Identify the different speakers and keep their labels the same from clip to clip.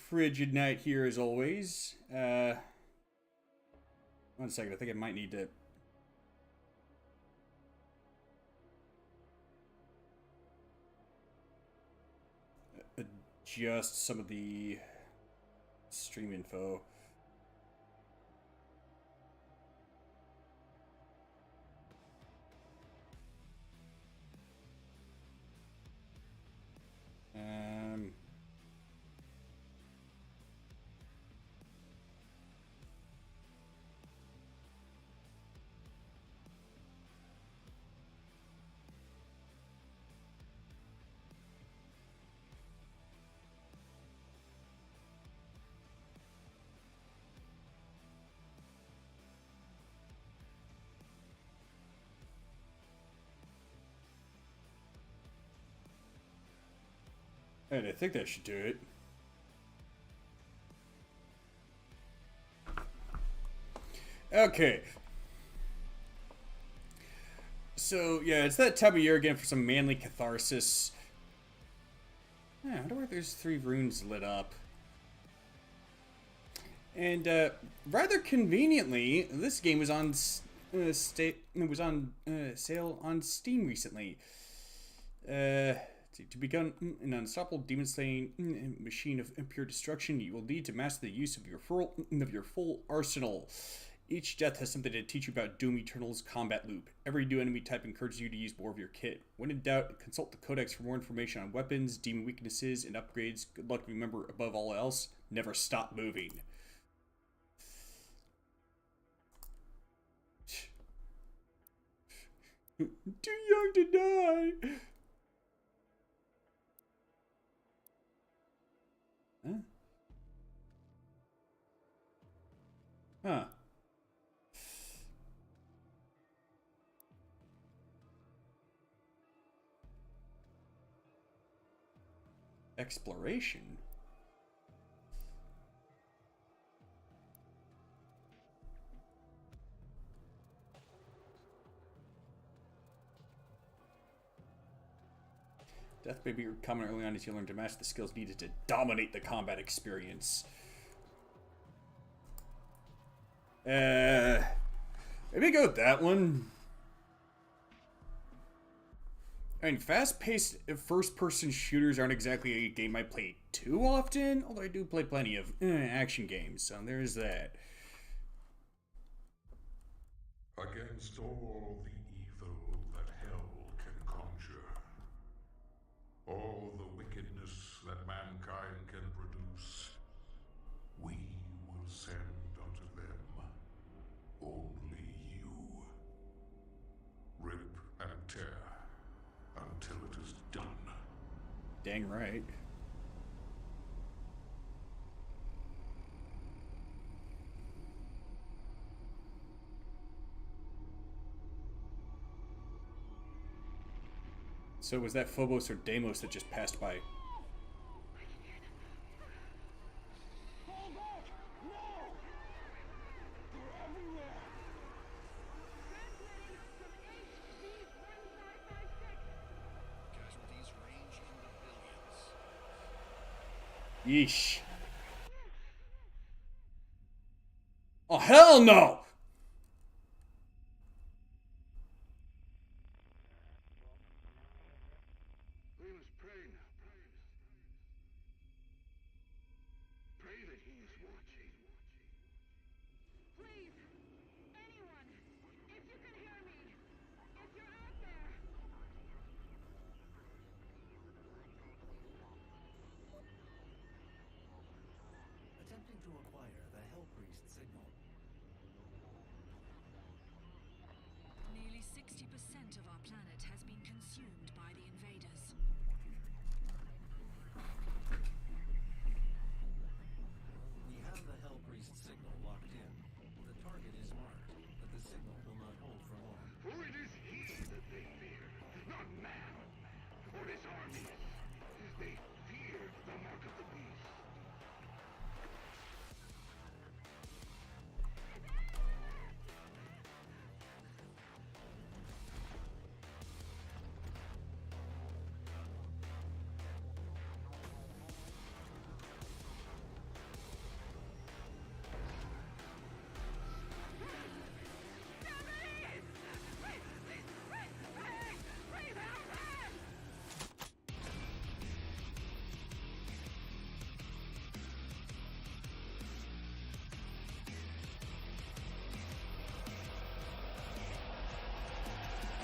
Speaker 1: frigid night here as always. 1 second, I think I might need to... adjust some of the stream info. And I think that should do it. Okay. So, yeah, it's that time of year again for some manly catharsis. Yeah, I wonder why there's 3 runes lit up. And, rather conveniently, this game was on sale on Steam recently. To become an unstoppable demon-slaying machine of pure destruction, you will need to master the use of your full arsenal. Each death has something to teach you about Doom Eternal's combat loop. Every new enemy type encourages you to use more of your kit. When in doubt, consult the Codex for more information on weapons, demon weaknesses, and upgrades. Good luck, remember, above all else, never stop moving. Too young to die! Huh? Huh. Exploration? Death may be common early on as you learn to master the skills needed to dominate the combat experience. Maybe go with that one. I mean, fast-paced first-person shooters aren't exactly a game I play too often, although I do play plenty of action games, so there's that.
Speaker 2: Against all the evil that hell can conjure, all the wickedness that mankind can produce, we will send unto them only you. Rip and tear until it is done.
Speaker 1: Dang right. So was that Phobos or Deimos that just passed by? Yeesh. Oh, hell no!
Speaker 3: We must pray now. Pray that he is watching.
Speaker 4: Please, anyone, if you can hear me, if you're out there.
Speaker 5: Attempting to acquire the Hellpriest signal.
Speaker 6: Nearly 60% of our planet has been consumed by the invaders.
Speaker 5: We have the Hellpriest signal locked in. The target is marked, but the signal will not hold for long.
Speaker 3: For it is he that they fear, not man, or his armies. They fear the mark of the beast.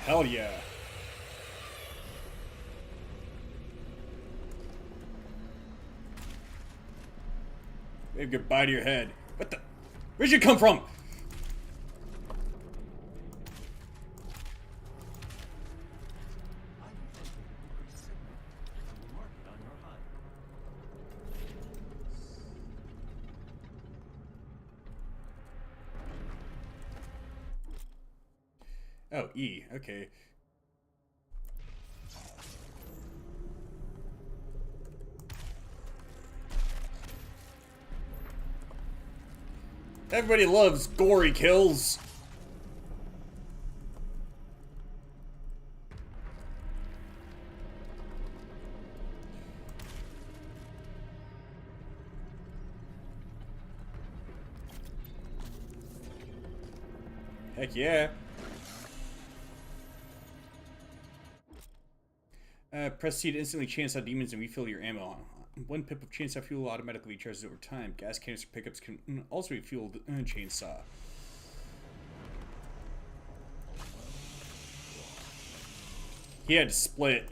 Speaker 1: Hell yeah. Wave goodbye to your head. What the? Where'd you come from?
Speaker 5: I detected an increased signal and will mark it on your HUD.
Speaker 1: Oh, E. Okay. Everybody loves gory kills. Heck yeah. Press C to instantly chainsaw demons and refill your ammo. One pip of chainsaw fuel automatically recharges over time. Gas canister pickups can also refuel the chainsaw. He had to split.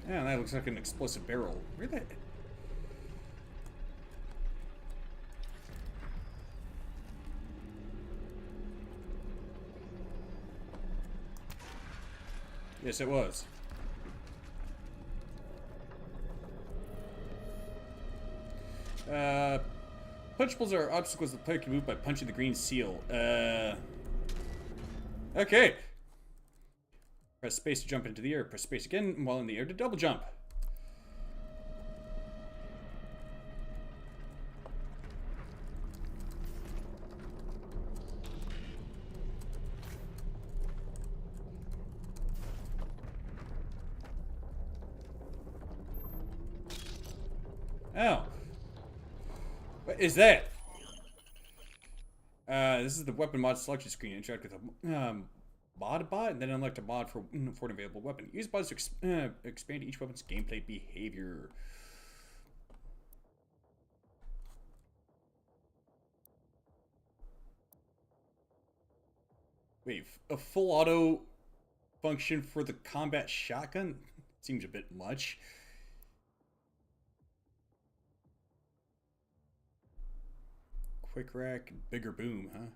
Speaker 1: Yeah, that looks like an explosive barrel. Where the... Yes, it was. Punchables are obstacles the player can move by punching the green seal. Okay. Press space to jump into the air. Press space again while in the air to double jump. Oh. What is that? This is the weapon mod selection screen. Interact with a mod bot, and then unlock a mod for an available weapon. Use mods to expand each weapon's gameplay behavior. Wait, a full auto function for the combat shotgun? Seems a bit much. Quick rack, bigger boom, huh?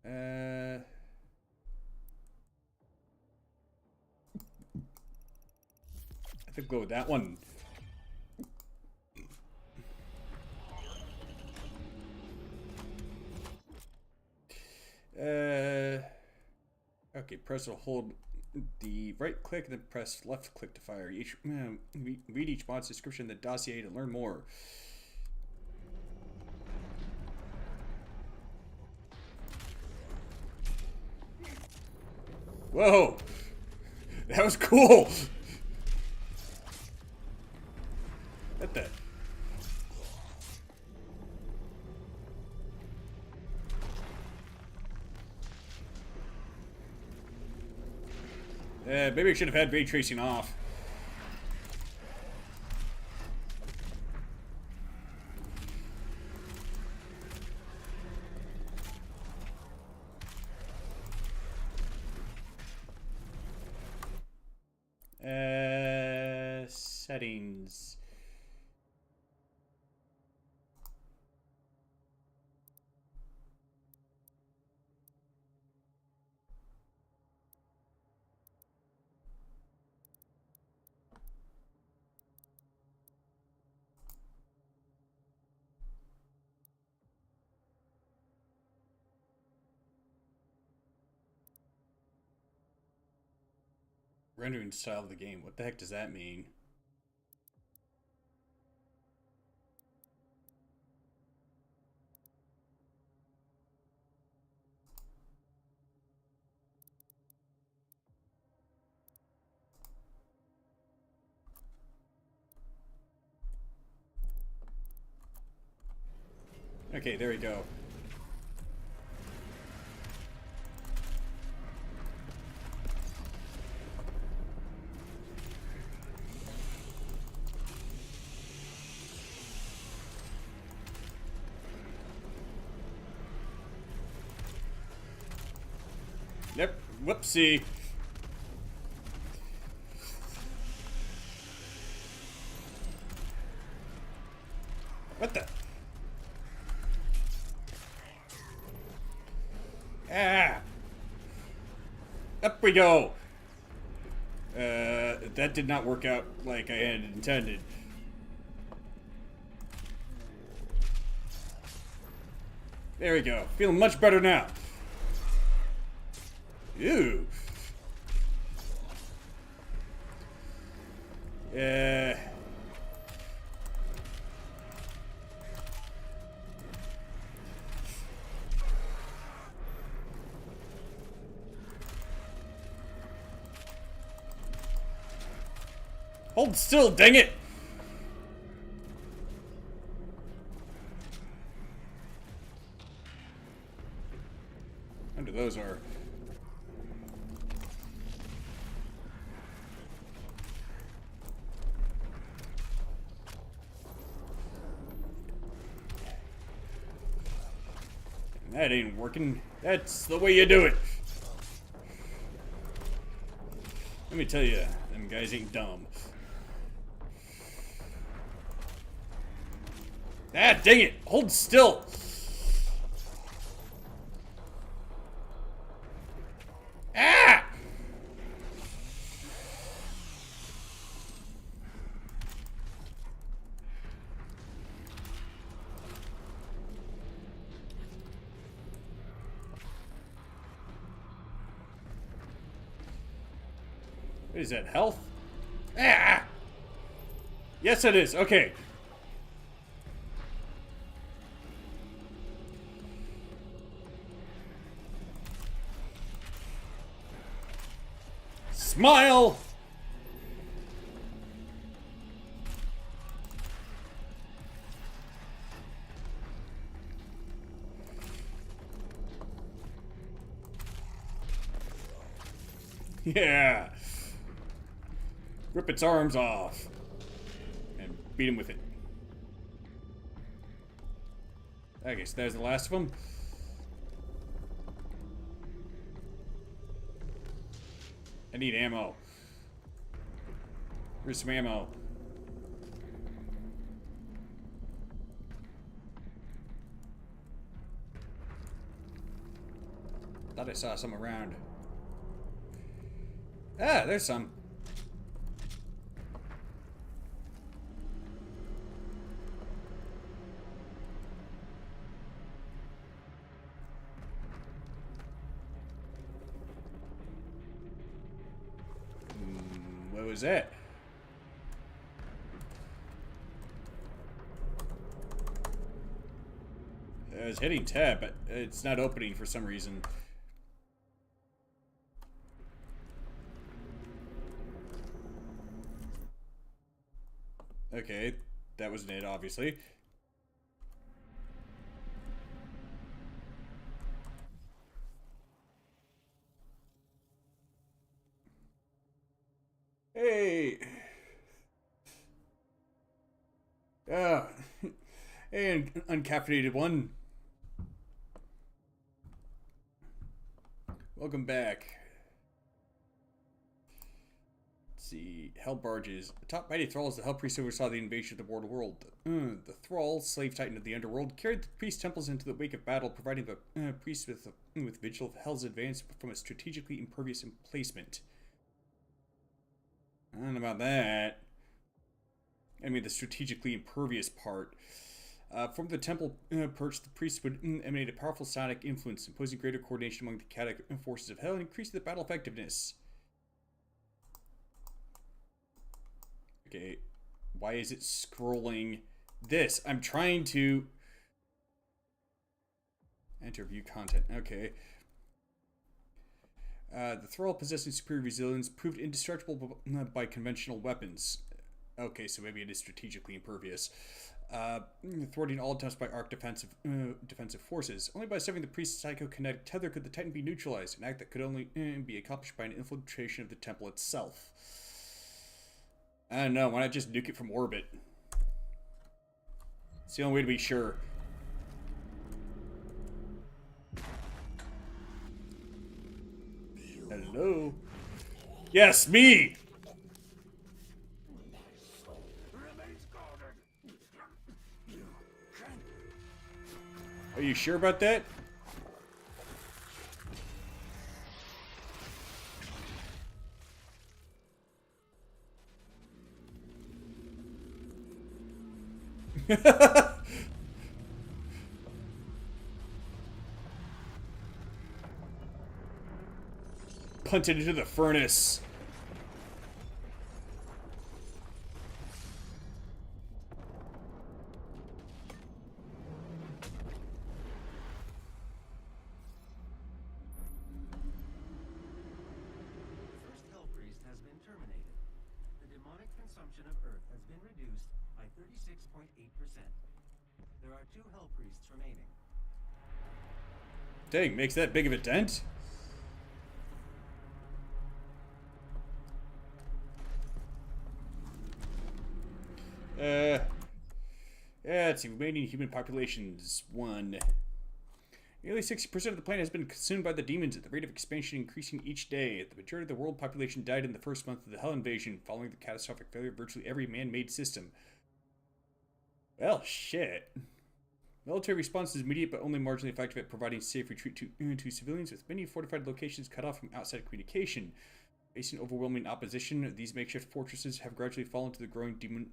Speaker 1: I think we'll go with that one. Okay, press or hold the right click and then press left click to fire. Read each mod's description in the dossier to learn more. Whoa! That was cool! What the? Maybe I should have had ray tracing off. Settings. Rendering style of the game. What the heck does that mean? Okay, there we go. Whoopsie. What the? Ah! Up we go! That did not work out like I had intended. There we go. Feeling much better now. Ew. Hold still, dang it! I wonder those are. That ain't working. That's the way you do it. Let me tell you, them guys ain't dumb. Ah, dang it! Hold still! Ah! What is that, health? Ah! Yes, it is. Okay. Smile! Yeah! Rip its arms off. And beat him with it. I guess there's the last of them. I need ammo. Here's some ammo. Thought I saw some around. Ah, there's some. What was that? I was hitting tab, but it's not opening for some reason. Okay, that wasn't it, obviously. Hey! And uncaffeinated one. Welcome back. Let's see. Hell barges. The top mighty thralls, the Hell Priests oversaw the invasion of the mortal world. The thralls, slave titan of the underworld, carried the priest temples into the wake of battle, providing the priests with vigil of Hell's advance from a strategically impervious emplacement. I don't know about that. I mean, the strategically impervious part. From the temple perch, the priests would emanate a powerful sonic influence, imposing greater coordination among the chaotic forces of hell and increasing the battle effectiveness. Okay, why is it scrolling this? I'm trying to enter view content. Okay. The thrall possessing superior resilience proved indestructible by conventional weapons. Okay, so maybe it is strategically impervious. Thwarting all attempts by arc defensive forces. Only by severing the priest's psychokinetic tether could the Titan be neutralized, an act that could only be accomplished by an infiltration of the temple itself. I don't know, why not just nuke it from orbit? It's the only way to be sure.
Speaker 2: The
Speaker 1: Hello? Yes, me!
Speaker 3: Remains guarded.
Speaker 1: Are you sure about that? Punted into the furnace.
Speaker 5: The first Hell Priest has been terminated. The demonic consumption of Earth has been reduced by 36.8%. There are 2 Hell Priests remaining.
Speaker 1: Dang, makes that big of a dent? Yeah, let's see. Remaining human populations, 1. Nearly 60% of the planet has been consumed by the demons, at the rate of expansion increasing each day. The majority of the world population died in the first month of the Hell invasion, following the catastrophic failure of virtually every man-made system. Well, shit. Military response is immediate but only marginally effective at providing safe retreat to civilians, with many fortified locations cut off from outside communication. Facing overwhelming opposition, these makeshift fortresses have gradually fallen to the growing demon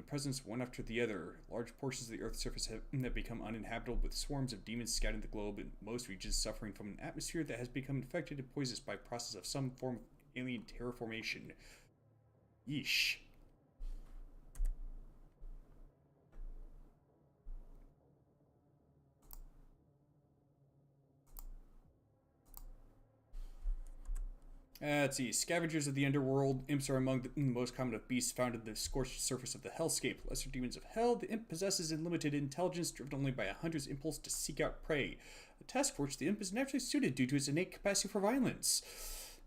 Speaker 1: presence one after the other. Large portions of the Earth's surface have become uninhabitable, with swarms of demons scattered the globe, in most regions suffering from an atmosphere that has become infected and poisoned by process of some form of alien terraformation. Yeesh. Let's see. Scavengers of the underworld. Imps are among the most common of beasts found in the scorched surface of the hellscape. Lesser demons of hell. The imp possesses unlimited intelligence, driven only by a hunter's impulse to seek out prey. A task for which the imp is naturally suited due to its innate capacity for violence.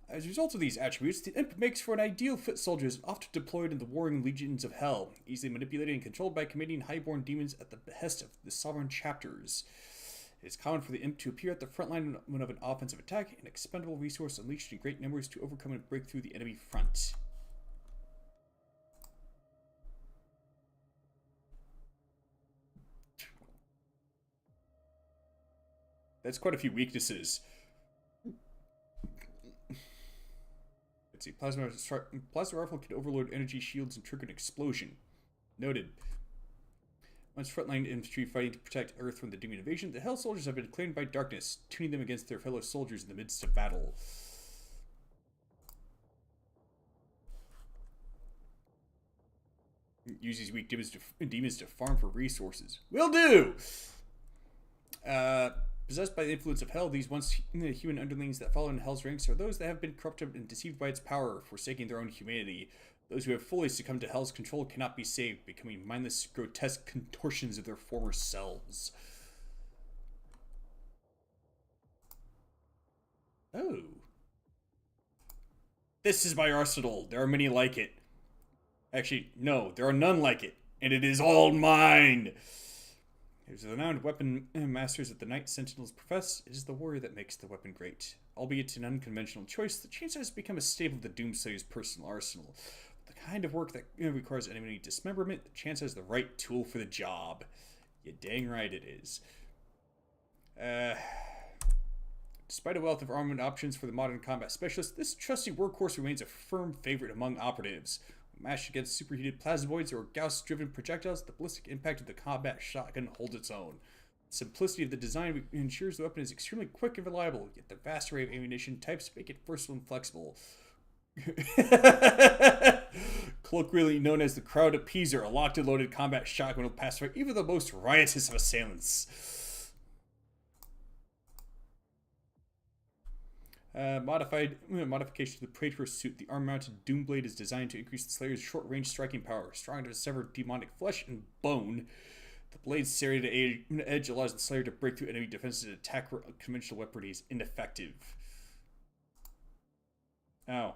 Speaker 1: As a result of these attributes, the imp makes for an ideal foot soldier, often deployed in the warring legions of hell, easily manipulated and controlled by commanding highborn demons at the behest of the sovereign chapters. It is common for the imp to appear at the front line of an offensive attack, an expendable resource unleashed in great numbers to overcome and break through the enemy front. That's quite a few weaknesses. Let's see. Plasma rifle can overload energy shields and trigger an explosion. Noted. Once frontline infantry fighting to protect Earth from the demon invasion, the Hell Soldiers have been claimed by darkness, tuning them against their fellow soldiers in the midst of battle. Use these weak demons to farm for resources. Will do! Possessed by the influence of Hell, these once human underlings that follow in Hell's ranks are those that have been corrupted and deceived by its power, forsaking their own humanity. Those who have fully succumbed to Hell's control cannot be saved, becoming mindless, grotesque contortions of their former selves. Oh. This is my arsenal. There are many like it. Actually, no, there are none like it. And it is all mine. As the renowned weapon masters of the Night Sentinels profess, it is the warrior that makes the weapon great. Albeit an unconventional choice, the chainsaw has become a staple of the Doomslayer's personal arsenal. The kind of work that requires enemy dismemberment, the chainsaw is the right tool for the job. You dang right it is. Despite a wealth of armament options for the modern combat specialist, this trusty workhorse remains a firm favorite among operatives. Mashed against superheated plasmoids or Gauss-driven projectiles, the ballistic impact of the combat shotgun holds its own. The simplicity of the design ensures the weapon is extremely quick and reliable, yet the vast array of ammunition types make it versatile and flexible. Colloquially known as the crowd appeaser, a locked and loaded combat shotgun will pacify even the most riotous of assailants. Modification to the Praetor's suit. The arm-mounted Doomblade is designed to increase the Slayer's short-range striking power. Strong enough to sever demonic flesh and bone, the blade's serrated edge allows the Slayer to break through enemy defenses and attack where conventional weaponry is ineffective. Ow.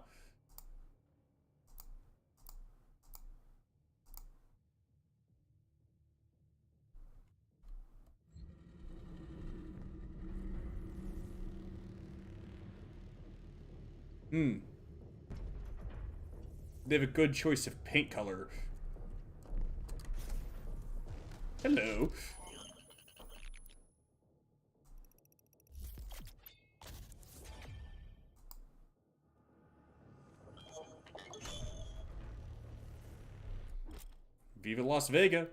Speaker 1: They have a good choice of paint color. Hello. Viva Las Vegas.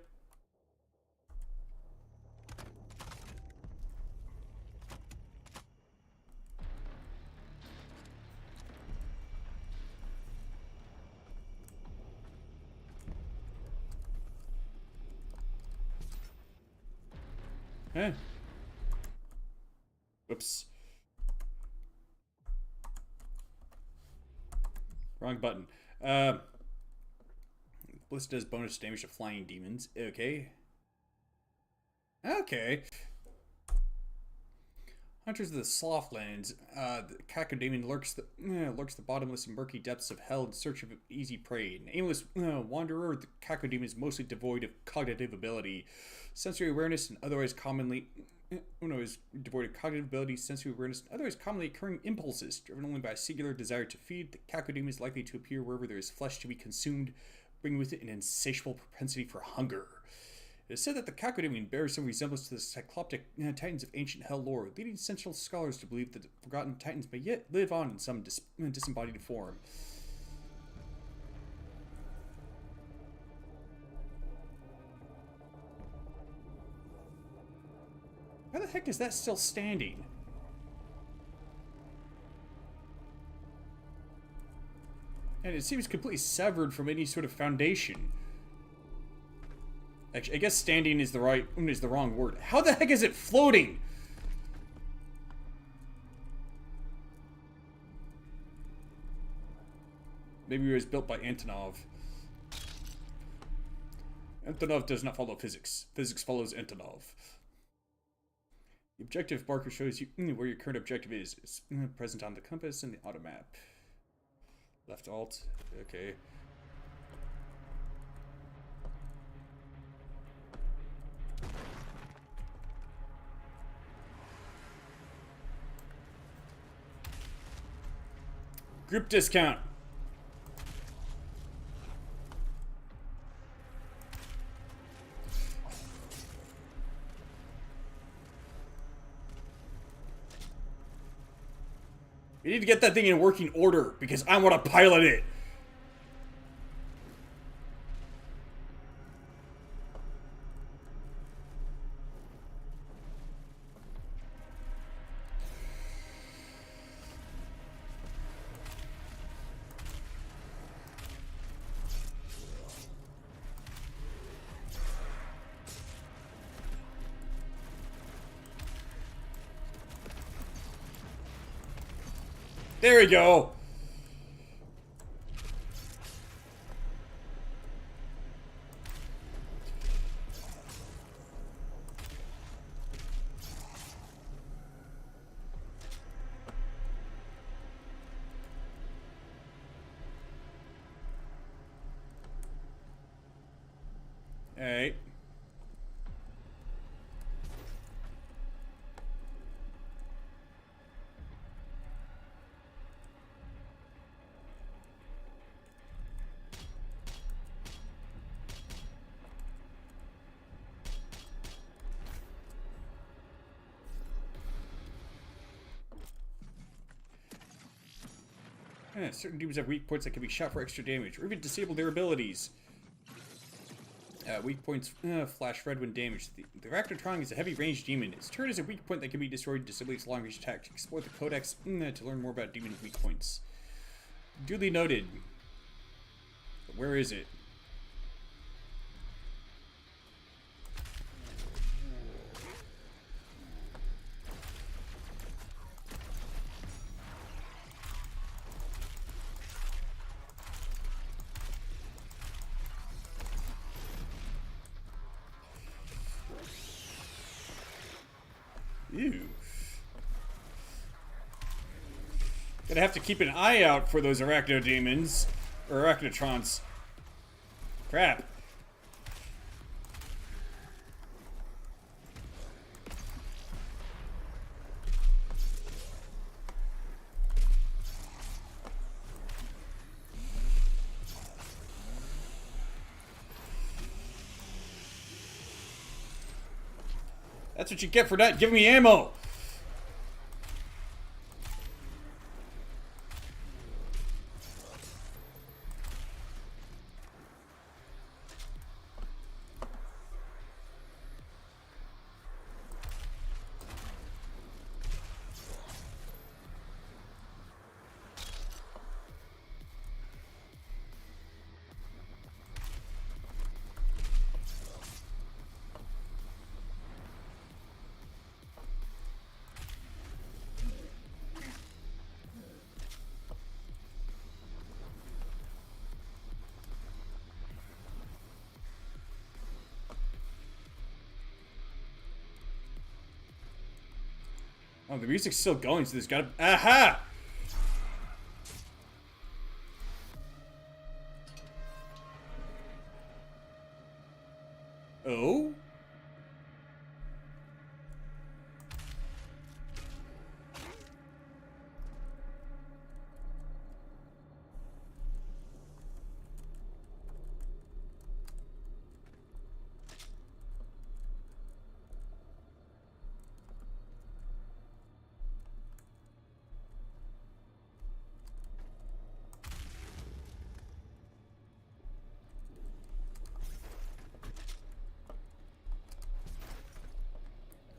Speaker 1: Eh. Whoops. Wrong button. Bliss does bonus damage to flying demons. Okay. Okay. Hunters of the Slothlands. The Cacodemon lurks the bottomless and murky depths of hell in search of easy prey. An aimless wanderer, the Cacodemon is mostly devoid of cognitive ability. Sensory awareness and otherwise commonly... is devoid of cognitive ability, sensory awareness, and otherwise commonly occurring impulses. Driven only by a singular desire to feed, the Cacodemon is likely to appear wherever there is flesh to be consumed, bringing with it an insatiable propensity for hunger. It is said that the Cacodemon bears some resemblance to the cycloptic titans of ancient hell lore, leading Central scholars to believe that the forgotten titans may yet live on in some disembodied form. How the heck is that still standing? And it seems completely severed from any sort of foundation. Actually, I guess standing is the wrong word. How the heck is it floating? Maybe it was built by Antonov. Antonov does not follow physics. Physics follows Antonov. The objective marker shows you where your current objective is. It's present on the compass and the auto map. Left alt. Okay. Group discount. We need to get that thing in working order because I want to pilot it. There we go. Hey. Certain demons have weak points that can be shot for extra damage, or even disable their abilities. Weak points flash red when damaged. The Arachnotron is a heavy range demon. Its turret is a weak point that can be destroyed, disabling its long range attack. Explore the Codex to learn more about demon weak points. Duly noted. But where is it? Ew. Gonna have to keep an eye out for those arachnodemons. Or arachnotrons. Crap. That's what you get for not giving me ammo. Oh, the music's still going, so there's gotta... Aha! Oh?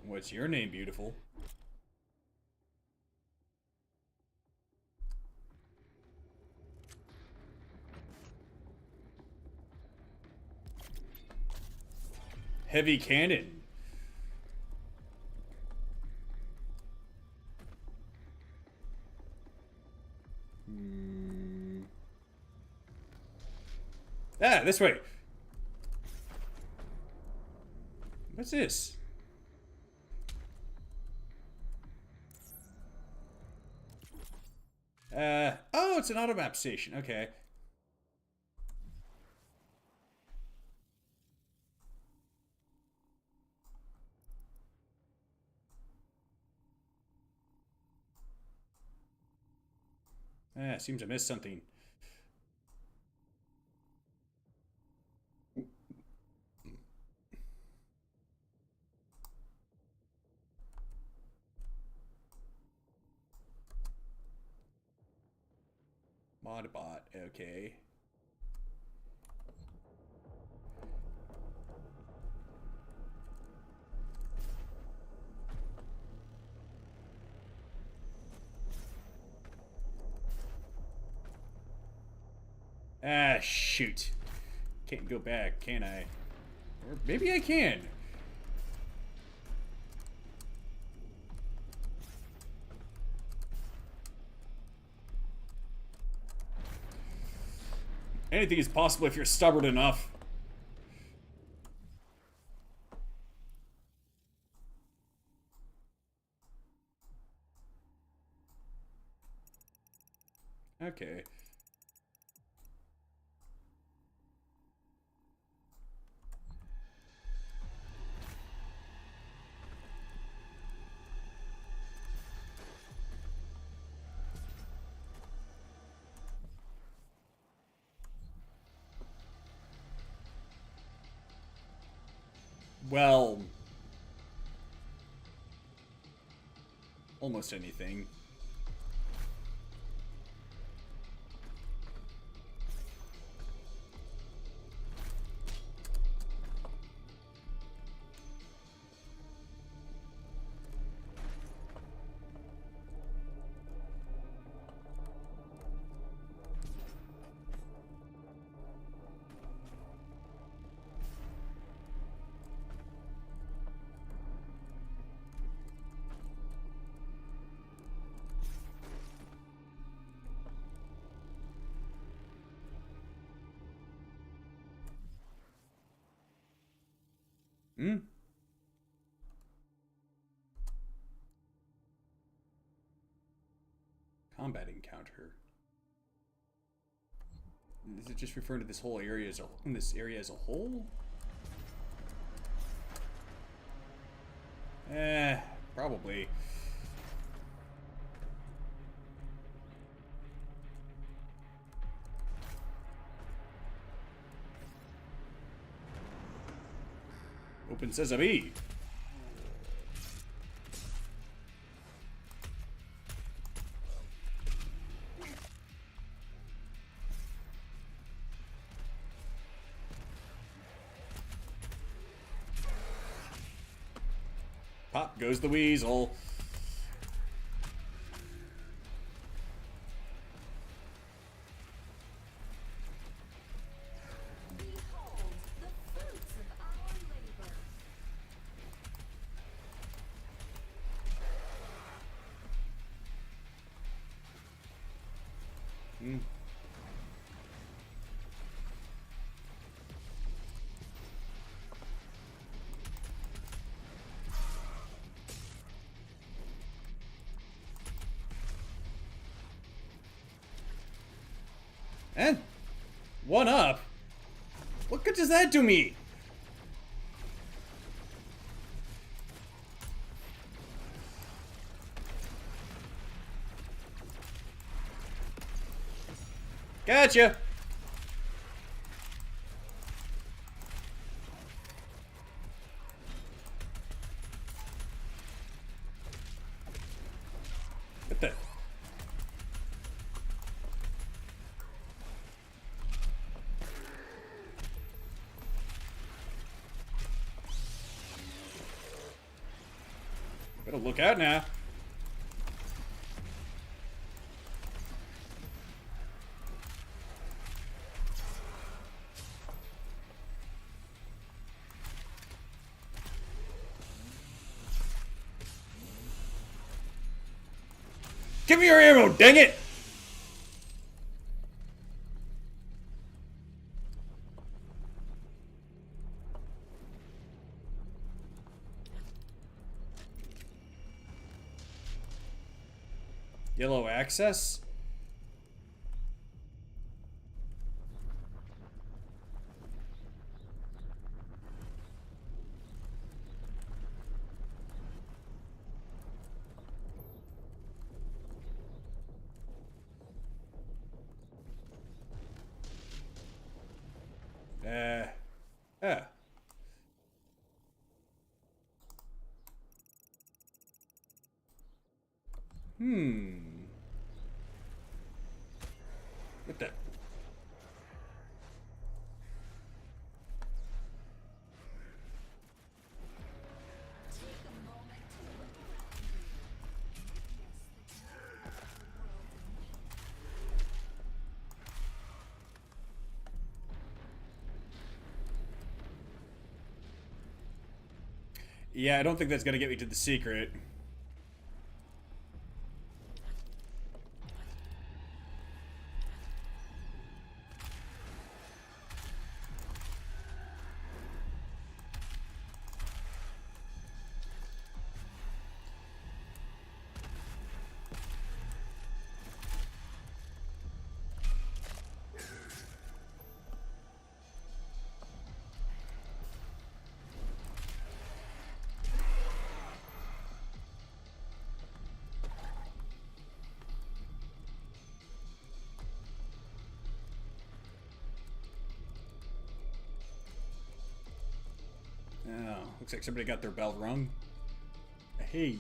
Speaker 1: What's your name, beautiful? Heavy cannon. Ah, this way. What's this? Oh, it's an automap station. Okay. Seems I missed something. Modbot, okay. Ah, shoot. Can't go back, can I? Or maybe I can. Anything is possible if you're stubborn enough. Okay. Well, almost anything. Hmm? Combat encounter. Is it just referring to this whole area as a whole? Probably. Open sesame. Pop goes the weasel.
Speaker 7: Behold the fruits of our labor.
Speaker 1: And 1 up. What good does that do me? Gotcha. What the? Better look out now. Give me your ammo, dang it! Yellow access? Yeah. What the? Yeah, I don't think that's gonna get me to the secret. Oh, looks like somebody got their bell rung. Hey.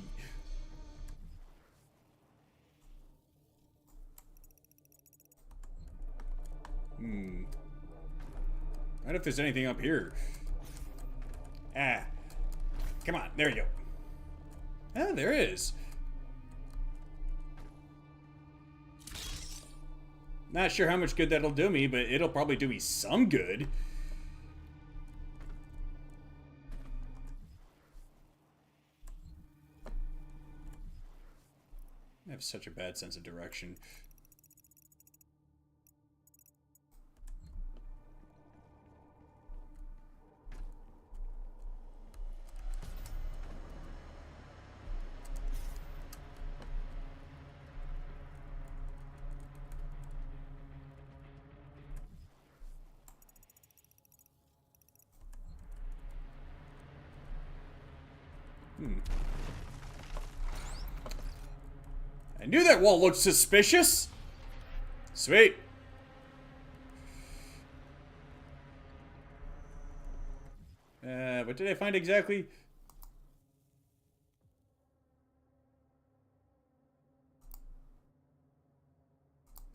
Speaker 1: I wonder if there's anything up here. Ah. Come on, there you go. Ah, there is. Not sure how much good that'll do me, but it'll probably do me some good. I have such a bad sense of direction. I knew that wall looked suspicious. Sweet. What did I find exactly?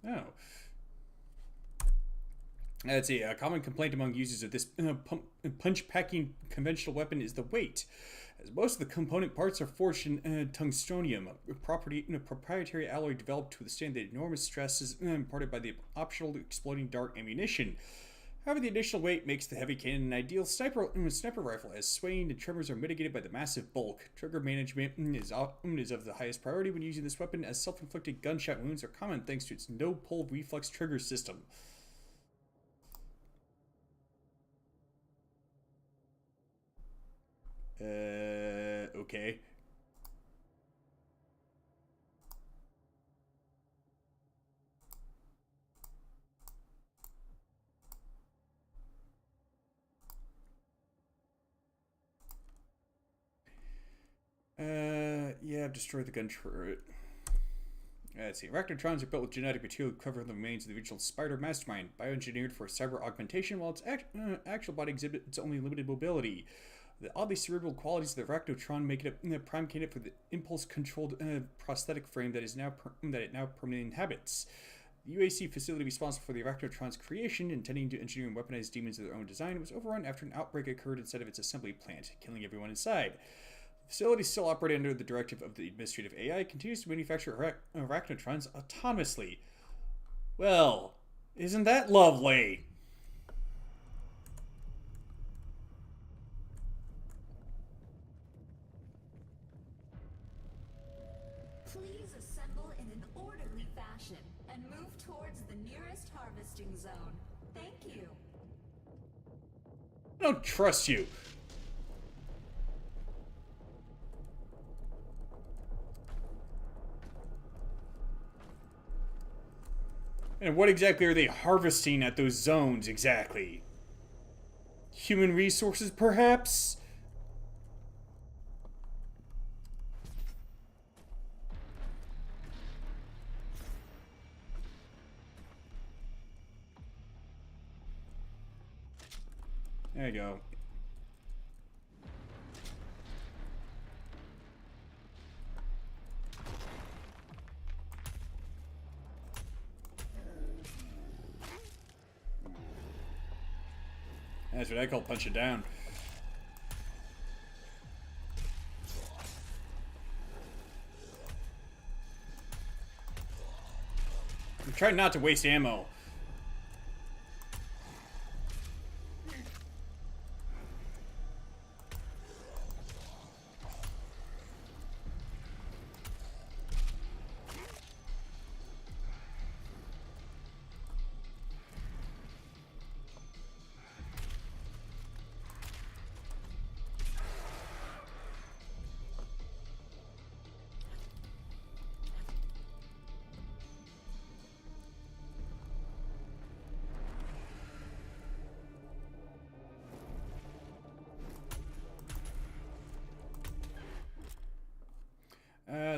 Speaker 1: Oh. Let's see. A common complaint among users of this punch-packing conventional weapon is the weight, as most of the component parts are forged in tungstonium, a proprietary alloy developed to withstand the enormous stresses imparted by the optional exploding dart ammunition. However, the additional weight makes the heavy cannon an ideal sniper rifle, as swaying and tremors are mitigated by the massive bulk. Trigger management is of the highest priority when using this weapon, as self-inflicted gunshot wounds are common thanks to its no-pull reflex trigger system. Okay. Yeah, I've destroyed the gun turret. Let's see. Arachnotrons are built with genetic material covering the remains of the original Spider mastermind, bioengineered for cyber augmentation, while its actual body exhibits only limited mobility. The oddly cerebral qualities of the Arachnotron make it a prime candidate for the impulse-controlled prosthetic frame that it now permanently inhabits. The UAC facility responsible for the Arachnotron's creation, intending to engineer and weaponize demons of their own design, was overrun after an outbreak occurred inside of its assembly plant, killing everyone inside. The facility, still operating under the directive of the administrative AI, continues to manufacture Arachnotrons autonomously. Well, isn't that lovely?
Speaker 7: Please assemble in an orderly fashion and move towards the nearest harvesting zone. Thank you.
Speaker 1: I don't trust you. And what exactly are they harvesting at those zones exactly? Human resources, perhaps? There you go. That's what I call punch it down. I'm trying not to waste ammo.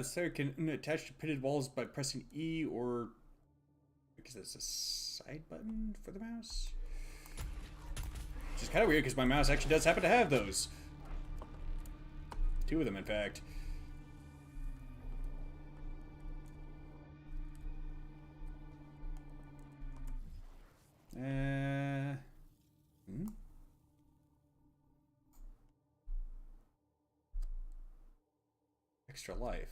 Speaker 1: So can attach to pitted walls by pressing E, or because that's a side button for the mouse. Which is kind of weird because my mouse actually does happen to have those. Two of them, in fact. Extra life.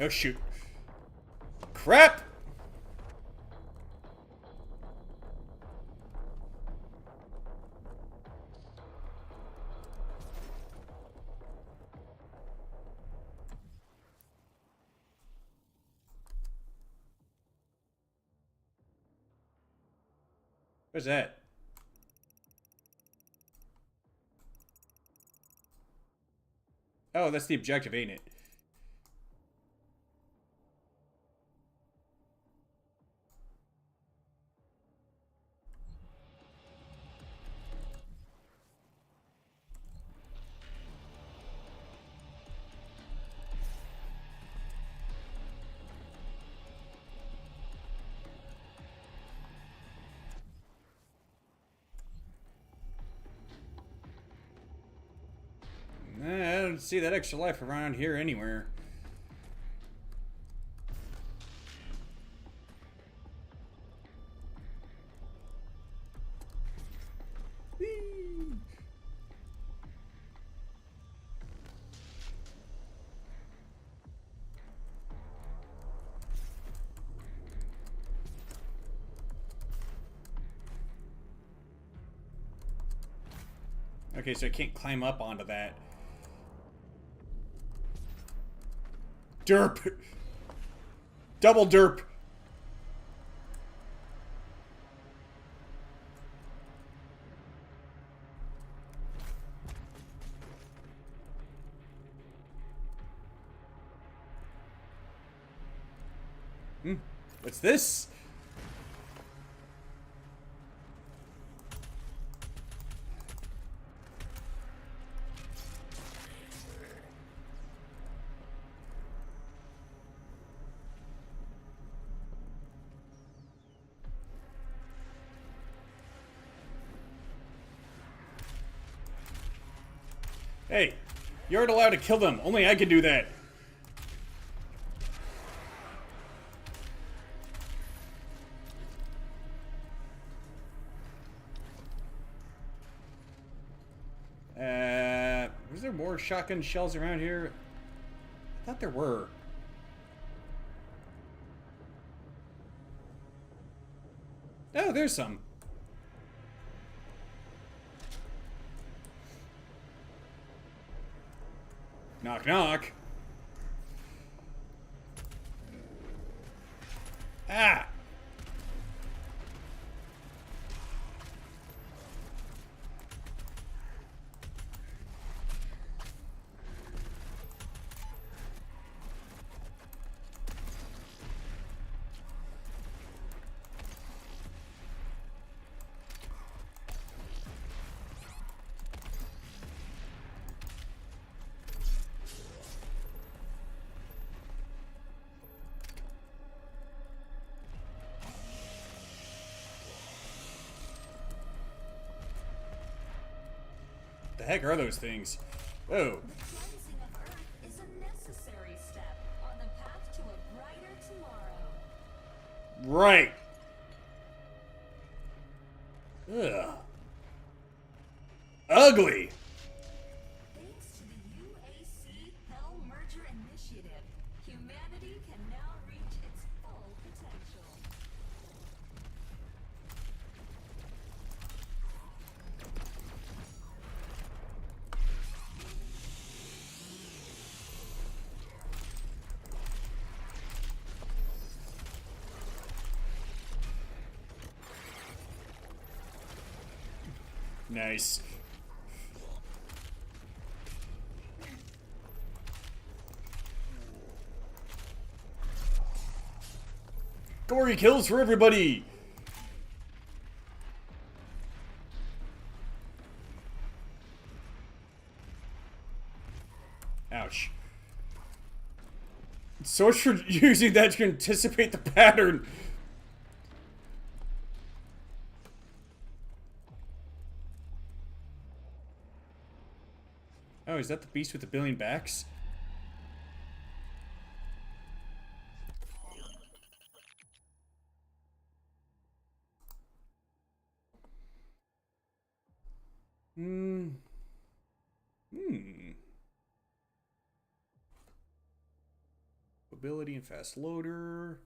Speaker 1: Oh shoot. Crap! What's that? Oh, that's the objective, ain't it? don't see that extra life around here anywhere. Whee! Okay, so I can't climb up onto that. Derp! Double derp! What's this? Hey, you aren't allowed to kill them. Only I can do that. Was there more shotgun shells around here? I thought there were. Oh, there's some. Knock, knock. Ah! The heck are those things? Whoa.
Speaker 7: Cleansing of Earth is a necessary step on the path to a brighter tomorrow.
Speaker 1: Right. Ugh. Ugly.
Speaker 7: Thanks to the UAC Hell Merger Initiative, humanity can now reach its full potential.
Speaker 1: Nice. Gory kills for everybody! Ouch. So much for using that to anticipate the pattern! Oh, is that the beast with a billion backs? Mobility and fast loader.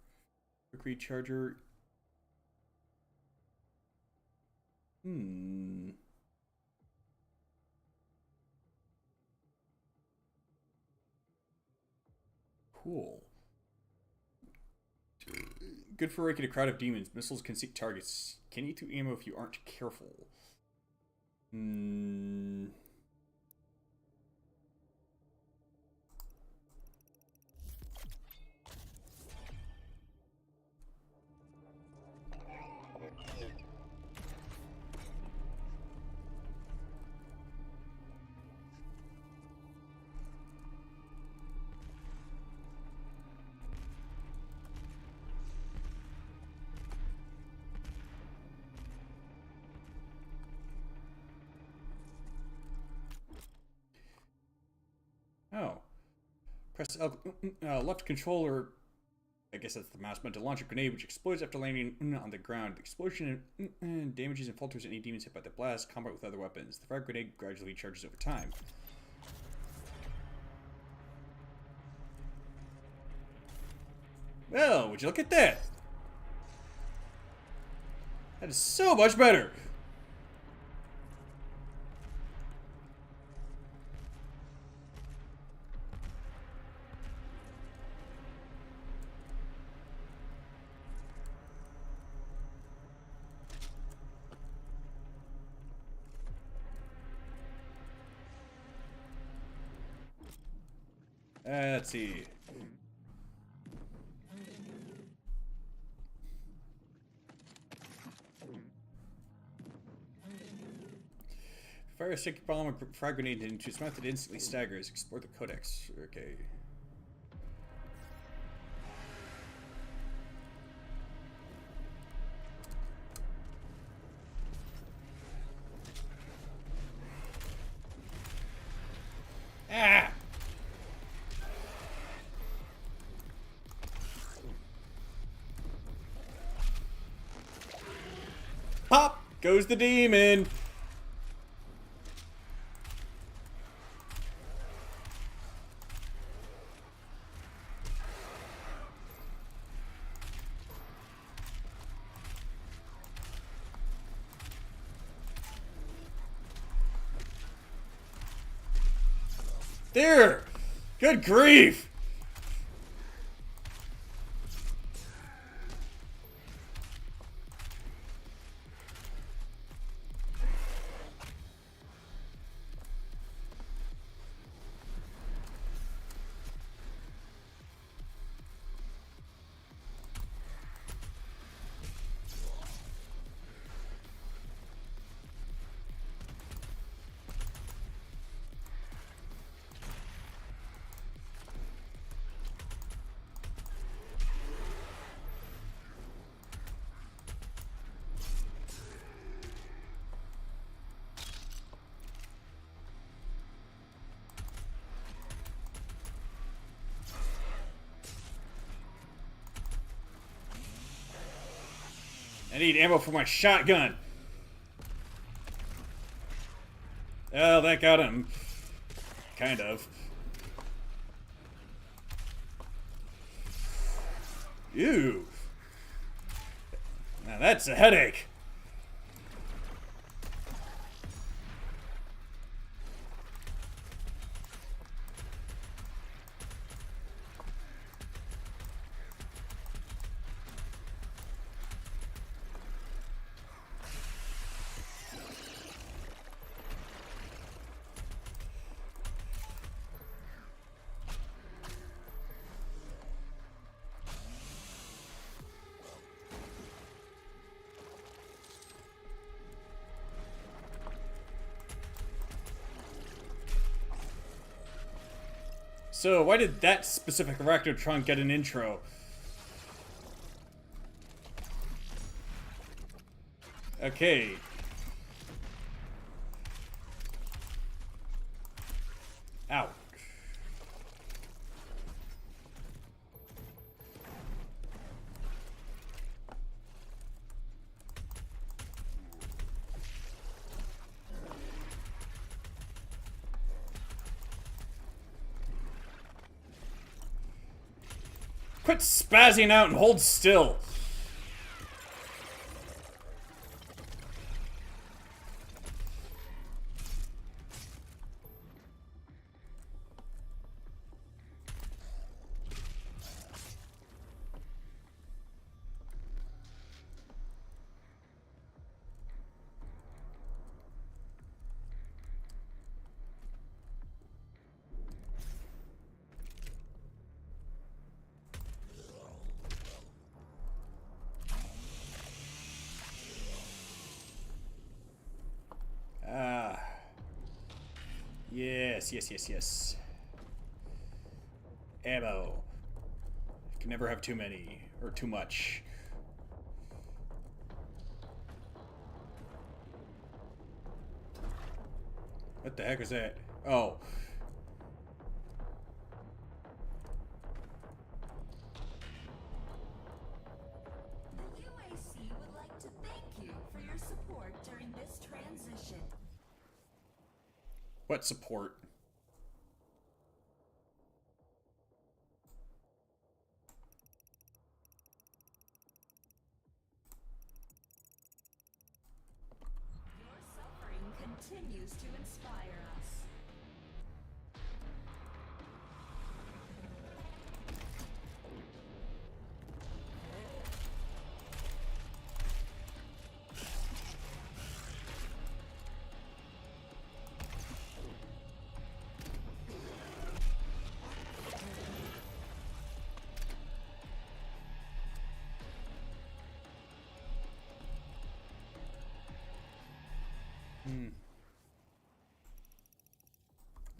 Speaker 1: Quick recharger. Cool. Good for raking a crowd of demons. Missiles can seek targets. Can eat through ammo if you aren't careful. Press left controller. I guess that's the mouse button to launch a grenade, which explodes after landing on the ground. The explosion damages and falters any demons hit by the blast. Combat with other weapons. The frag grenade gradually charges over time. Well, would you look at that? That is so much better. Let's see. Fire a sticky bomb or frag grenade into its mouth that instantly staggers. Explore the codex. Okay. Ah! Pop goes the demon. There! Good grief! I need ammo for my shotgun. Oh, that got him. Kind of. Ew. Now that's a headache. So, why did that specific Arachnotron get an intro? Okay. Ow. Quit spazzing out and hold still. Yes. Ammo. Can never have too many, or too much. What the heck is that? Oh. What support?
Speaker 7: Your suffering continues to inspire us.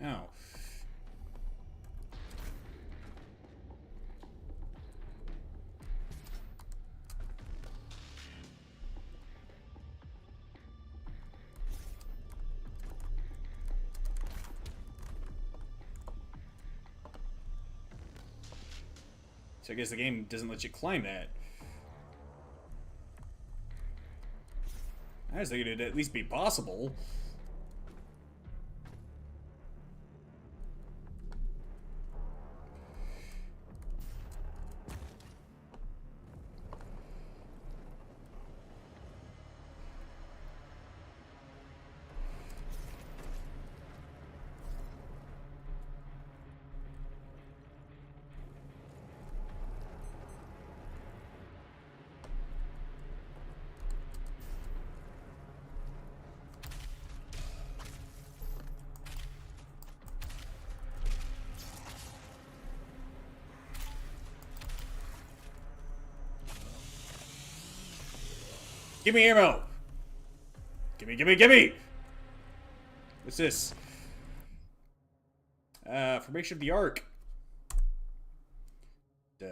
Speaker 1: Oh. So I guess the game doesn't let you climb that. I was thinking it'd at least be possible. Give me ammo! Gimme! What's this? Formation of the Ark. Oh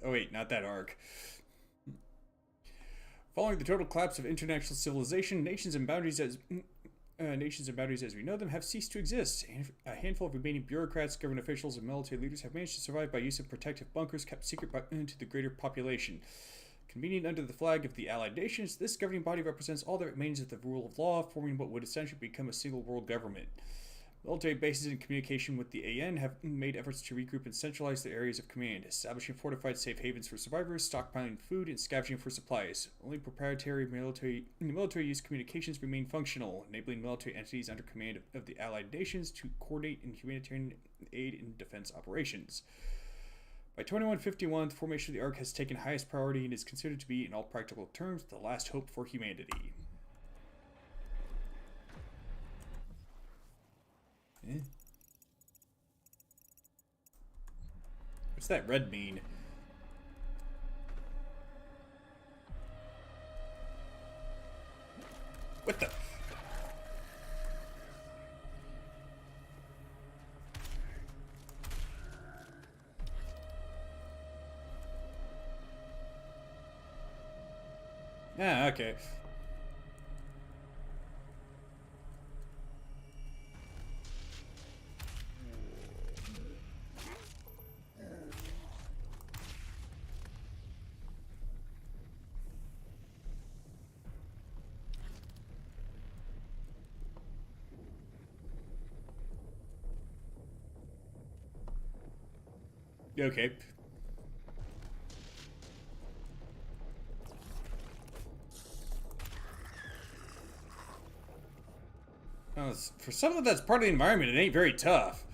Speaker 1: wait, not that arc. Following the total collapse of international civilization, nations and boundaries as we know them have ceased to exist. A handful of remaining bureaucrats, government officials, and military leaders have managed to survive by use of protective bunkers kept secret to the greater population. Convened under the flag of the Allied Nations, this governing body represents all that remains of the rule of law, forming what would essentially become a single world government. Military bases in communication with the AN have made efforts to regroup and centralize their areas of command, establishing fortified safe havens for survivors, stockpiling food, and scavenging for supplies. Only proprietary military use communications remain functional, enabling military entities under command of the Allied Nations to coordinate in humanitarian aid and defense operations. By 2151, the formation of the Ark has taken highest priority and is considered to be, in all practical terms, the last hope for humanity. What's that red mean? What the? Ah, okay. Okay. For something that's part of the environment, it ain't very tough.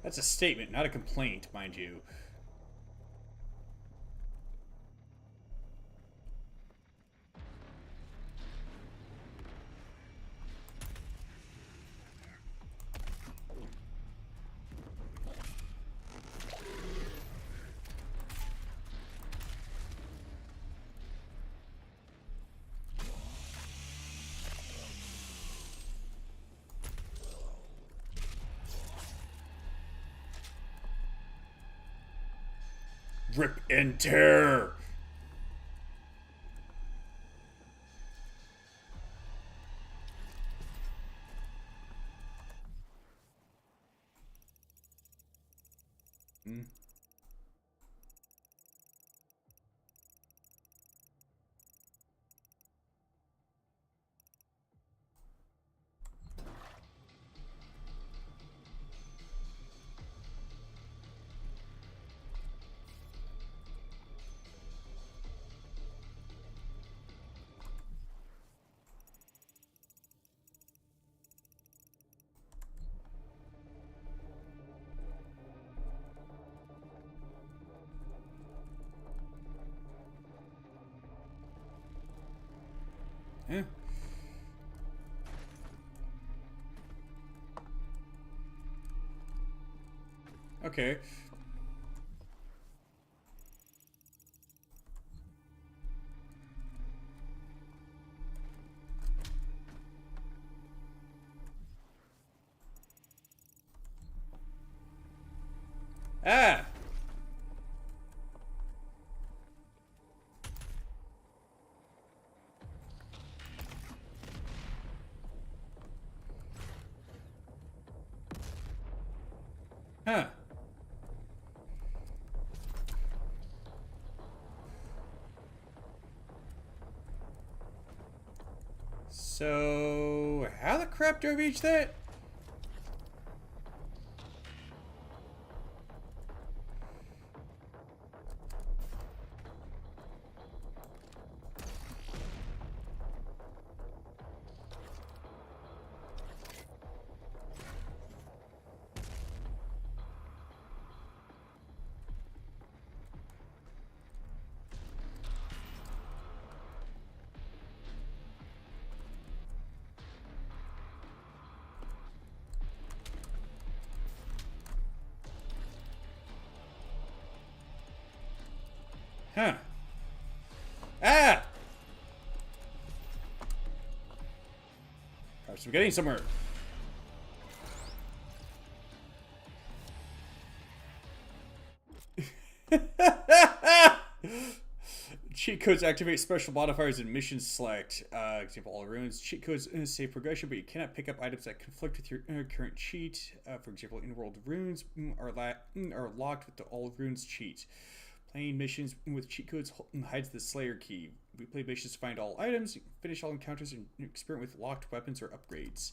Speaker 1: That's a statement, not a complaint, mind you. Rip and tear! Eh. Okay. Ah! Huh. So, how the crap do I reach that? Huh. Ah! Alright, so we're getting somewhere. Cheat codes activate special modifiers in mission select. Example, all runes. Cheat codes save progression, but you cannot pick up items that conflict with your current cheat. For example, in-world runes are locked with the all runes cheat. Playing missions with cheat codes hides the Slayer key. We play missions to find all items, finish all encounters, and experiment with locked weapons or upgrades.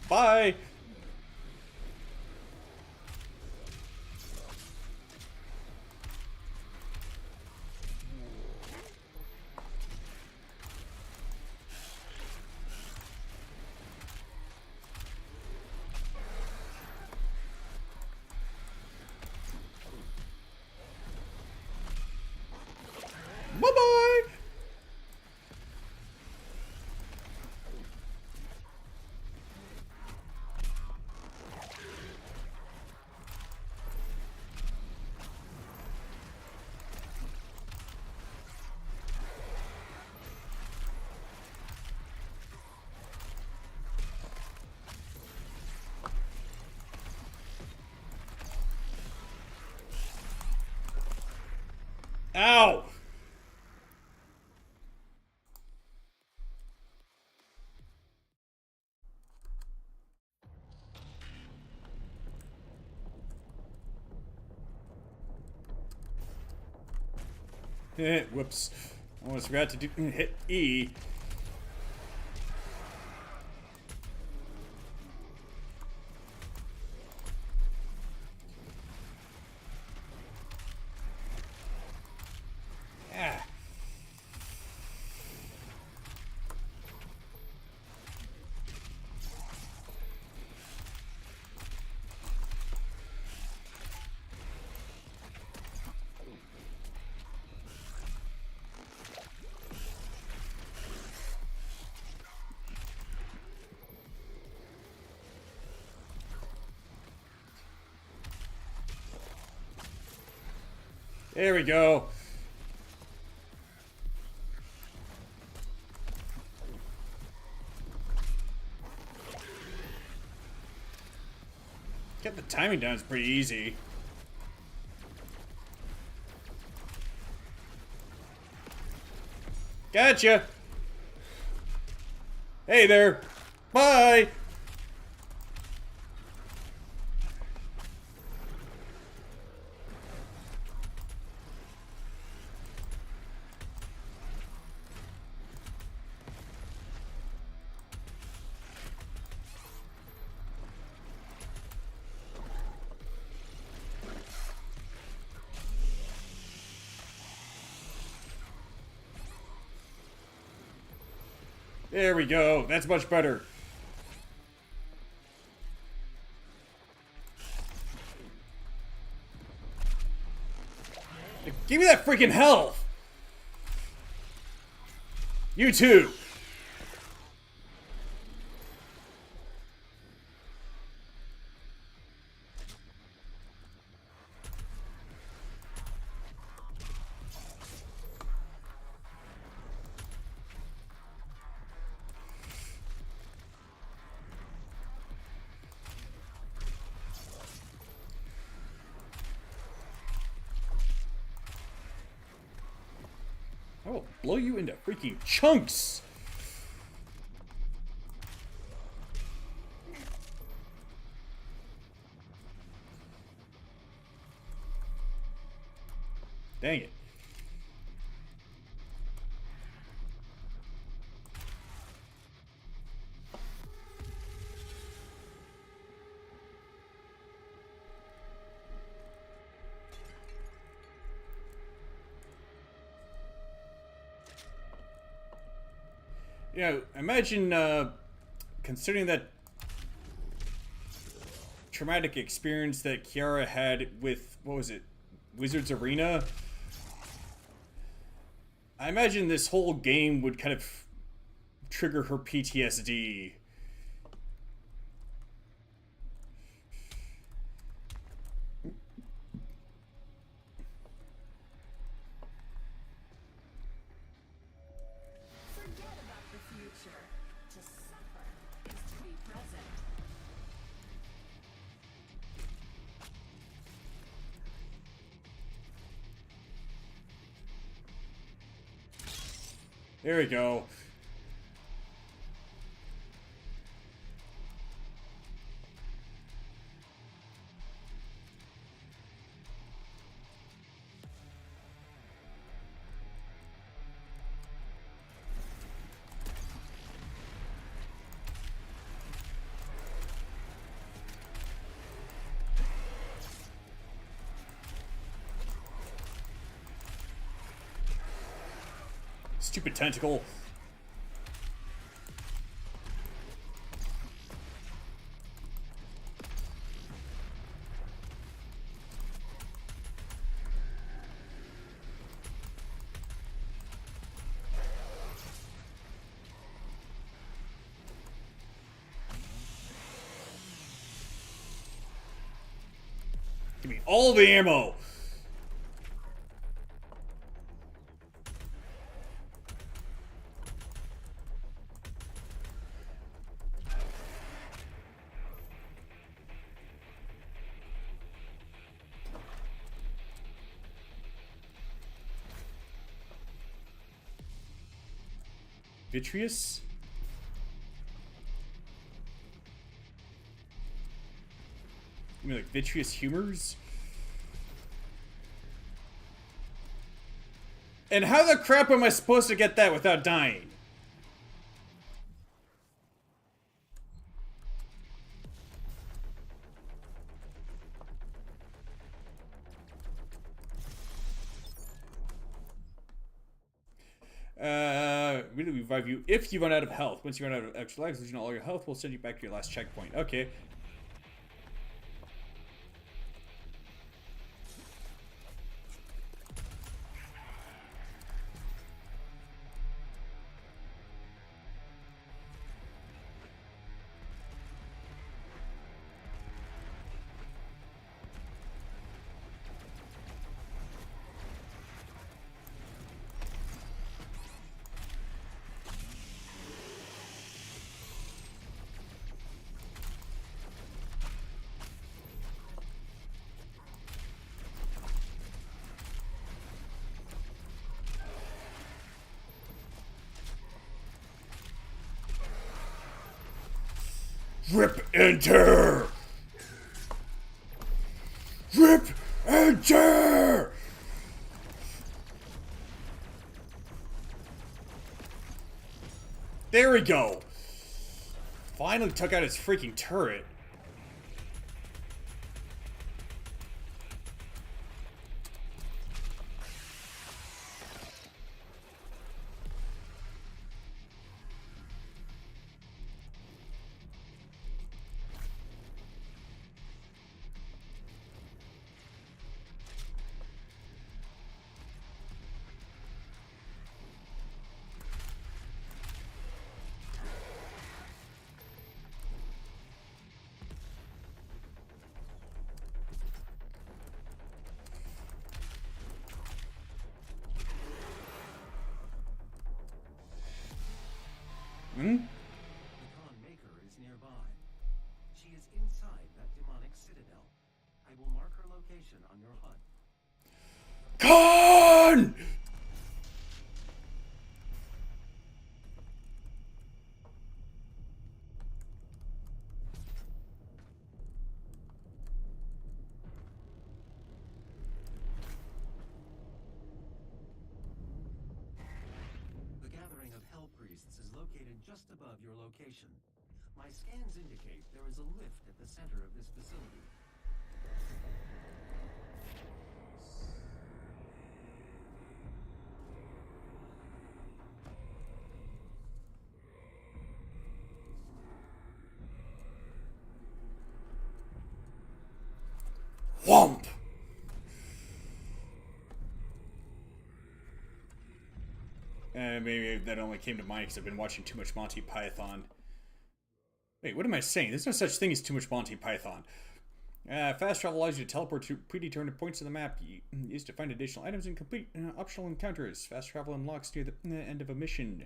Speaker 1: Bye! Bye-bye! Ow! Whoops. Almost forgot to hit E. Ah. There we go. Get the timing down, it's pretty easy. Gotcha! Hey there! Bye! There we go. That's much better. Give me that freaking health! You too! I will blow you into freaking chunks! Dang it. You know, imagine, considering that traumatic experience that Kiara had with, what was it, Wizard's Arena? I imagine this whole game would kind of trigger her PTSD.
Speaker 7: Forget about the future. To suffer is to be present.
Speaker 1: There we go. Stupid tentacle. Give me all the ammo. Vitreous? You mean like vitreous humors? And how the crap am I supposed to get that without dying? Really revive you if you run out of health. Once you run out of extra lives, losing all your health will send you back to your last checkpoint. Okay. Rip enter! Rip enter! There we go! Finally took out his freaking turret.
Speaker 5: she is inside that demonic citadel. I will mark her location on your HUD.
Speaker 1: Khan!
Speaker 5: The gathering of Hell Priests is located just above your location. My scans indicate there is a lift at the center of this facility.
Speaker 1: Whomp! Maybe that only came to mind because I've been watching too much Monty Python. Wait, what am I saying? There's no such thing as too much Monty Python. Fast travel allows you to teleport to predetermined points on the map. You use to find additional items and complete optional encounters. Fast travel unlocks near the end of a mission.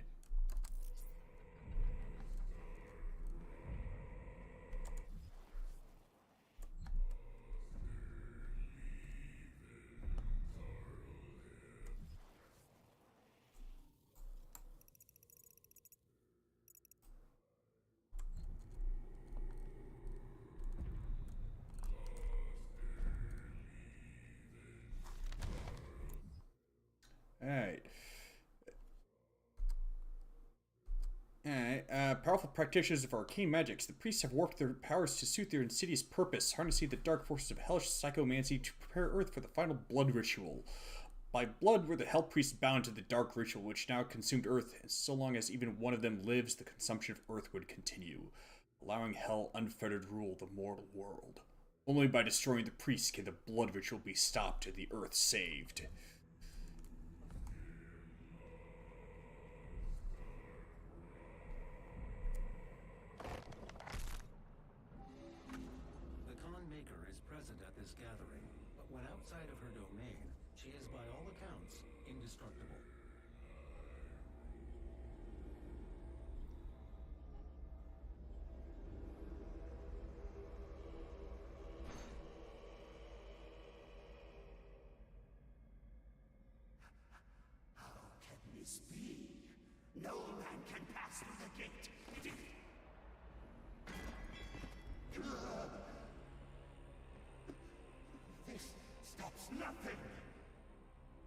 Speaker 1: Alright. Powerful practitioners of arcane magics, the priests have worked their powers to suit their insidious purpose, harnessing the dark forces of hellish psychomancy to prepare Earth for the final blood ritual. By blood were the Hell Priests bound to the dark ritual which now consumed Earth, and so long as even one of them lives, the consumption of Earth would continue, allowing Hell unfettered rule the mortal world. Only by destroying the priests can the blood ritual be stopped and the Earth saved.
Speaker 5: The Khan Maker is present at this gathering, but when outside of her domain, she is by all accounts indestructible.
Speaker 3: This be? No man can pass through the gate. This stops nothing.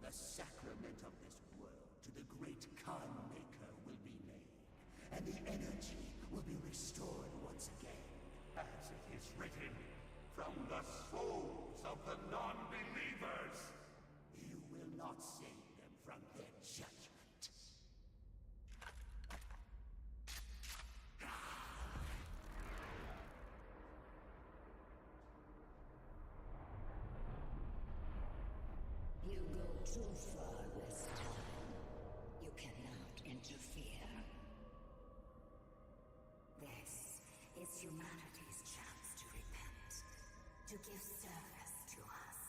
Speaker 3: The sacrament of this world to the great Khan Maker will be made, and the energy will be restored once again. As it is written, from the souls of the non-believers. You will not save them from their judgment.
Speaker 7: You go too far this time. You cannot interfere. This is humanity's chance to repent, to give service to us.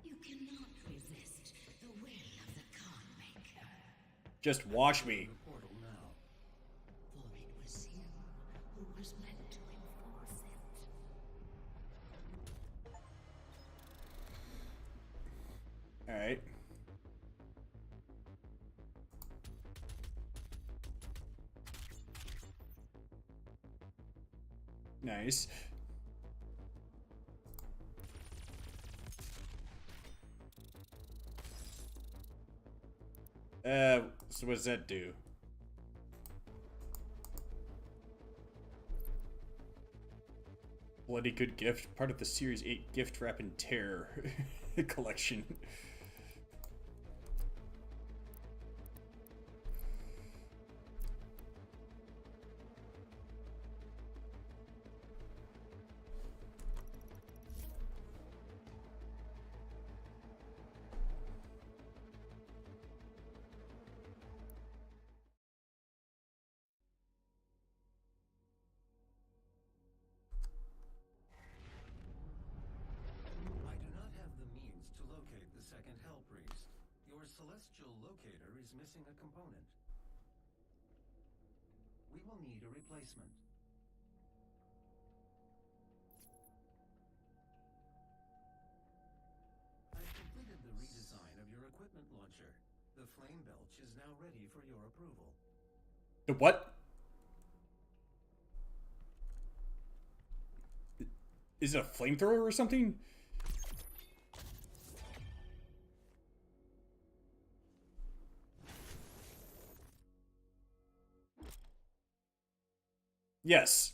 Speaker 7: You cannot resist the will of the Khan Maker,
Speaker 1: Just wash me.
Speaker 5: The portal now.
Speaker 7: for it was you who was meant to enforce it.
Speaker 1: Alright. Nice. So what does that do? Bloody Good Gift, part of the Series 8 Gift Wrap and Tear collection.
Speaker 5: I do not have the means to locate the second Hell Priest. Your celestial locator is missing a component. We will need a replacement. launcher. The flame belch is now ready for your approval.
Speaker 1: The what? Is it a flamethrower or something? Yes.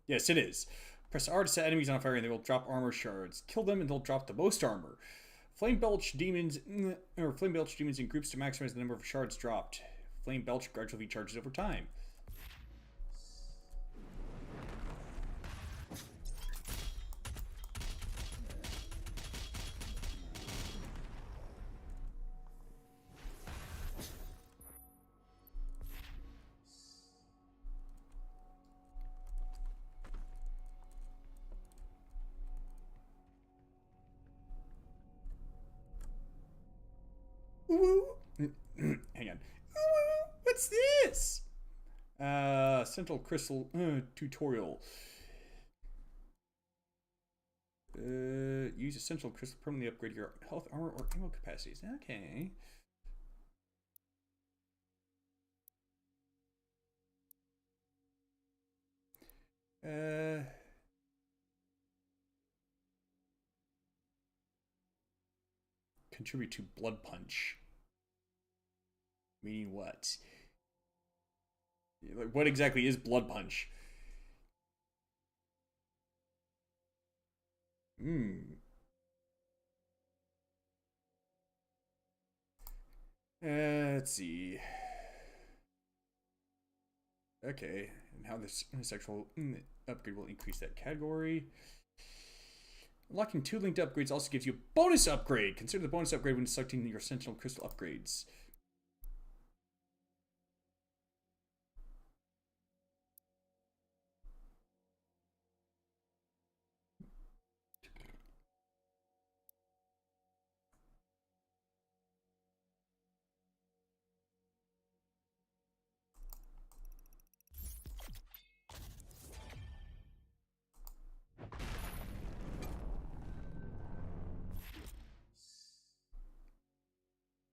Speaker 1: Yes, it is. Press R to set enemies on fire and they will drop armor shards. Kill them and they'll drop the most armor. Flame belch demons in groups to maximize the number of shards dropped. Flame belch gradually charges over time. Hang on. What's this? Central Crystal tutorial. Use Essential Crystal to permanently upgrade your health, armor, or ammo capacities. Okay. Contribute to Blood Punch. Meaning what? Like, what exactly is Blood Punch? Let's see. Okay, and how this sexual upgrade will increase that category. Unlocking 2 linked upgrades also gives you a bonus upgrade. Consider the bonus upgrade when selecting your Sentinel Crystal upgrades.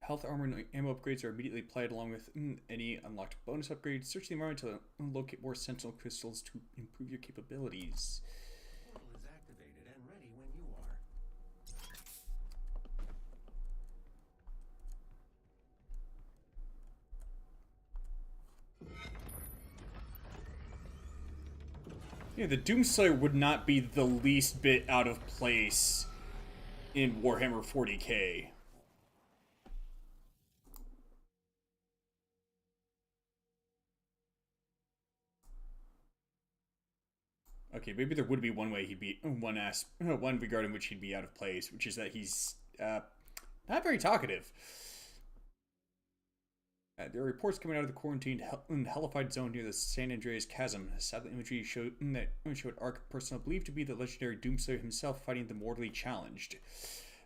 Speaker 1: Health, armor, and ammo upgrades are immediately applied along with any unlocked bonus upgrades. Search the environment to locate more Sentinel Crystals to improve your capabilities.
Speaker 5: Portal is activated and ready when you are.
Speaker 1: Yeah, the Doomslayer would not be the least bit out of place in Warhammer 40k. Okay, maybe there would be one way he'd be one regard in which he'd be out of place, which is that he's not very talkative. There are reports coming out of the quarantined hellified zone near the San Andreas Chasm. Satellite imagery showed Ark personnel believed to be the legendary Doomslayer himself fighting the mortally challenged.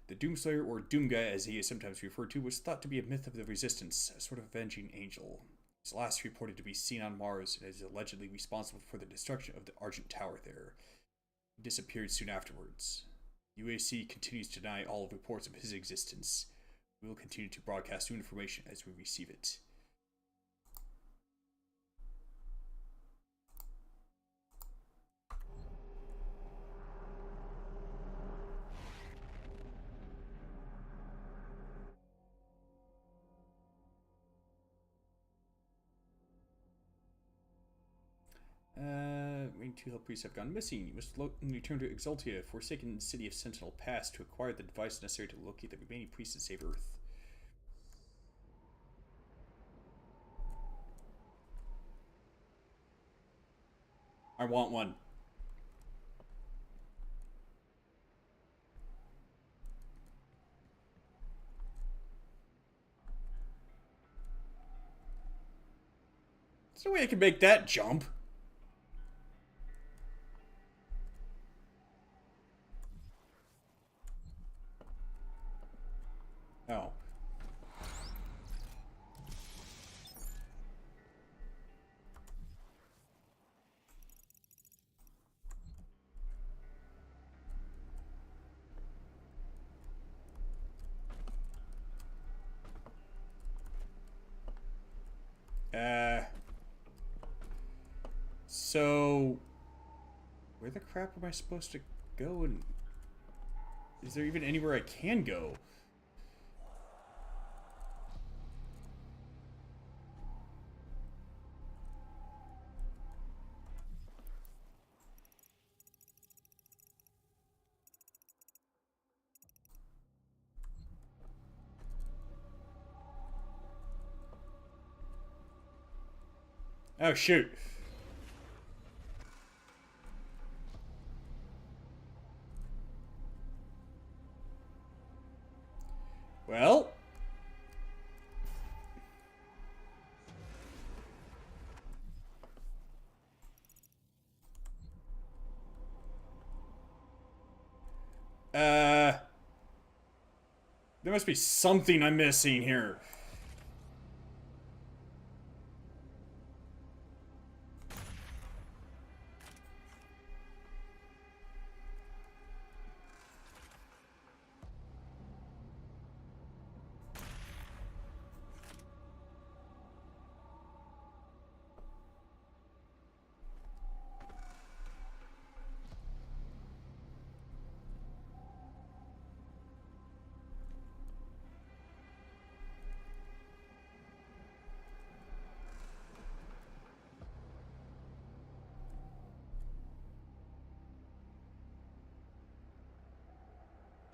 Speaker 1: The Doomslayer, or Doomga as he is sometimes referred to, was thought to be a myth of the Resistance, a sort of avenging angel. He was last reported to be seen on Mars and is allegedly responsible for the destruction of the Argent Tower there. He disappeared soon afterwards. UAC continues to deny all reports of his existence. We will continue to broadcast new information as we receive it. Remaining 2 Hell Priests have gone missing. You must return to Exultia, forsaken city of Sentinel Pass, to acquire the device necessary to locate the remaining priests and save Earth. I want one. There's no way I can make that jump. Oh. So, where the crap am I supposed to go? And is there even anywhere I can go? Oh, shoot. Well. There must be something I'm missing here.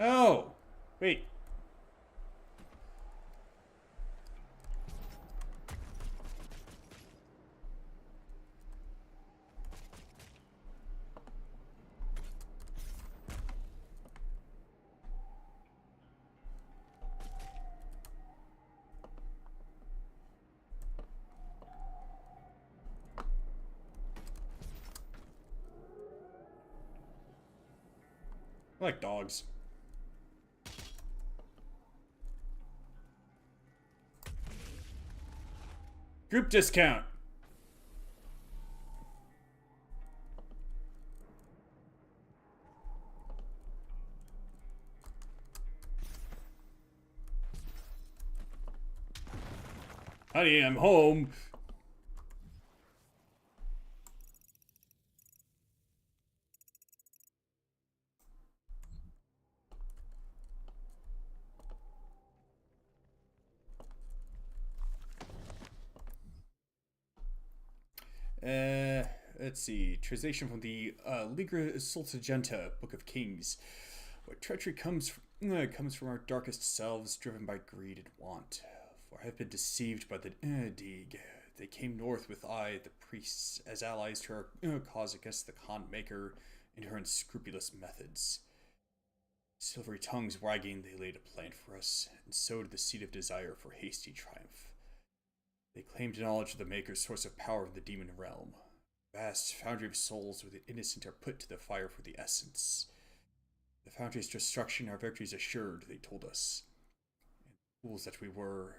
Speaker 1: Oh, wait. I like dogs. Group discount. Honey, I'm home. Let's see. Translation from the Ligra Sultagenta, Book of Kings. What treachery comes from our darkest selves, driven by greed and want. For I have been deceived by the Deeg. They came north with the priests, as allies to our cause against the Khan Maker and her unscrupulous methods. Silvery tongues wagging, they laid a plan for us, and sowed the seed of desire for hasty triumph. They claimed knowledge of the Maker's source of power in the demon realm. Vast foundry of souls where the innocent are put to the fire for the essence. The foundry's destruction, our victories assured, they told us. And fools that we were,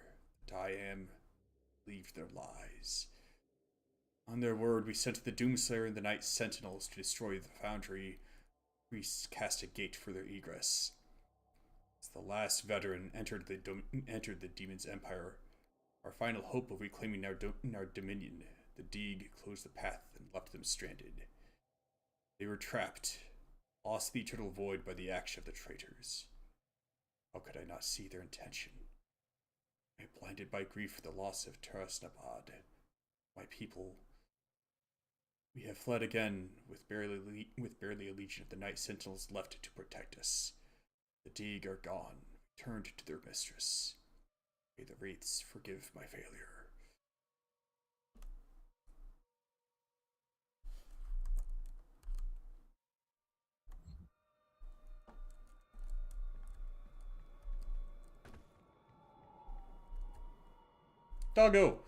Speaker 1: that I am, believed their lies. On their word, we sent the Doomslayer and the Night Sentinels to destroy the foundry. Priests cast a gate for their egress. As the last veteran entered the demon's empire, our final hope of reclaiming our dominion, the Deeg closed the path and left them stranded. They were trapped, lost the eternal void by the action of the traitors. How could I not see their intention? I am blinded by grief for the loss of Terasnabad, my people. We have fled again, with barely a legion of the Night Sentinels left to protect us. The Deeg are gone, returned to their mistress. May the Wraiths forgive my failure. Doggo!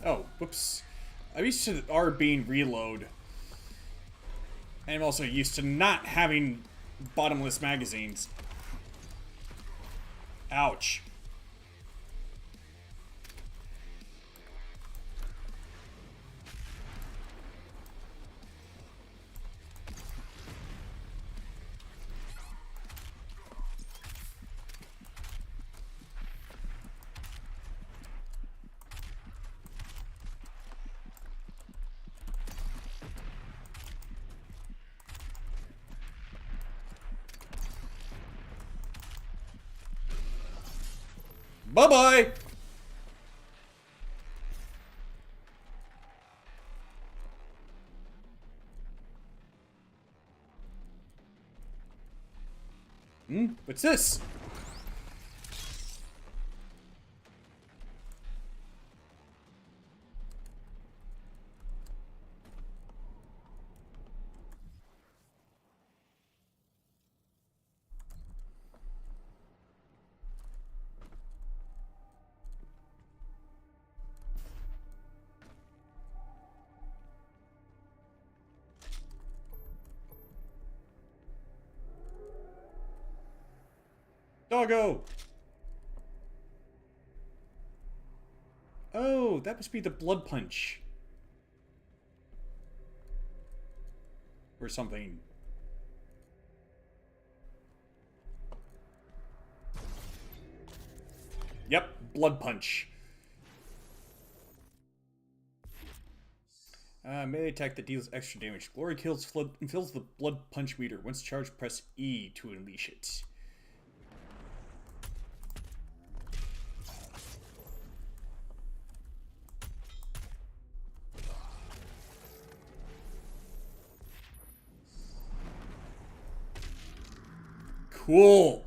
Speaker 1: Oh, whoops. I'm used to the R being reload. And I'm also used to not having bottomless magazines. Ouch. Bye-bye! What's this? Doggo! Oh, that must be the blood punch. Or something. Yep, blood punch. Melee attack that deals extra damage. Glory kills fills the blood punch meter. Once charged, press E to unleash it. Cool.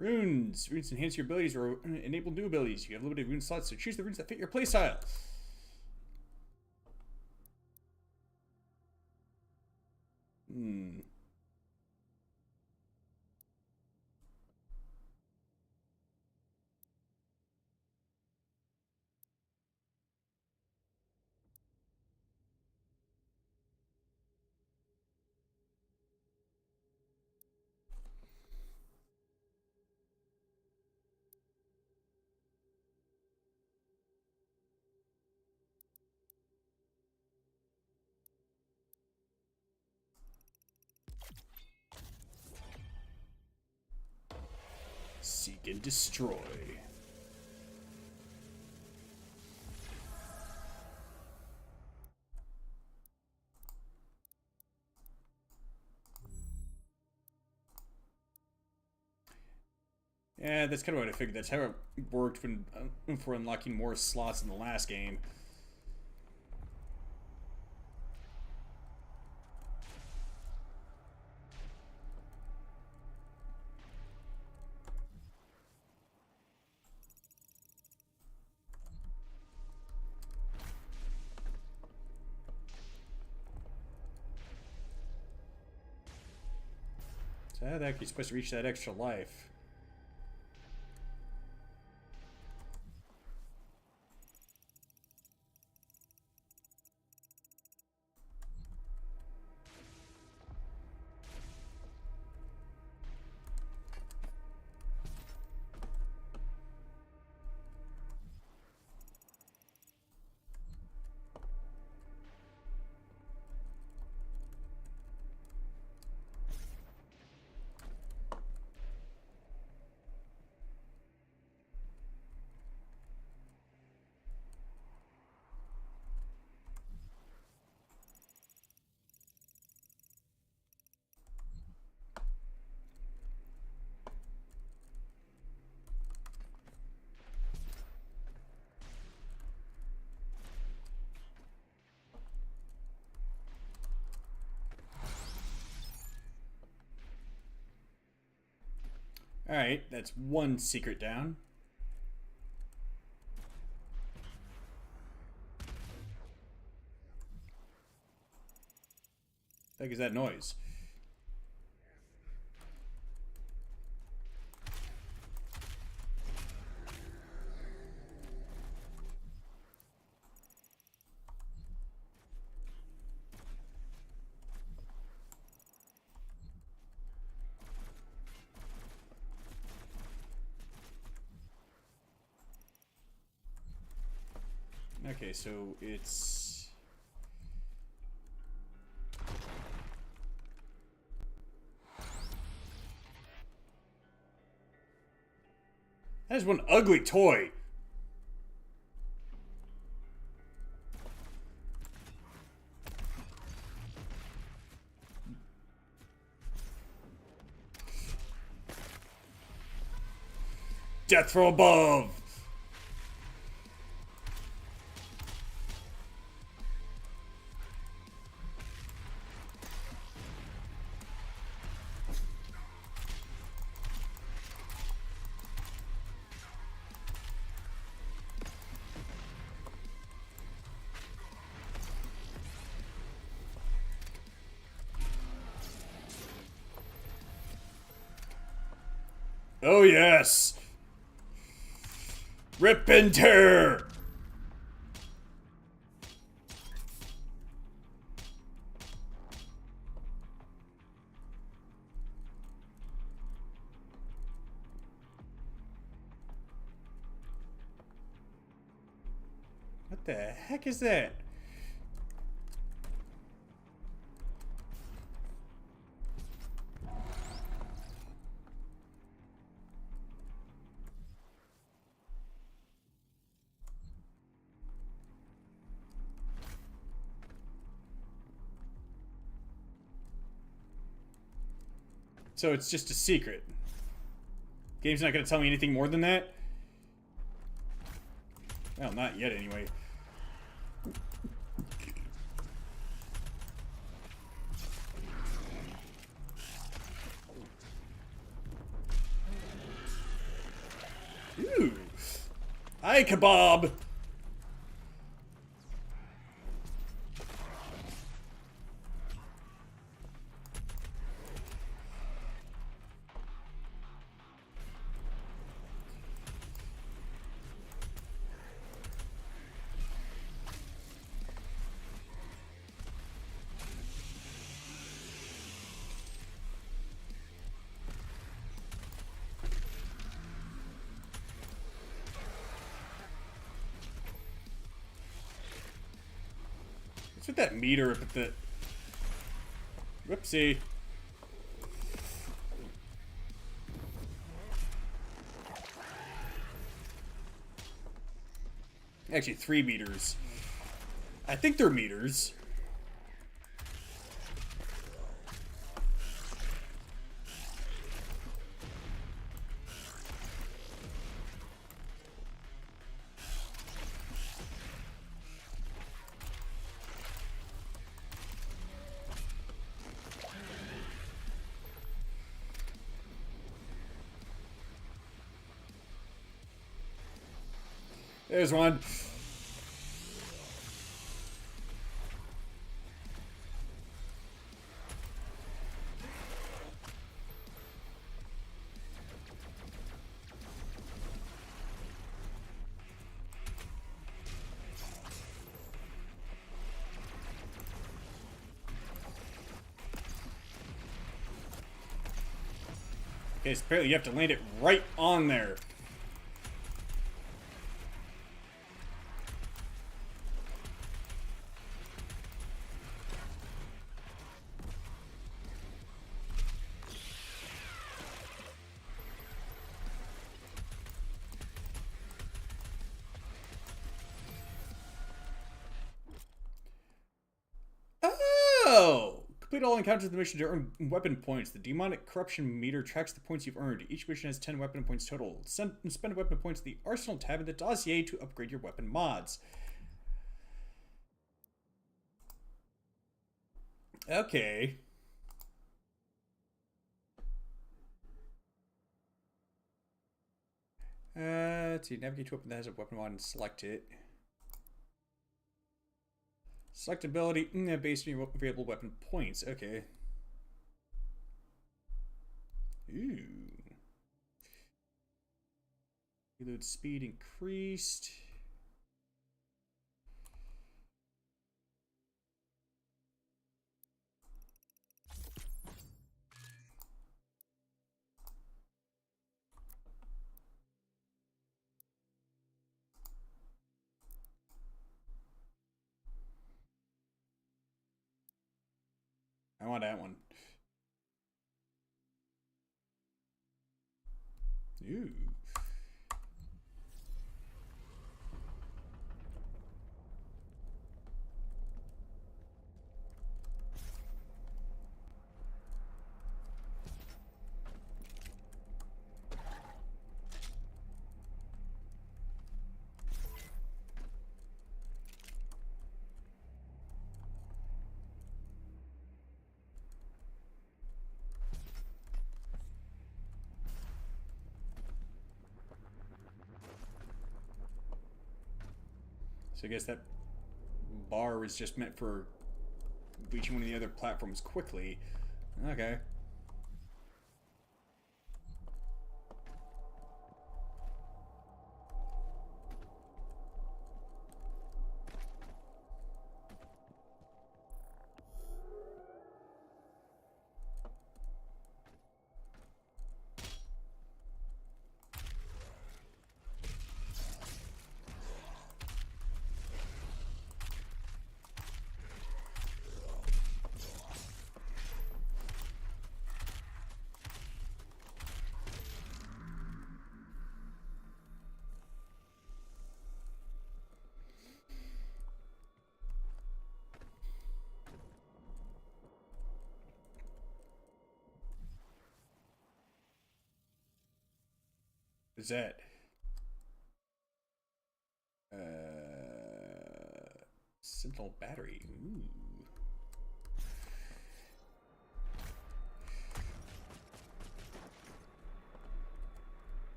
Speaker 1: Runes. Runes enhance your abilities or enable new abilities. You have limited rune slots, so choose the runes that fit your playstyle. Seek and destroy. Yeah, that's kind of what I figured. That's how it worked when for unlocking more slots in the last game. So how the heck are you supposed to reach that extra life? Alright, that's one secret down. The heck is that noise? Okay, so it's... That is one ugly toy. Death from above. Oh yes! Rip and tear! What the heck is that? So it's just a secret. Game's not going to tell me anything more than that? Well, not yet anyway. Ooh. Hi, kebab! What's with that meter up at the... Whoopsie. Actually, 3 meters. I think they're meters. There's one. Okay, so apparently you have to land it right on there. Oh! Complete all encounters in the mission to earn weapon points. The demonic corruption meter tracks the points you've earned. Each mission has 10 weapon points total. Spend weapon points in the arsenal tab in the dossier to upgrade your weapon mods. Okay. let's see. Navigate to a weapon that has a weapon mod and select it. Select ability based on your available weapon points. Okay. Ooh. Reload speed increased. I want that one. Ooh. So I guess that bar was just meant for reaching one of the other platforms quickly. Okay. Is that? Sentinel battery. Ooh.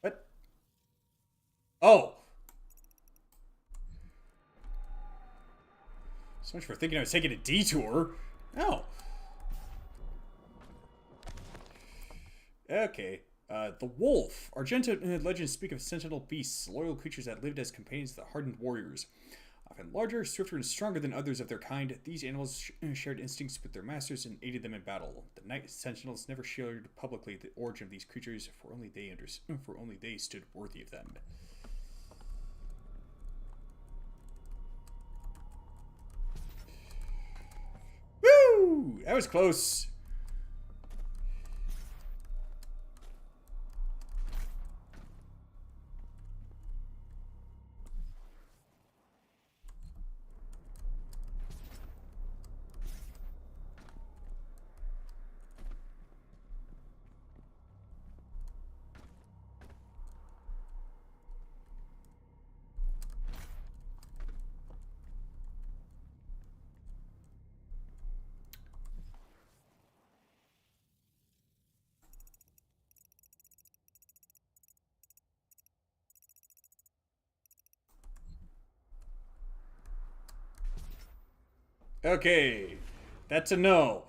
Speaker 1: What? Oh! So much for thinking I was taking a detour. Oh. Okay. The wolf. Argento legends speak of sentinel beasts, loyal creatures that lived as companions of the hardened warriors. Often larger, swifter, and stronger than others of their kind, these animals shared instincts with their masters and aided them in battle. The night sentinels never shared publicly the origin of these creatures, for only they stood worthy of them. Woo! That was close. Okay, that's a no.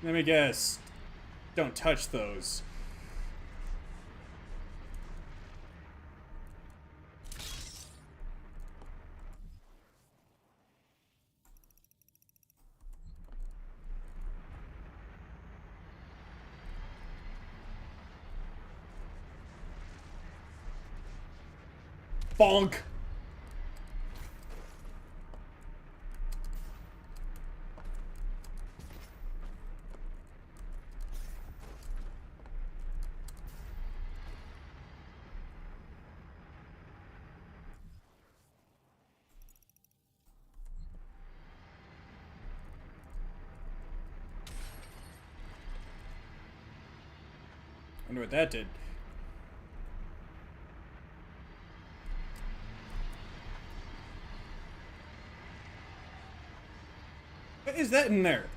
Speaker 1: Let me guess. Don't touch those. Bonk! Wonder what that did. What is that in there?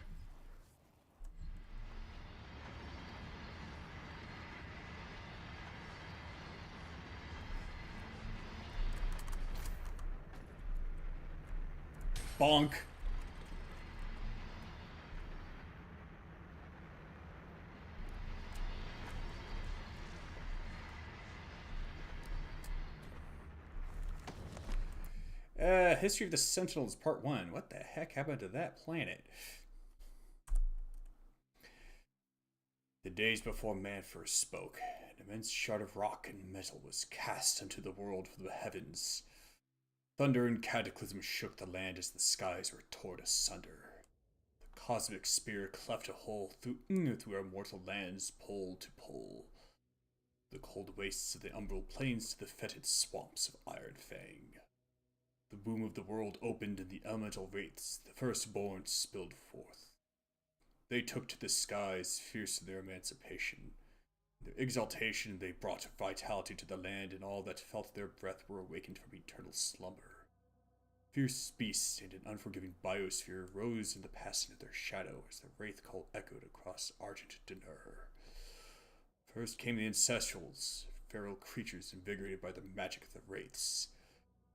Speaker 1: Bonk. History of the Sentinels Part 1. What the heck happened to that planet? The days before man first spoke, an immense shard of rock and metal was cast into the world from the heavens. Thunder and cataclysm shook the land as the skies were torn asunder. The cosmic spear cleft a hole through our mortal lands, pole to pole. The cold wastes of the umbral plains to the fetid swamps of Iron Fang. The womb of the world opened and the elemental wraiths, the firstborn, spilled forth. They took to the skies, fierce in their emancipation. In their exaltation they brought vitality to the land, and all that felt their breath were awakened from eternal slumber. Fierce beasts and an unforgiving biosphere rose in the passing of their shadow as the wraith call echoed across Argent Denur. First came the Ancestrals, feral creatures invigorated by the magic of the wraiths.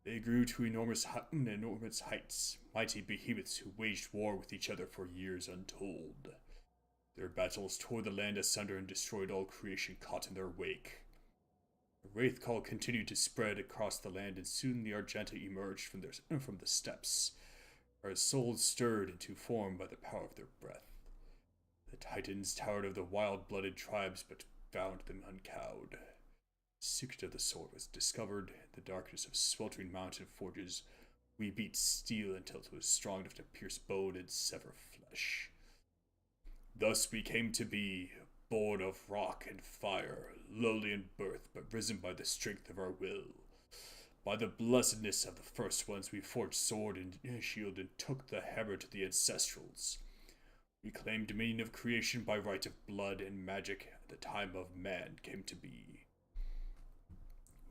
Speaker 1: They grew to enormous heights, mighty behemoths who waged war with each other for years untold. Their battles tore the land asunder and destroyed all creation caught in their wake. The wraith call continued to spread across the land, and soon the Argenta emerged from the steppes, our souls stirred into form by the power of their breath. The Titans towered over the wild-blooded tribes, but found them uncowed. The secret of the sword was discovered. In the darkness of sweltering mountain forges, we beat steel until it was strong enough to pierce bone and sever flesh. Thus we came to be, born of rock and fire, lowly in birth, but risen by the strength of our will. By the blessedness of the first ones, we forged sword and shield and took the hammer to the Ancestrals. We claimed dominion of creation by right of blood and magic at the time of man came to be.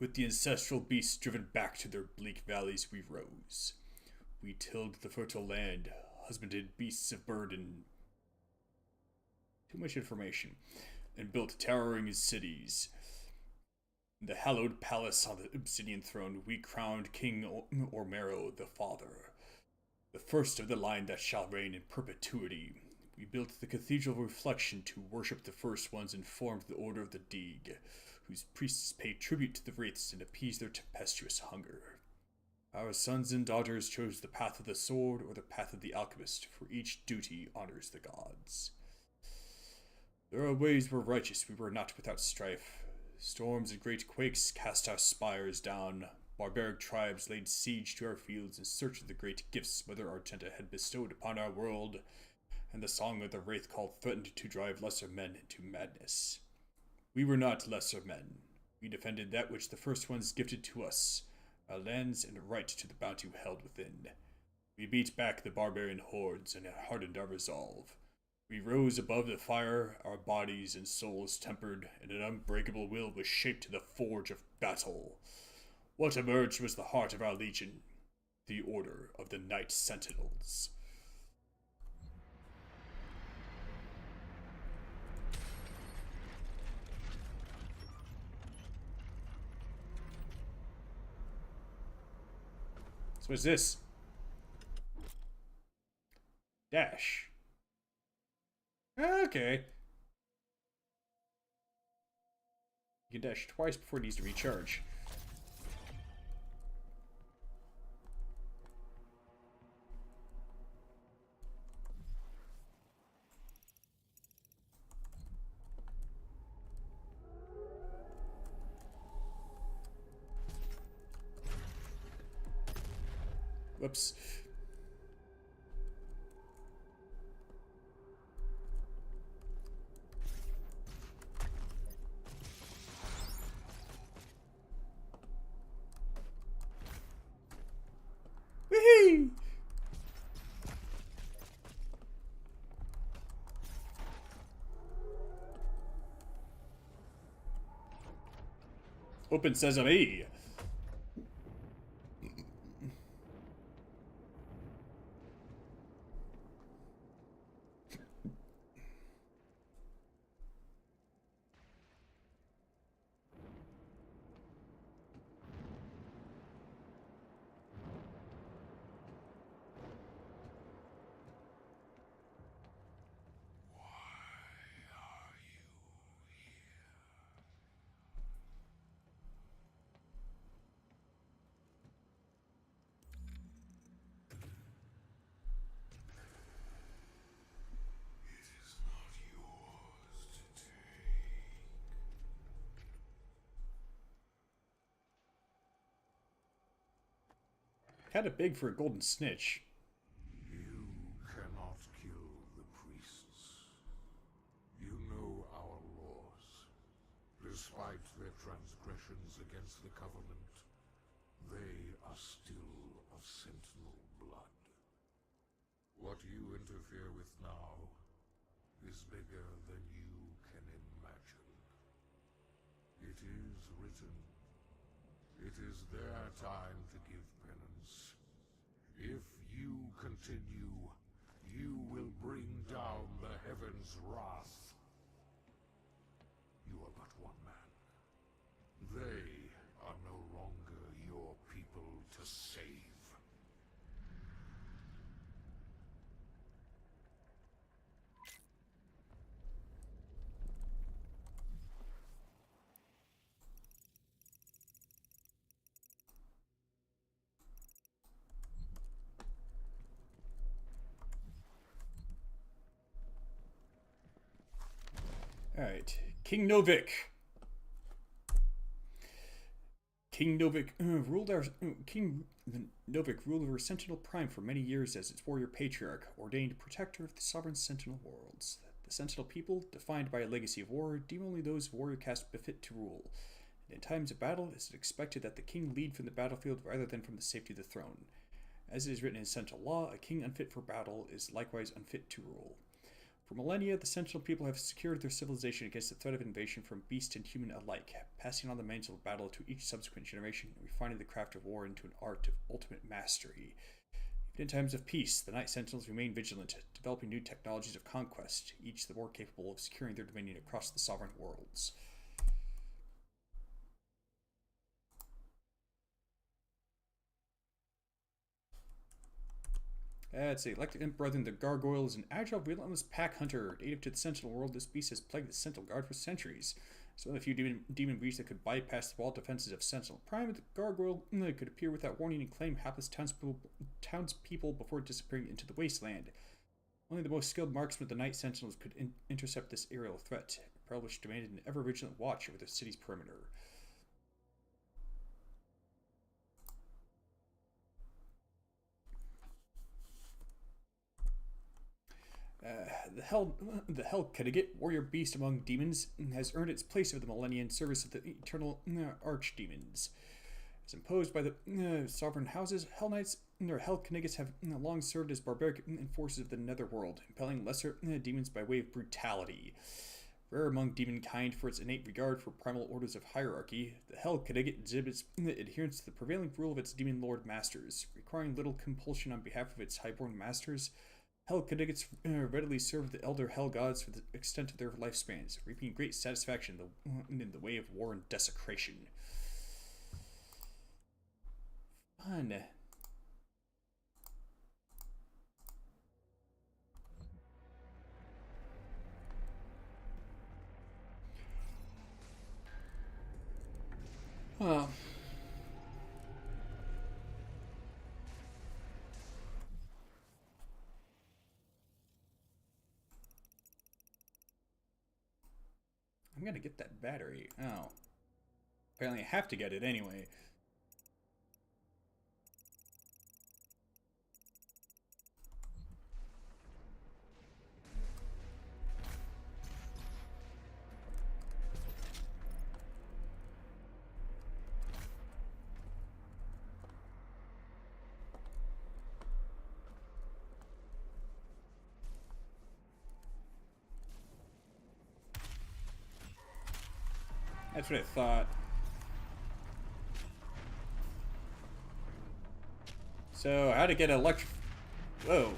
Speaker 1: With the ancestral beasts driven back to their bleak valleys, we rose. We tilled the fertile land, husbanded beasts of burden. Too much information. And built towering cities. In the hallowed palace on the obsidian throne, we crowned King Ormero the Father, the first of the line that shall reign in perpetuity. We built the Cathedral of Reflection to worship the first ones and formed the Order of the Deeg, whose priests pay tribute to the wraiths and appease their tempestuous hunger. Our sons and daughters chose the path of the sword or the path of the alchemist, for each duty honors the gods. Their ways were righteous, we were not without strife. Storms and great quakes cast our spires down. Barbaric tribes laid siege to our fields in search of the great gifts Mother Argenta had bestowed upon our world, and the song of the wraith call threatened to drive lesser men into madness. We were not lesser men. We defended that which the first ones gifted to us, our lands and right to the bounty held within. We beat back the barbarian hordes and hardened our resolve. We rose above the fire, our bodies and souls tempered, and an unbreakable will was shaped to the forge of battle. What emerged was the heart of our legion, the Order of the Night Sentinels. So what's this? Dash. Okay. You can dash twice before it needs to recharge. Whoops. Whee! Open sesame. Kinda big for a golden snitch.
Speaker 2: You cannot kill the priests. You know our laws. Despite their transgressions against the Covenant, they are still of Sentinel blood. What you interfere with now is bigger than you can imagine. It is written. It is their time to give penance. If you continue, you will bring down the heavens' wrath. You are but one man. They are no longer your people to save.
Speaker 1: Alright. King Novik. King Novik ruled over Sentinel Prime for many years as its warrior patriarch, ordained protector of the sovereign Sentinel worlds. The Sentinel people, defined by a legacy of war, deem only those warrior caste befit to rule. And in times of battle, it is expected that the king lead from the battlefield rather than from the safety of the throne. As it is written in Sentinel law, a king unfit for battle is likewise unfit to rule. For millennia, the Sentinel people have secured their civilization against the threat of invasion from beast and human alike, passing on the mantle of battle to each subsequent generation and refining the craft of war into an art of ultimate mastery. Even in times of peace, the Night Sentinels remain vigilant, developing new technologies of conquest, each the more capable of securing their dominion across the sovereign worlds. Let's see. Like the Imp Brethren, the Gargoyle is an agile, relentless pack hunter. Native to the Sentinel world, this beast has plagued the Sentinel Guard for centuries. It's one of the few demon breeds that could bypass the wall defenses of Sentinel Prime. The Gargoyle could appear without warning and claim hapless townspeople before disappearing into the wasteland. Only the most skilled marksmen of the Night Sentinels could intercept this aerial threat, a peril which demanded an ever-vigilant watch over the city's perimeter. The Hell Kedegit, warrior beast among demons, has earned its place over the millennia in service of the eternal archdemons. As imposed by the sovereign houses, Hell Knights or Hell Kedegits have long served as barbaric forces of the Netherworld, impelling lesser demons by way of brutality. Rare among demonkind for its innate regard for primal orders of hierarchy, the Hell Kedegit exhibits adherence to the prevailing rule of its demon lord masters, requiring little compulsion on behalf of its highborn masters. Hell Kedegits readily serve the elder Hell Gods for the extent of their lifespans, reaping great satisfaction in the way of war and desecration. Fun. Huh. I'm gonna get that battery. Oh. Apparently I have to get it anyway. That's what I thought. So, how to get electric... Whoa.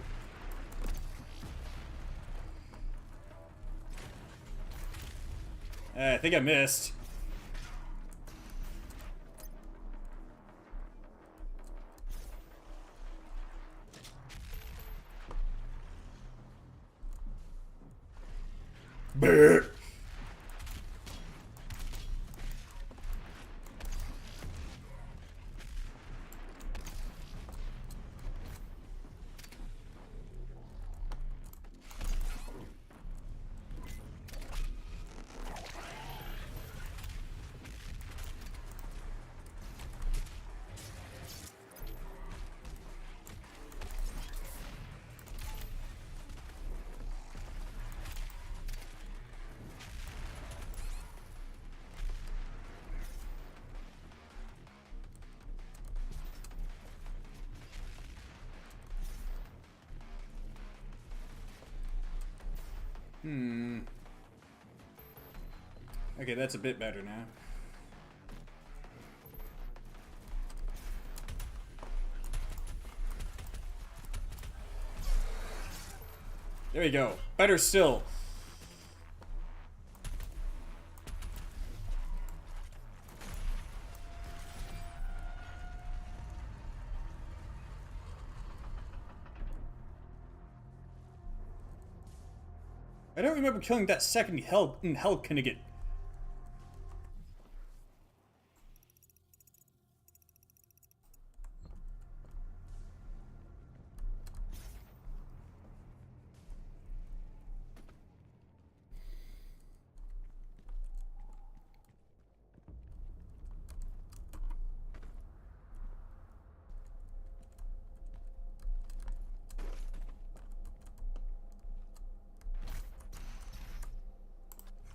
Speaker 1: I think I missed. Brr. Okay, that's a bit better now. There we go. Better still. I don't remember killing that second hell Kinnigan.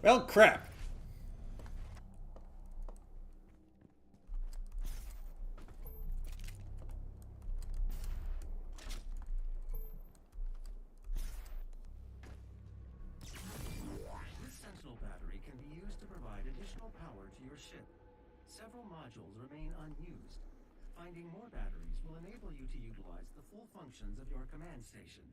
Speaker 1: Well, crap.
Speaker 5: This Sentinel battery can be used to provide additional power to your ship. Several modules remain unused. Finding more batteries will enable you to utilize the full functions of your command station.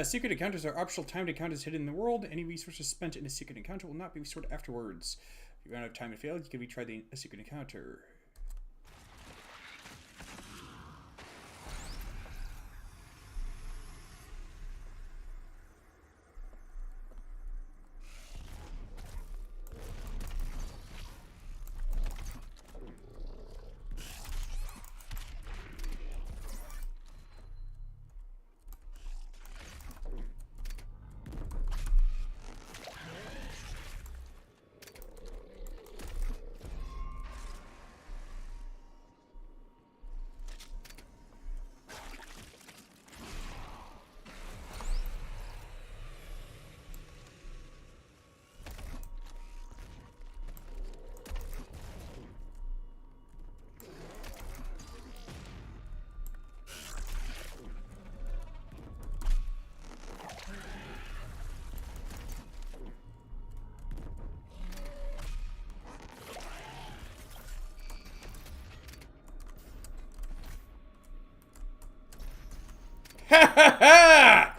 Speaker 1: Secret encounters are optional timed encounters hidden in the world. Any resources spent in a secret encounter will not be restored afterwards. If you run out of time and fail, you can retry a secret encounter. Ha ha ha!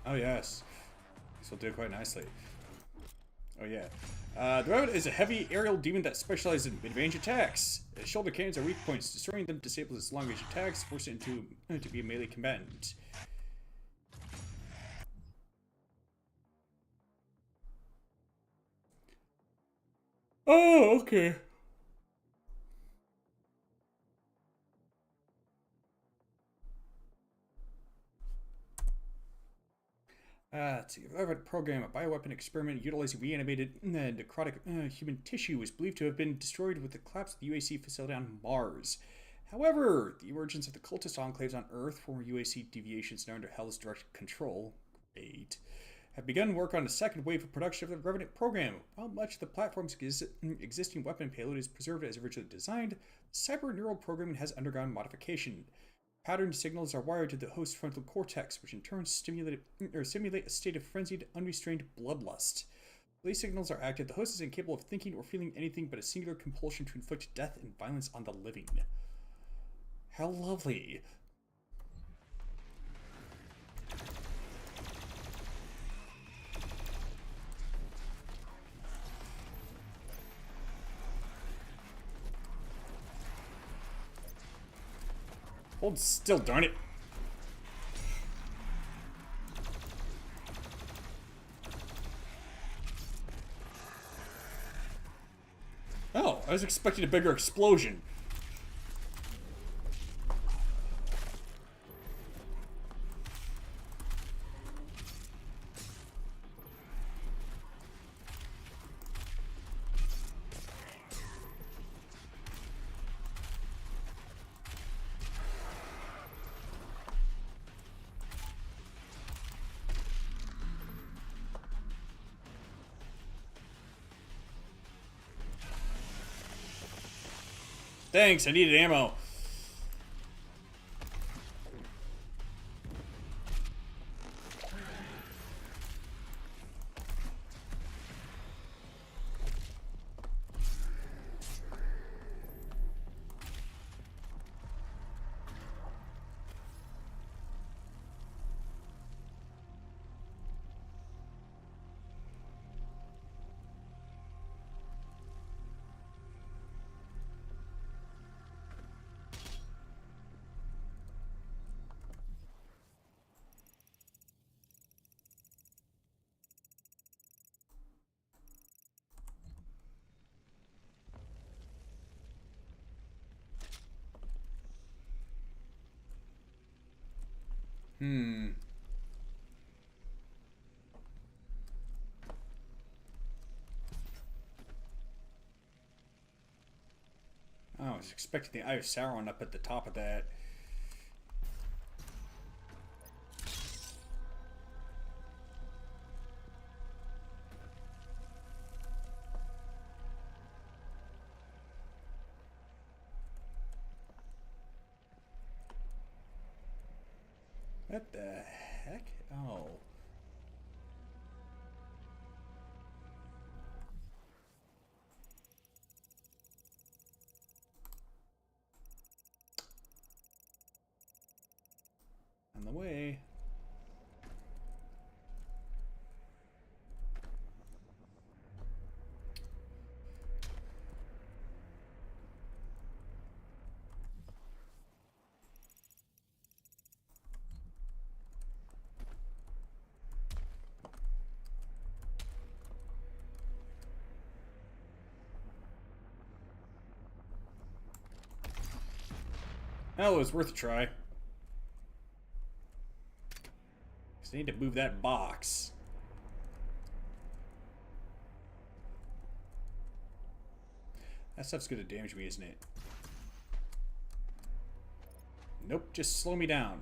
Speaker 1: Oh yes. This will do quite nicely. Oh yeah. The Rabbit is a heavy aerial demon that specializes in mid-range attacks. Its shoulder cannons are weak points. Destroying them disables its long-range attacks, forcing it to be a melee combatant. Oh, okay. Let's see. The Revenant program, a bioweapon experiment utilizing reanimated necrotic human tissue, is believed to have been destroyed with the collapse of the UAC facility on Mars. However, the emergence of the cultist enclaves on Earth, former UAC deviations now under Hell's direct control, have begun work on a second wave of production of the Revenant program. While much of the platform's existing weapon payload is preserved as originally designed, the cyber neural programming has undergone modification. Pattern signals are wired to the host frontal cortex, which in turn simulate a state of frenzied, unrestrained bloodlust. When these signals are active, the host is incapable of thinking or feeling anything but a singular compulsion to inflict death and violence on the living. How lovely. Hold still, darn it. Oh, I was expecting a bigger explosion. Thanks, I needed ammo. Oh, I was expecting the Eye of Sauron up at the top of that. What the heck? Oh. On the way. Hell, it was worth a try. Just need to move that box. That stuff's gonna damage me, isn't it? Nope, just slow me down.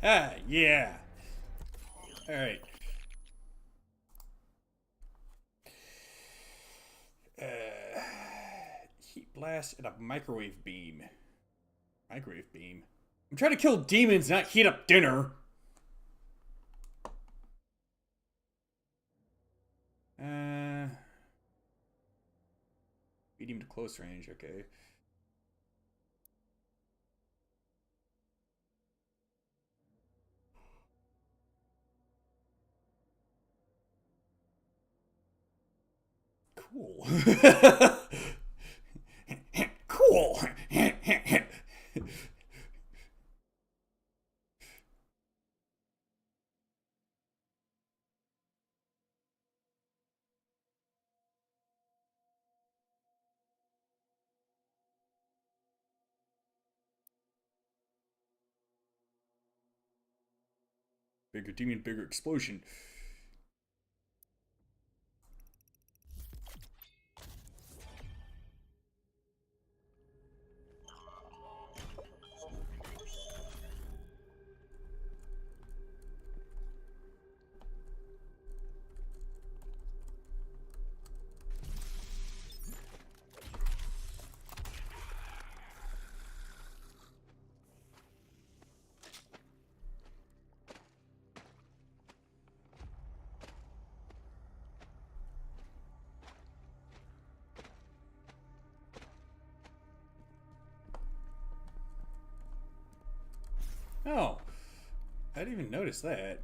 Speaker 1: Ah, yeah. All right. Heat blast and a microwave beam. Microwave beam? I'm trying to kill demons, not heat up dinner. Medium to close range, okay. Cool. Cool. Bigger demon, bigger explosion. Oh, I didn't even notice that.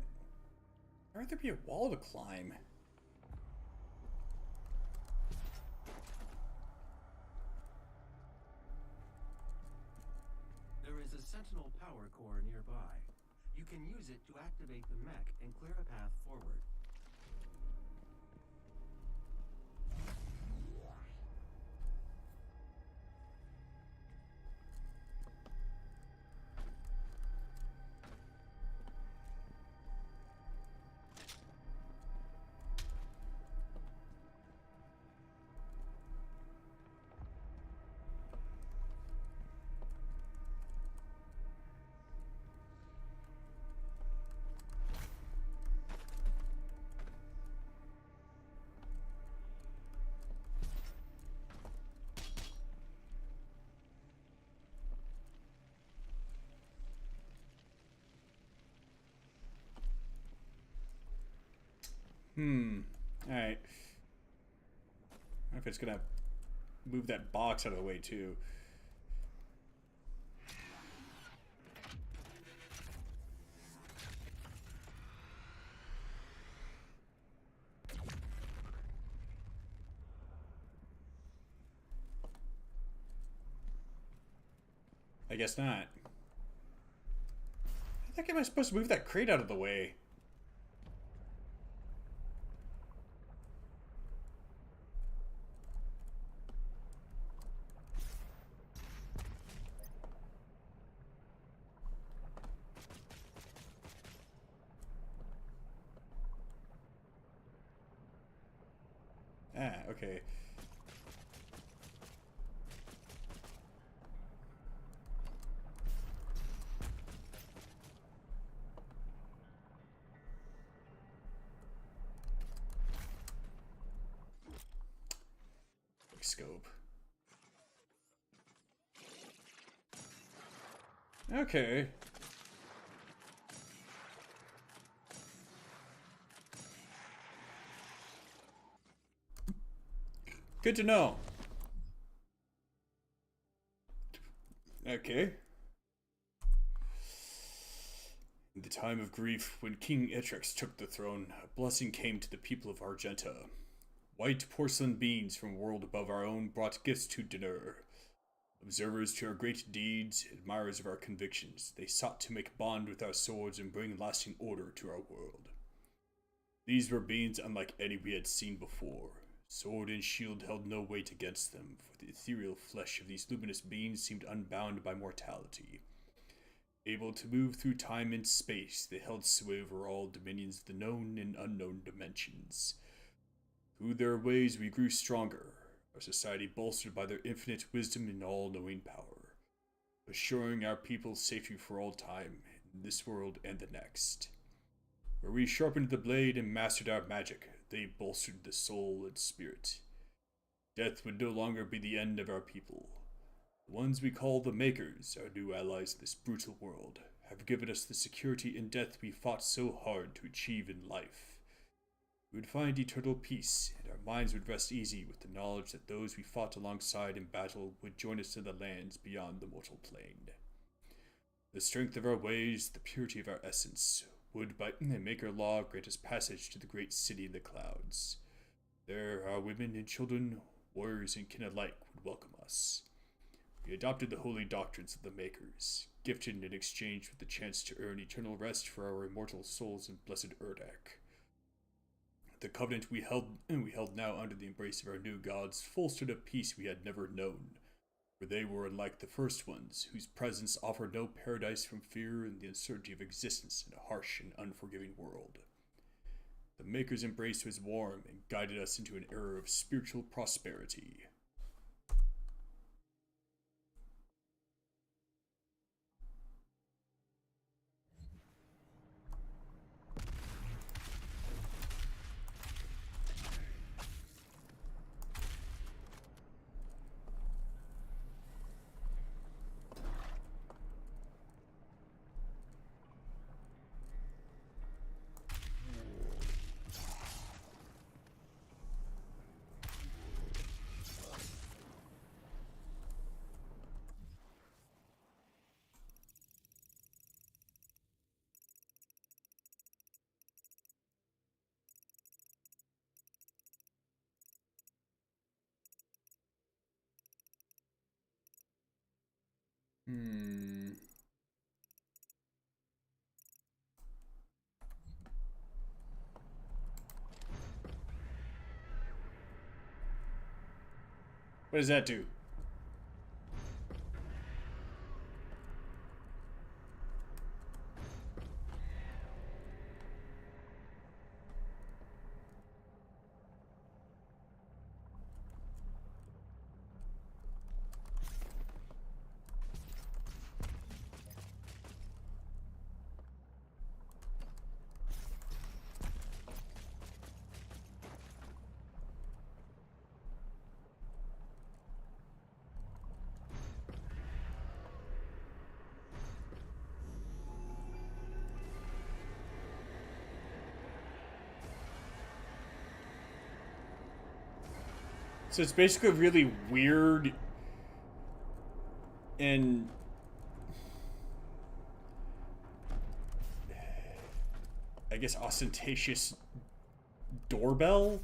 Speaker 1: Why would there be a wall to climb?
Speaker 5: There is a Sentinel power core nearby. You can use it to activate the mech and clear a path forward.
Speaker 1: Alright. I wonder if it's gonna move that box out of the way too. I guess not. I think am I supposed to move that crate out of the way? Ah, okay. Scope. Okay. Good to know. Okay. In the time of grief, when King Etrix took the throne, a blessing came to the people of Argenta. White porcelain beings from a world above our own brought gifts to Daenur. Observers to our great deeds, admirers of our convictions, they sought to make a bond with our swords and bring lasting order to our world. These were beings unlike any we had seen before. Sword and shield held no weight against them, for the ethereal flesh of these luminous beings seemed unbound by mortality. Able to move through time and space, they held sway over all dominions of the known and unknown dimensions. Through their ways we grew stronger, our society bolstered by their infinite wisdom and all-knowing power, assuring our people's safety for all time, in this world and the next. Where we sharpened the blade and mastered our magic, they bolstered the soul and spirit. Death would no longer be the end of our people. The ones we call the Makers, our new allies in this brutal world, have given us the security in death we fought so hard to achieve in life. We would find eternal peace, and our minds would rest easy with the knowledge that those we fought alongside in battle would join us in the lands beyond the mortal plane. The strength of our ways, the purity of our essence, would by Maker law grant us passage to the great city in the clouds. There, our women and children, warriors and kin alike, would welcome us. We adopted the holy doctrines of the Makers, gifted in exchange with the chance to earn eternal rest for our immortal souls in blessed Urdak. The covenant we held now under the embrace of our new gods fostered a peace we had never known, for they were unlike the first ones, whose presence offered no paradise from fear and the uncertainty of existence in a harsh and unforgiving world. The Maker's embrace was warm and guided us into an era of spiritual prosperity. What does that do? So it's basically really weird and I guess ostentatious doorbell.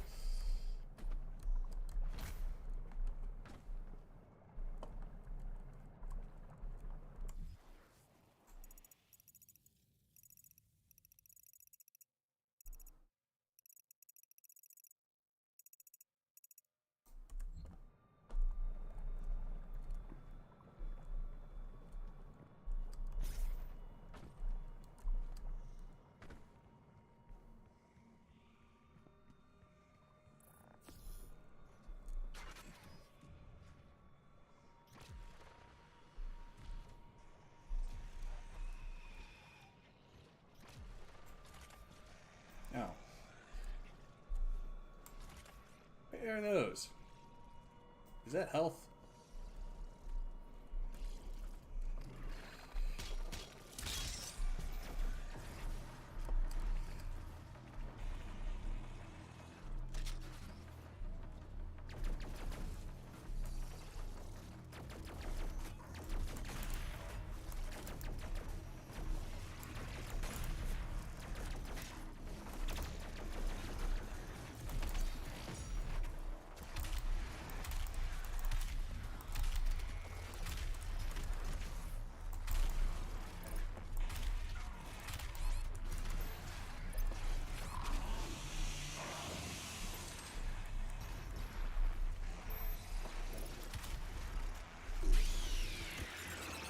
Speaker 1: Oh. What are those? Is that health?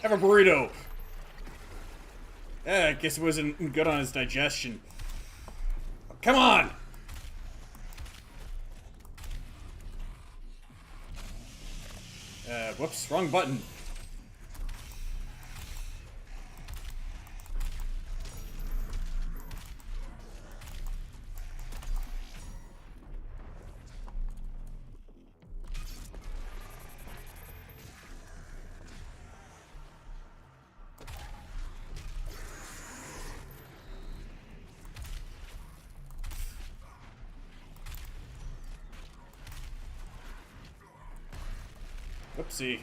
Speaker 1: Have a burrito. I guess it wasn't good on his digestion. Come on! Whoops, wrong button. Oopsie.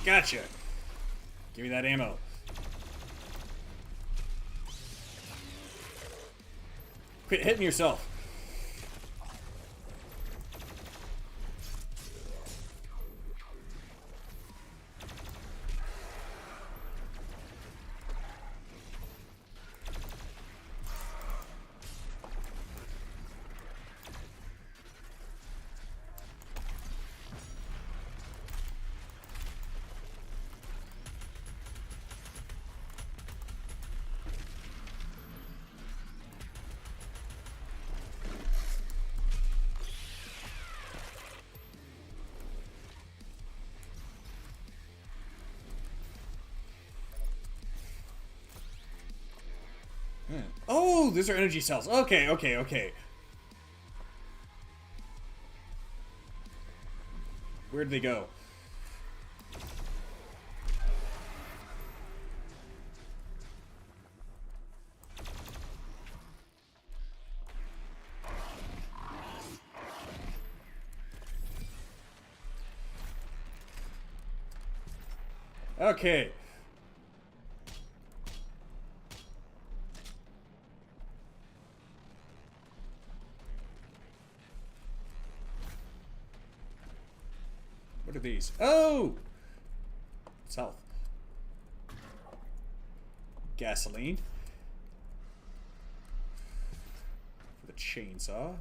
Speaker 1: Gotcha. Give me that ammo. Quit hitting yourself. Oh, these are energy cells. Okay, okay, okay. Where'd they go? Okay. What are these? Oh! South. Gasoline. For the chainsaw.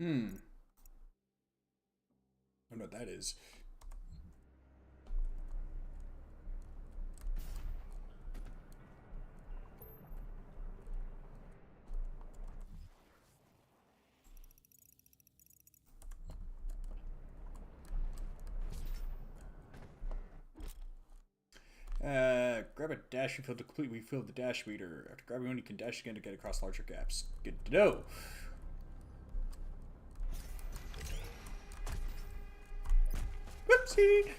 Speaker 1: Hmm. I don't know what that is. Grab a dash refill to completely refill the dash meter. After grabbing one, you can dash again to get across larger gaps. Good to know. Whoopsie!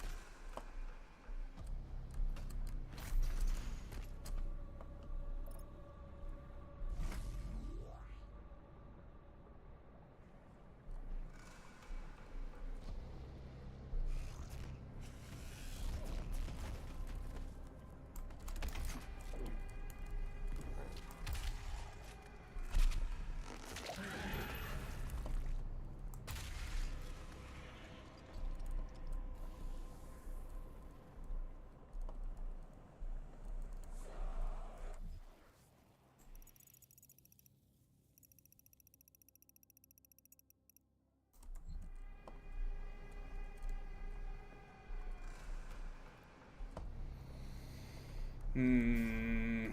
Speaker 1: Hmm.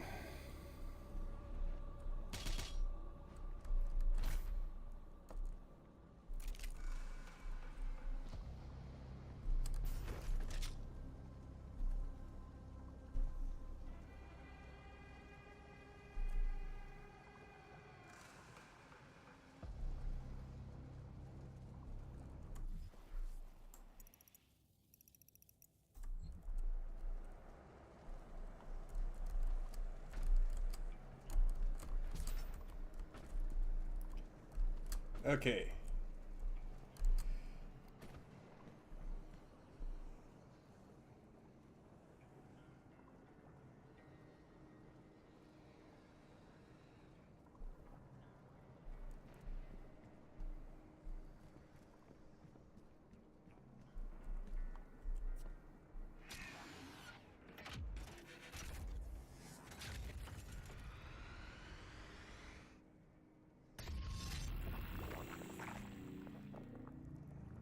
Speaker 1: Okay.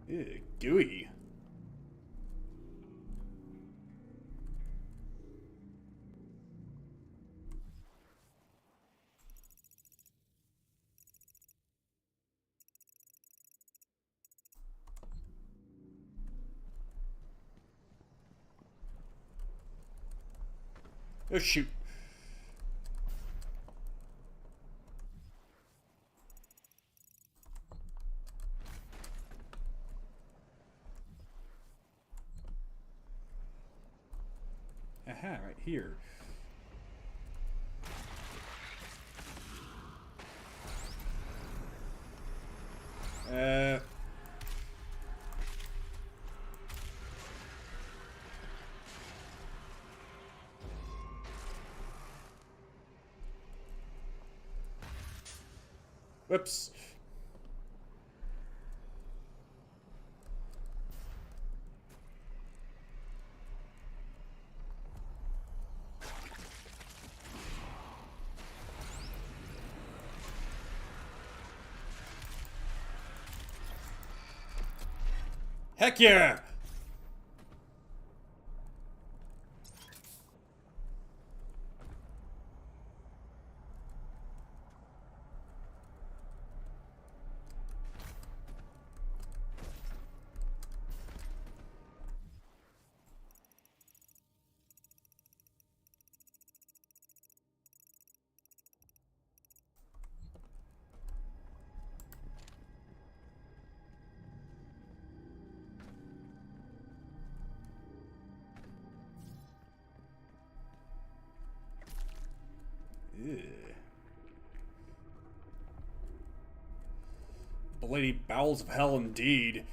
Speaker 1: Ew, gooey. Oh shoot. Aha, right here. Uh... Whoops. Heck yeah! Ew. Bloody bowels of hell indeed.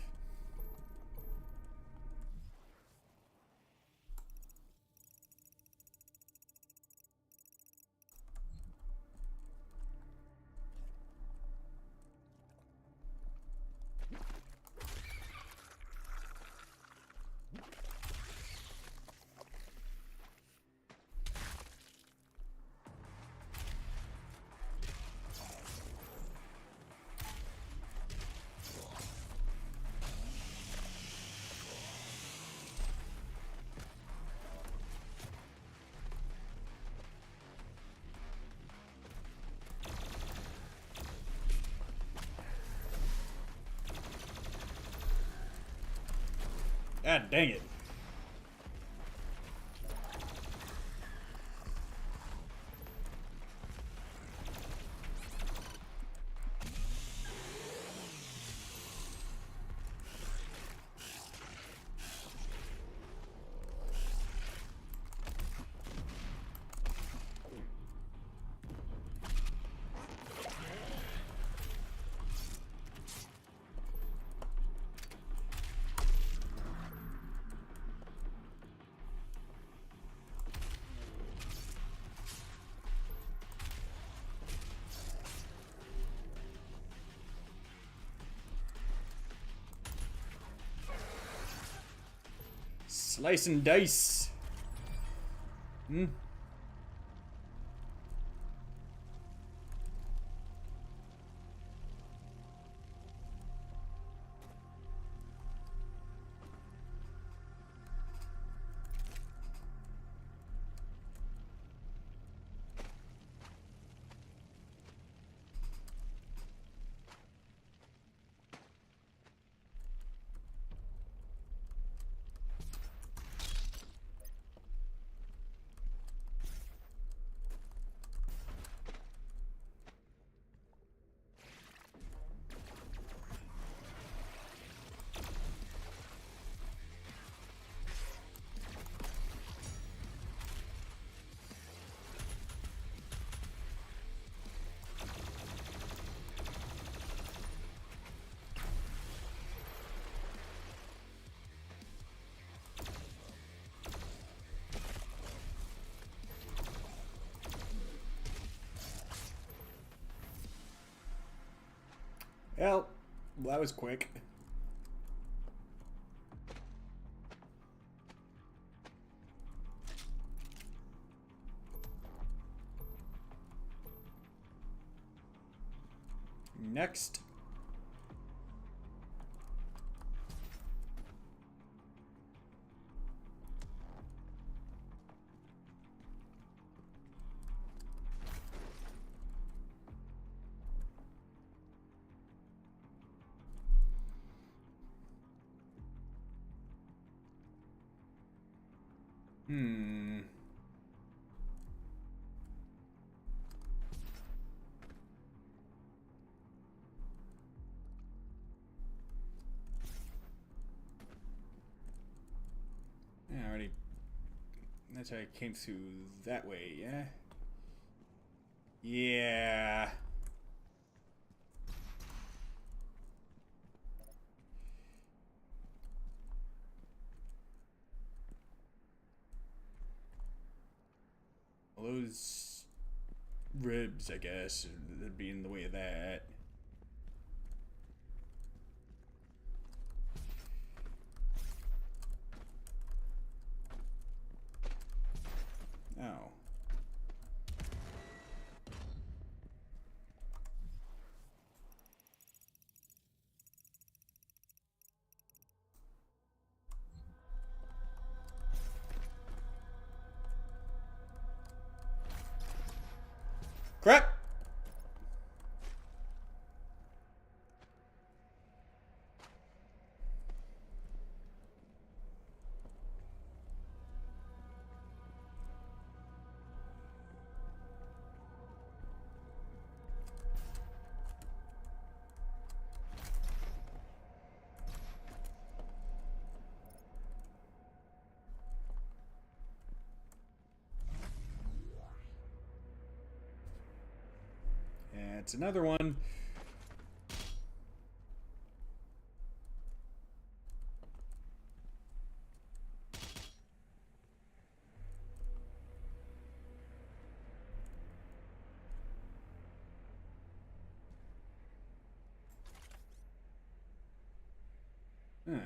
Speaker 1: God dang it. Slice and dice. Hmm. Well, that was quick. Next. Hmm. Yeah, I already. That's how I came through that way, yeah? Yeah. Well, those ribs, I guess, would be in the way of that. Oh. Crap! Yeah, it's another one. Huh.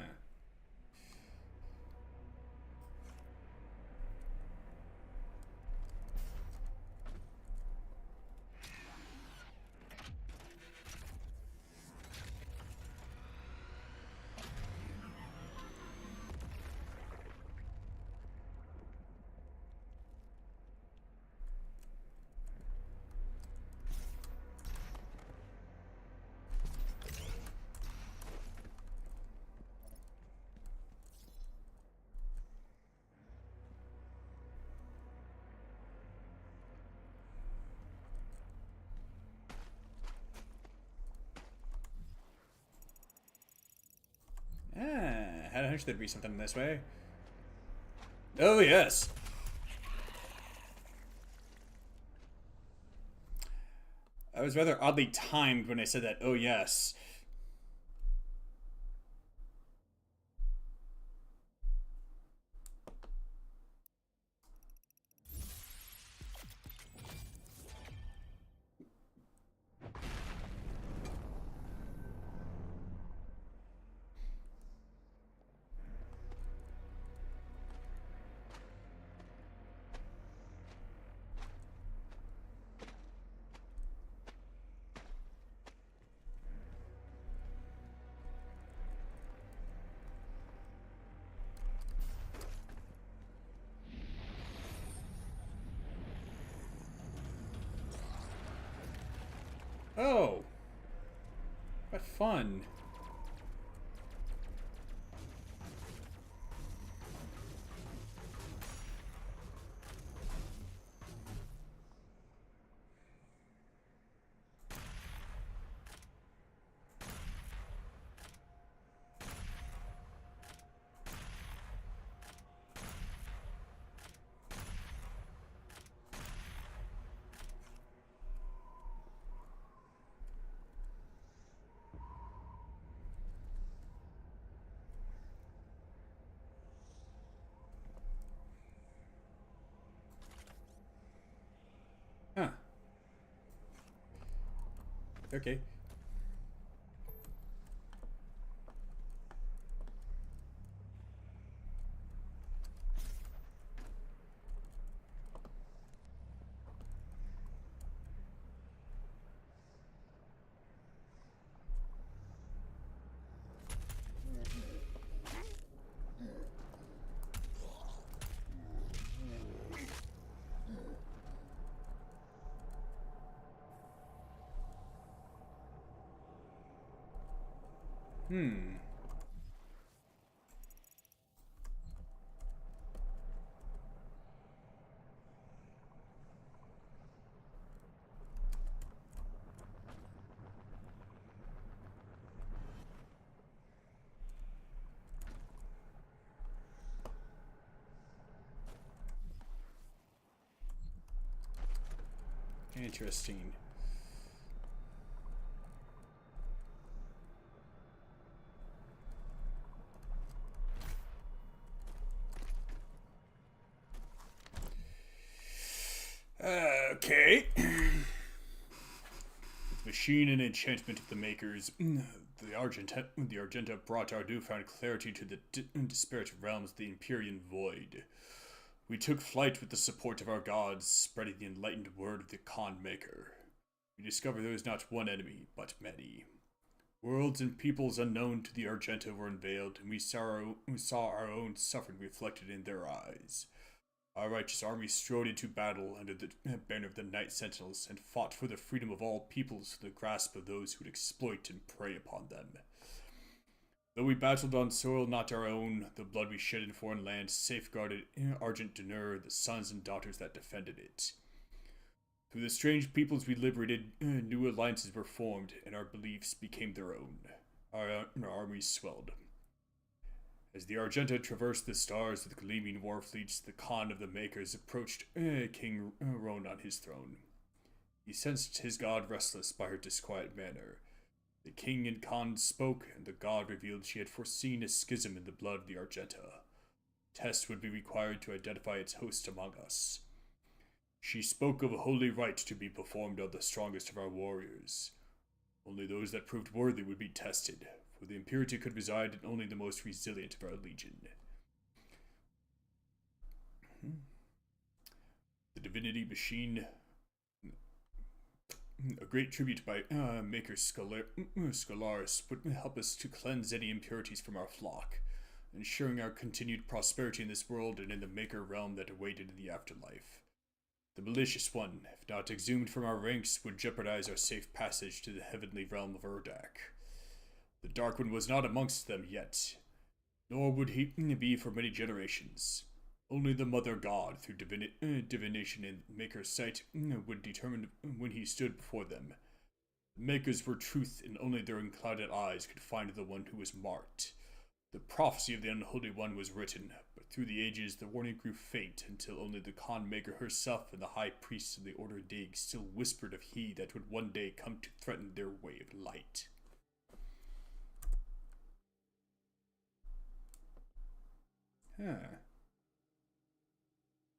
Speaker 1: Ah, had a hunch there'd be something this way. Oh, yes. I was rather oddly timed when I said that, oh, yes. Oh! What fun. Huh. Okay. Hmm. Interesting. Okay. Machine and enchantment of the makers. The Argenta brought our newfound clarity to the disparate realms of the Empyrean Void. We took flight with the support of our gods, spreading the enlightened word of the Khan Maker. We discovered there was not one enemy, but many. Worlds and peoples unknown to the Argenta were unveiled, and we saw our own suffering reflected in their eyes. Our righteous army strode into battle under the banner of the Night Sentinels and fought for the freedom of all peoples from the grasp of those who would exploit and prey upon them. Though we battled on soil not our own, the blood we shed in foreign lands safeguarded Argent Dunur, the sons and daughters that defended it. Through the strange peoples we liberated, new alliances were formed, and our beliefs became their own. Our armies swelled. As the Argenta traversed the stars with gleaming war fleets, the Khan of the Makers approached King Roan on his throne. He sensed his god restless by her disquiet manner. The king and Khan spoke, and the god revealed she had foreseen a schism in the blood of the Argenta. Tests would be required to identify its host among us. She spoke of a holy rite to be performed on the strongest of our warriors. Only those that proved worthy would be tested, for the impurity could reside in only the most resilient of our legion. The divinity machine, a great tribute by Maker Scholaris, would help us to cleanse any impurities from our flock, ensuring our continued prosperity in this world and in the Maker realm that awaited in the afterlife. The malicious one, if not exhumed from our ranks, would jeopardize our safe passage to the heavenly realm of Urdak. The Dark One was not amongst them yet, nor would he be for many generations. Only the Mother God, through divination and Maker's sight, would determine when he stood before them. The Makers were truth, and only their unclouded eyes could find the one who was marked. The prophecy of the Unholy One was written, but through the ages the warning grew faint until only the Khan Maker herself and the High Priests of the Order Dig still whispered of he that would one day come to threaten their way of light. Huh.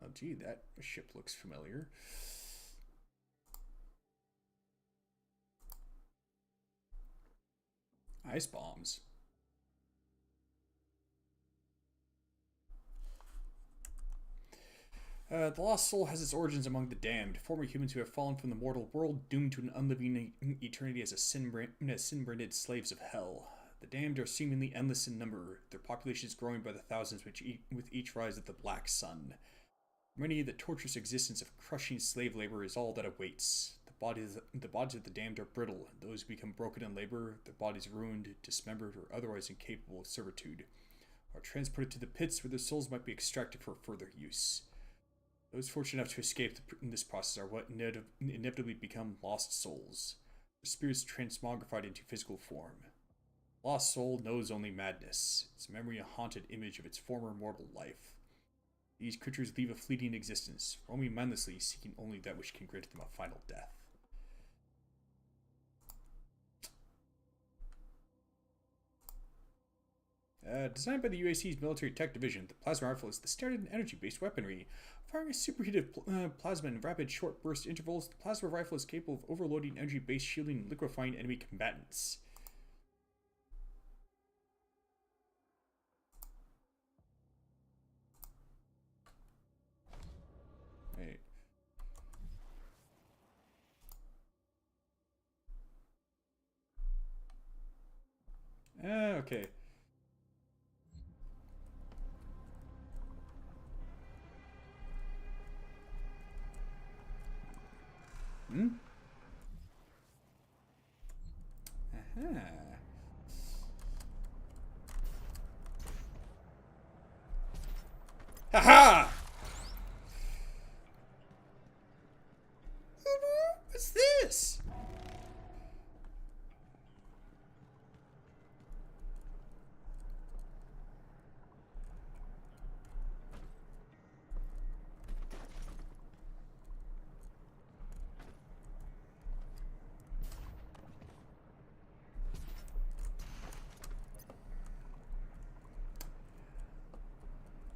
Speaker 1: Oh gee, that ship looks familiar. Ice bombs. The Lost Soul has its origins among the damned, former humans who have fallen from the mortal world, doomed to an unliving eternity as sin-branded slaves of hell. The damned are seemingly endless in number, their populations growing by the thousands with each rise of the Black Sun. For many, the torturous existence of crushing slave labor is all that awaits. The The bodies of the damned are brittle. Those who become broken in labor, their bodies ruined, dismembered, or otherwise incapable of servitude, are transported to the pits where their souls might be extracted for further use. Those fortunate enough to escape in this process are what inevitably become lost souls, their spirits transmogrified into physical form. Lost soul knows only madness, its memory a haunted image of its former mortal life. These creatures leave a fleeting existence, roaming mindlessly, seeking only that which can grant them a final death. Designed by the UAC's Military Tech Division, the plasma rifle is the standard energy-based weaponry. Firing a superheated plasma in rapid, short burst intervals, the plasma rifle is capable of overloading energy-based shielding and liquefying enemy combatants. Right. Okay. Hmm? Aha. Haha! What's this?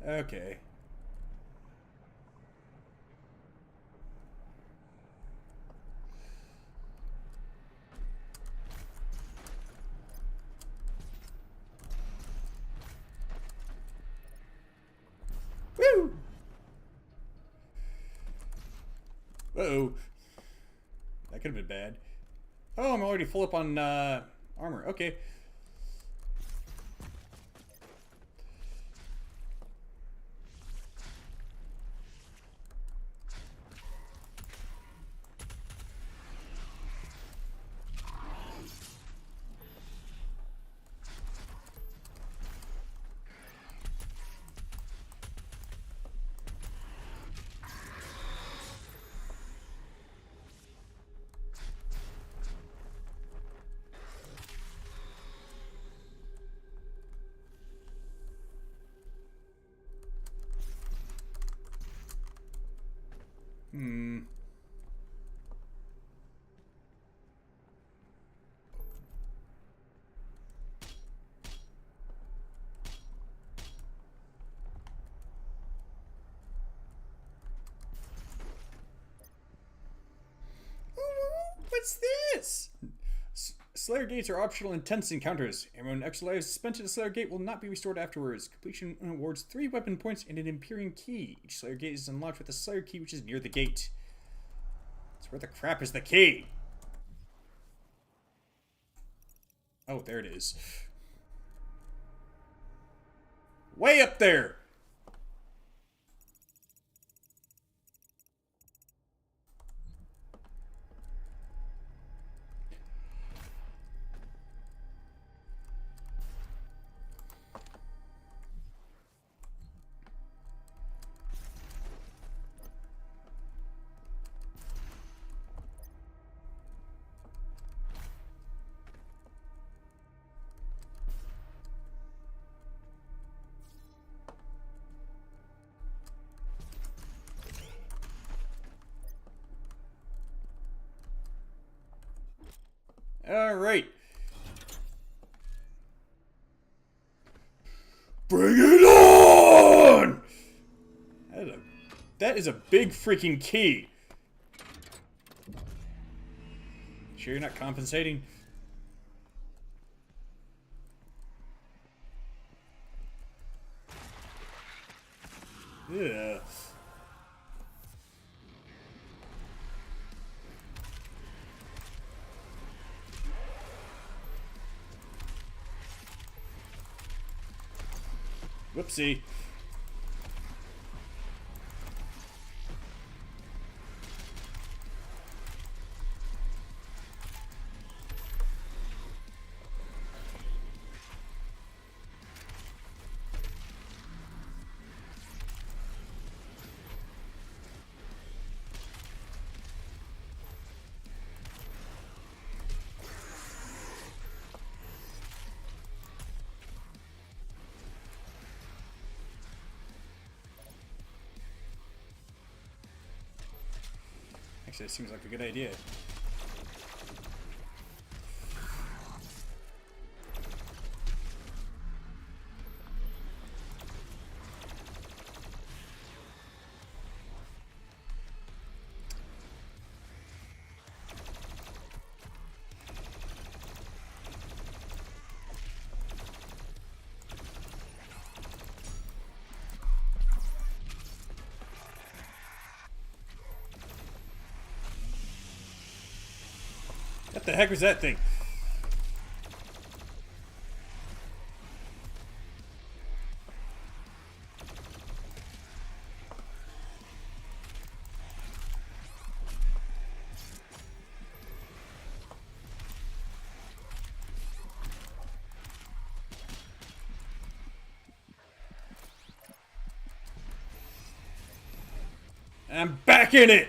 Speaker 1: Okay. Woo! Uh-oh. That could have been bad. Oh, I'm already full up on armor. Okay. Hmm. What's this? Slayer gates are optional intense encounters. Ammo and extra lives spent at a Slayer gate will not be restored afterwards. Completion awards 3 weapon points and an Empyrean key. Each Slayer gate is unlocked with a Slayer key which is near the gate. So where the crap is the key? Oh, there it is. Way up there! Alright. Bring it on! That is a big freaking key. Sure you're not compensating? Yeah. Whoopsie. Actually, that seems like a good idea. What the heck was that thing? I'm back in it!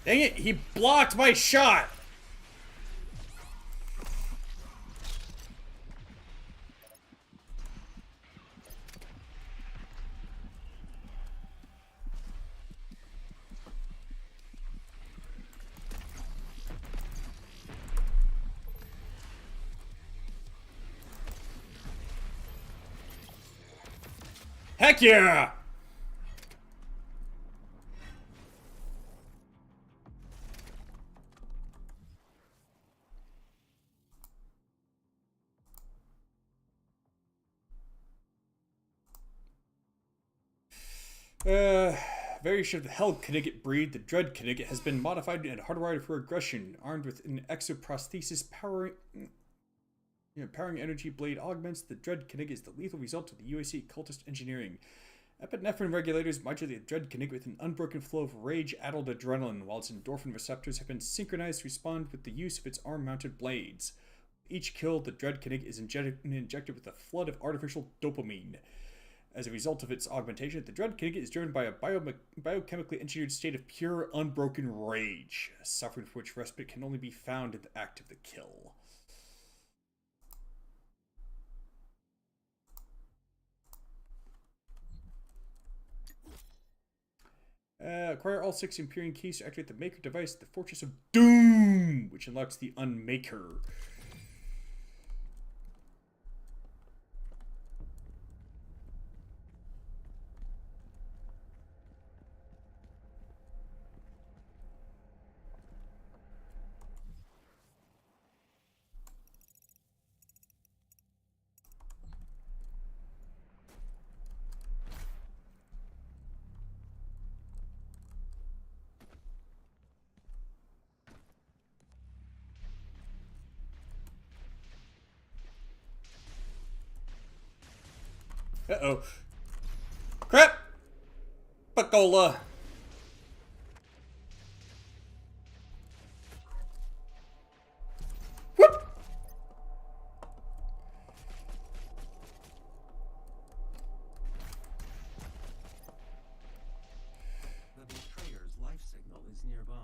Speaker 1: Dang it, he blocked my shot! Heck yeah! Variation of the Hell Knigget breed, the Dread Knigget, has been modified and hardwired for aggression. Armed with an exoprosthesis powering energy blade augments, the Dread Knigget is the lethal result of the UAC cultist engineering. Epinephrine regulators modulate the Dread Knigget with an unbroken flow of rage-addled adrenaline, while its endorphin receptors have been synchronized to respond with the use of its arm-mounted blades. Each kill, the Dread Knigget is injected with a flood of artificial dopamine. As a result of its augmentation, the Dread Knigget is driven by a biochemically engineered state of pure, unbroken rage, suffering for which respite can only be found in the act of the kill. Acquire all 6 Empyrean keys to activate the Maker device, the Fortress of Doom, which unlocks the Unmaker. Uh-oh. Crap! Bacola! Whoop!
Speaker 5: The betrayer's life signal is nearby.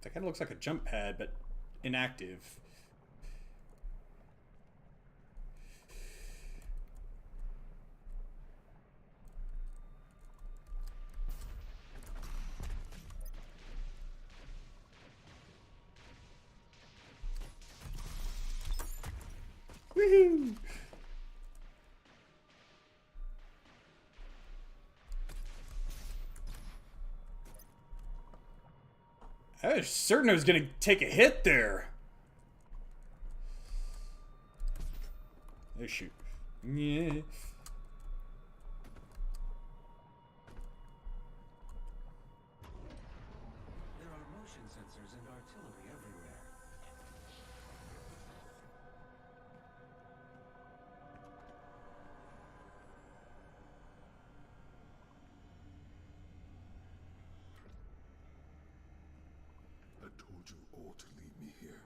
Speaker 1: That kind of looks like a jump pad, but inactive. Woohoo! I was certain I was gonna take a hit there. Oh shoot. Yeah.
Speaker 5: There are motion sensors and artillery everywhere.
Speaker 2: you all to leave me here.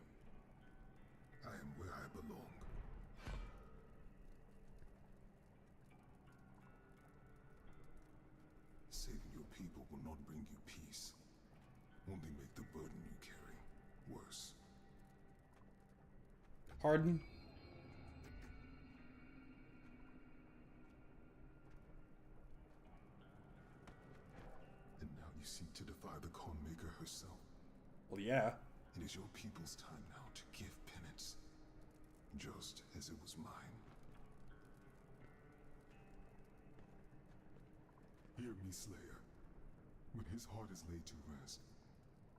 Speaker 2: I am where I belong. Saving your people will not bring you peace. Only make the burden you carry worse.
Speaker 1: Pardon?
Speaker 2: And now you seek to defy the Khan Maker herself.
Speaker 1: Well, yeah.
Speaker 2: It is your people's time now to give penance, just as it was mine. Hear me, Slayer. When his heart is laid to rest,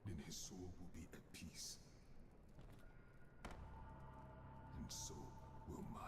Speaker 2: then his soul will be at peace. And so will mine.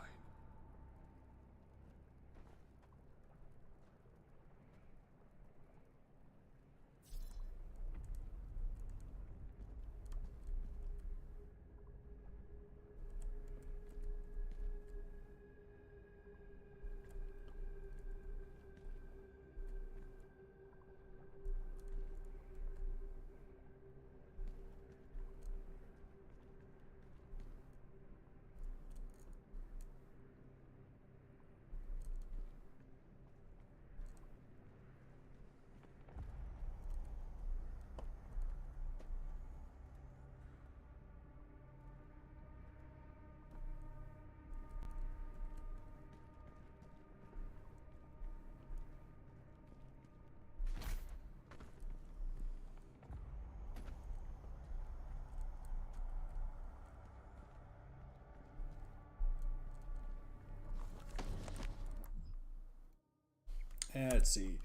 Speaker 1: Let's see.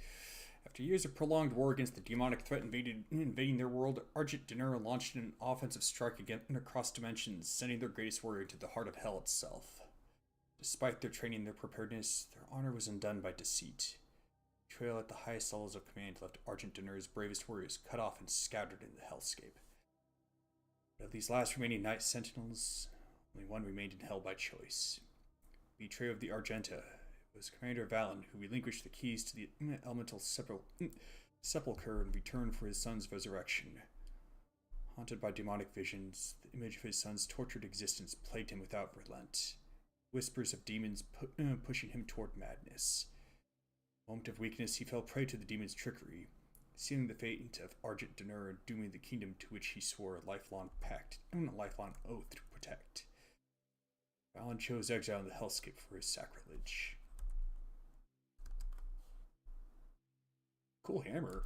Speaker 1: After years of prolonged war against the demonic threat invading their world, Argent D'Nur launched an offensive strike across dimensions, sending their greatest warrior to the heart of hell itself. Despite their training and their preparedness, their honor was undone by deceit. Betrayal at the highest levels of command left Argent D'Nur's bravest warriors cut off and scattered in the hellscape. But of these last remaining Night Sentinels, only one remained in hell by choice. Betrayer of the Argenta, it was Commander Valen who relinquished the keys to the elemental sepulchre in return for his son's resurrection. Haunted by demonic visions, the image of his son's tortured existence plagued him without relent. Whispers of demons pushing him toward madness. In a moment of weakness, he fell prey to the demon's trickery, sealing the fate of Argent D'Nur and dooming the kingdom to which he swore a lifelong oath to protect. Valen chose exile in the hellscape for his sacrilege. Cool hammer.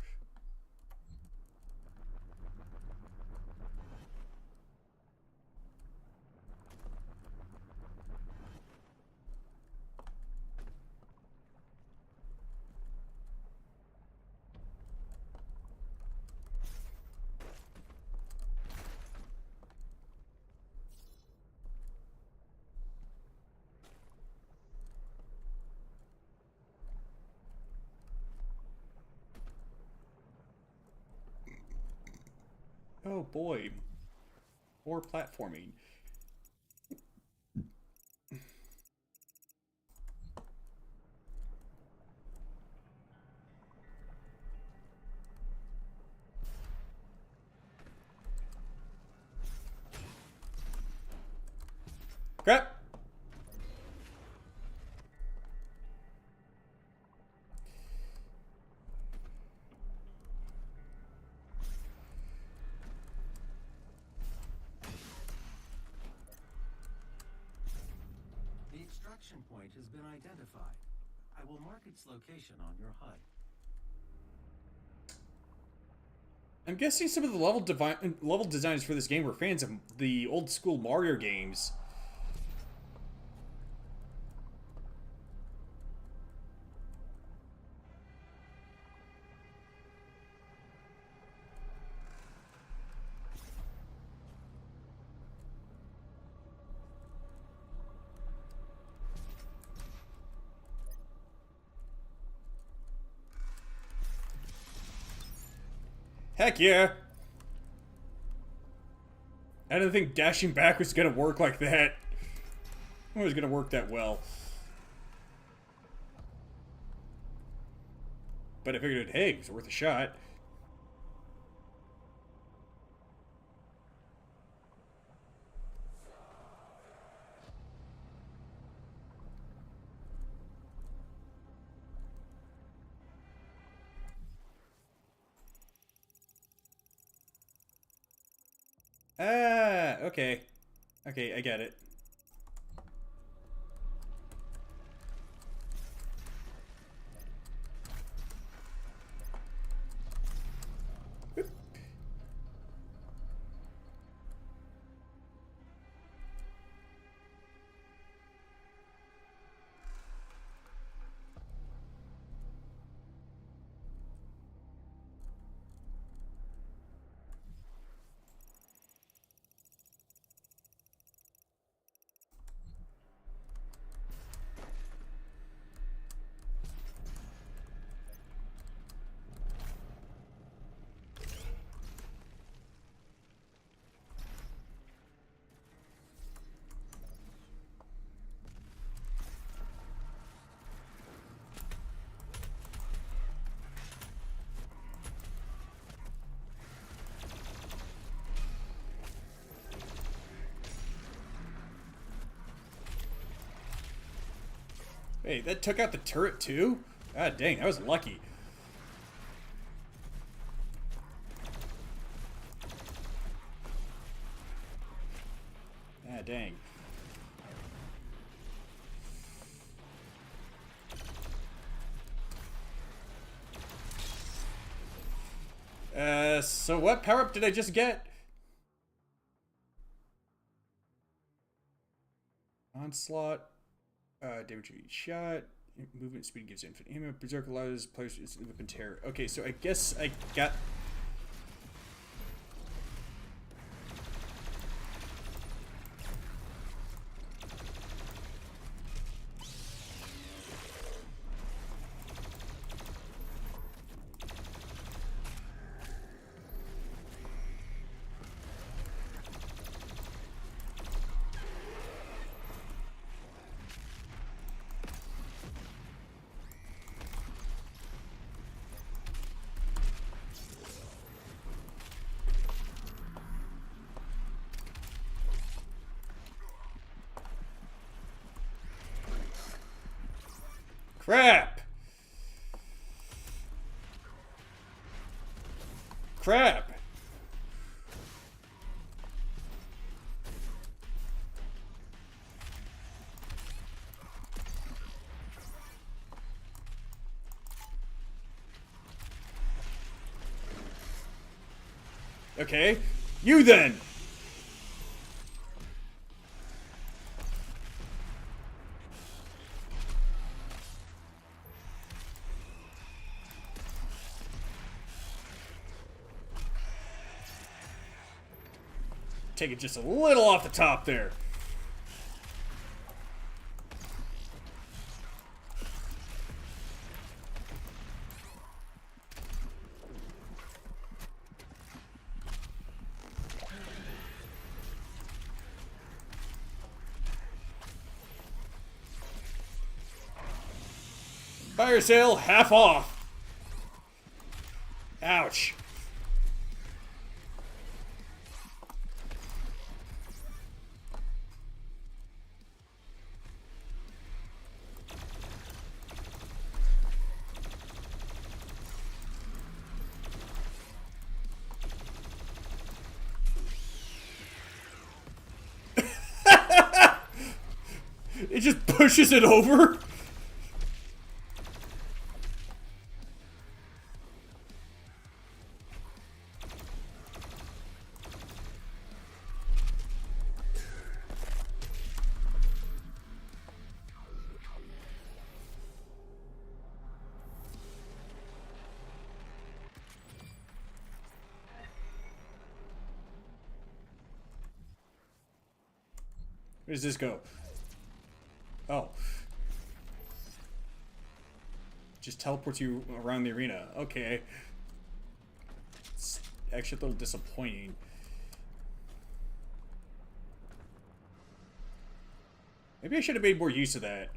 Speaker 1: Oh boy. More platforming. Crap!
Speaker 5: The extraction point has been identified. I will mark its location on your HUD.
Speaker 1: I'm guessing some of the level designers for this game were fans of the old school Mario games. Heck yeah! I didn't think dashing back was gonna work like that. It was gonna work that well. But I figured, hey, it was worth a shot. Ah, okay. Okay, I get it. Oop. Hey, that took out the turret too? Ah, dang, that was lucky. Ah, dang. So what power-up did I just get? Onslaught. Damage of each shot. Movement speed gives infinite ammo. Berserk allows players to instantly whip and tear. Okay, so I guess I got... Crap! Crap! Okay, you then! Take it just a little off the top there. Fire sale, half off. Ouch. It just pushes it over. Where does this go? Oh. Just teleports you around the arena. Okay. It's actually a little disappointing. Maybe I should have made more use of that.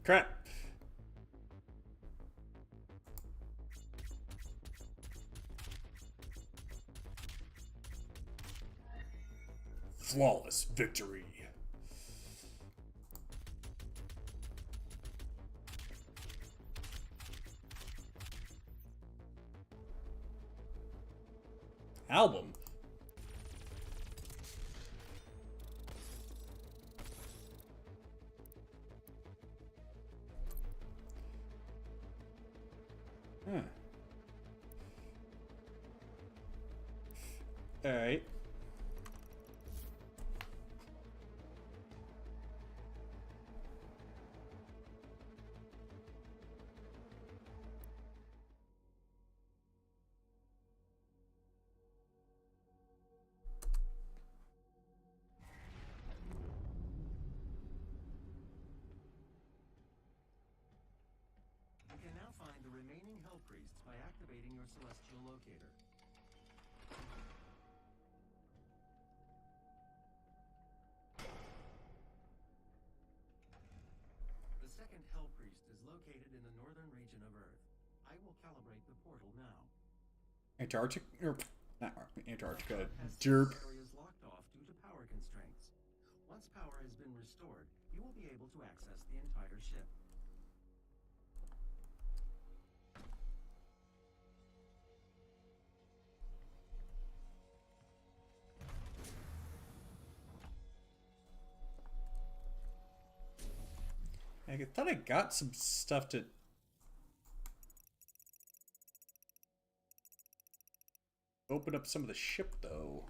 Speaker 1: Crap. flawless victory. Album. Huh. All right.
Speaker 5: You can now find the remaining Hell Priests by activating your Celestial Locator. The second Hell Priest is located in the northern region of Earth. I will calibrate the portal now.
Speaker 1: Antarctica, or not Antarctica,
Speaker 5: Has
Speaker 1: derp.
Speaker 5: some areas locked off due to power constraints. Once power has been restored, you will be able to access the entire ship.
Speaker 1: I thought I got some stuff to open up some of the ship, though.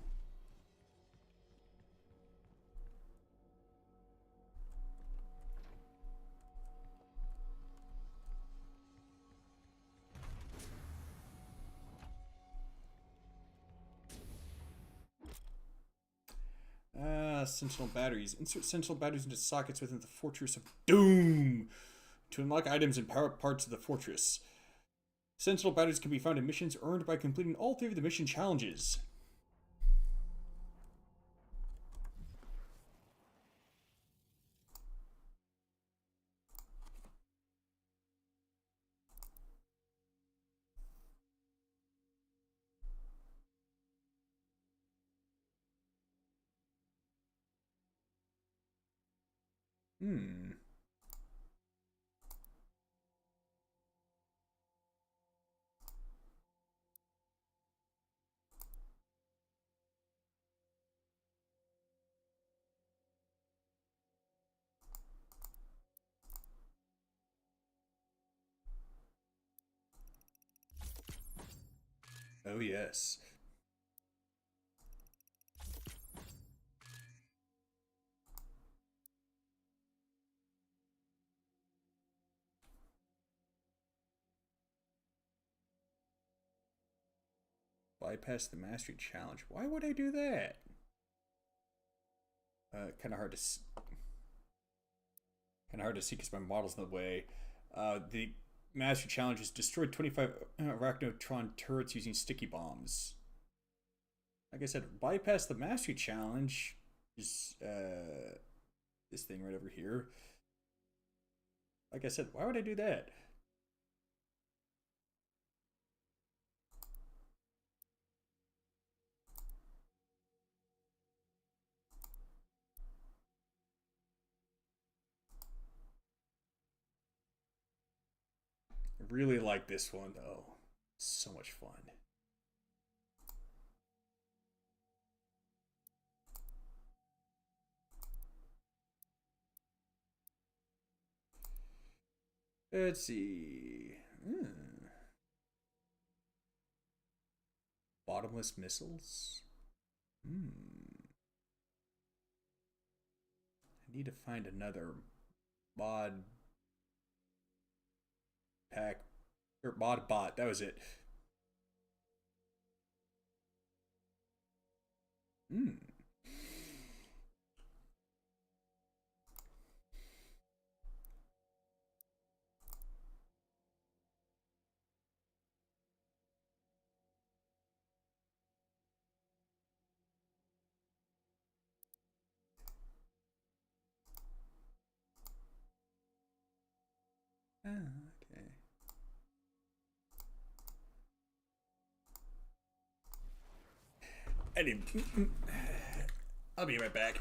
Speaker 1: Sentinel batteries. Insert Sentinel batteries into sockets within the Fortress of Doom to unlock items and power up parts of the fortress. Sentinel batteries can be found in missions earned by completing all 3 of the mission challenges. Hmm. Oh, yes. Bypass the mastery challenge. Why would I do that? Kind of hard to see because my model's in the way. The mastery challenge is destroy 25 Arachnotron turrets using sticky bombs. Like I said, bypass the mastery challenge is this thing right over here. Like I said, why would I do that? I really like this one though. So much fun. Let's see. Bottomless missiles. I need to find another mod pack or mod bot. That was it. Okay. Anyway, I'll be right back.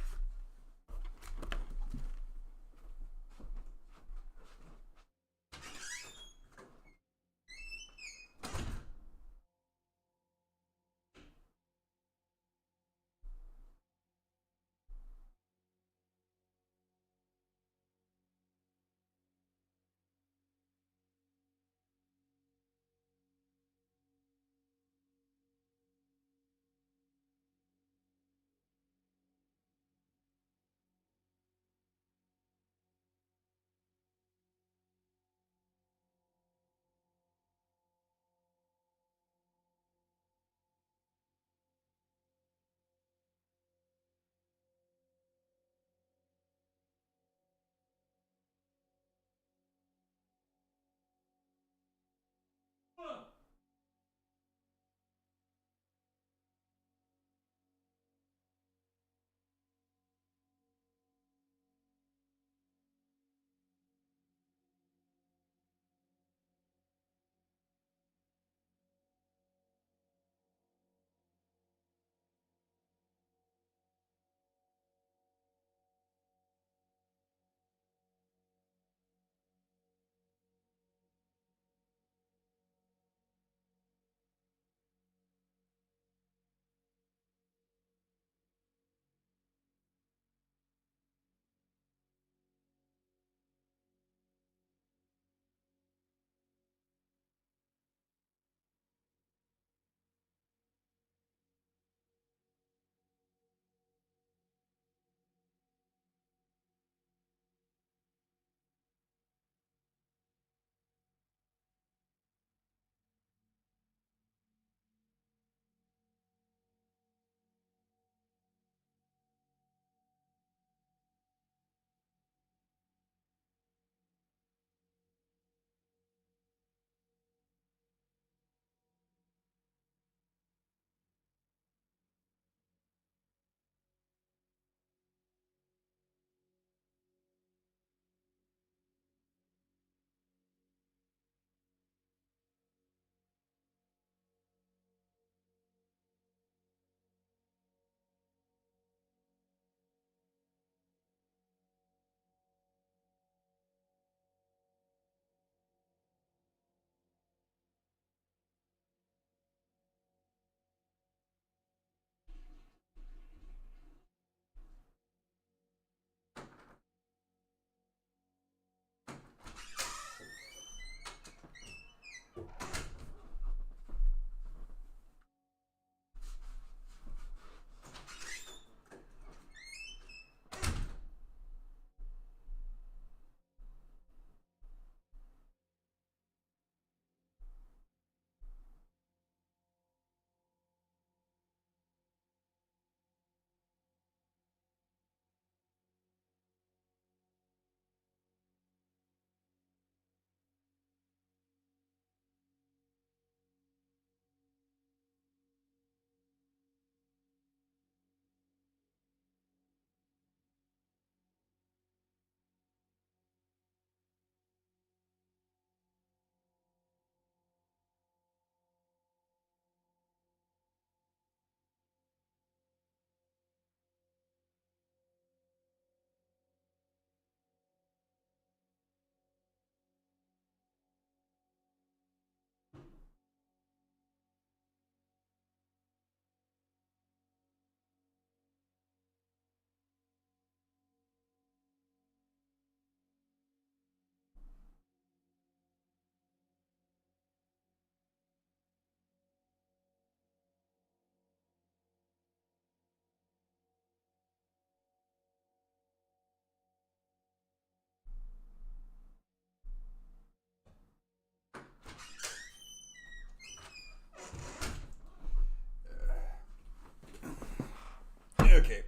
Speaker 1: Okay.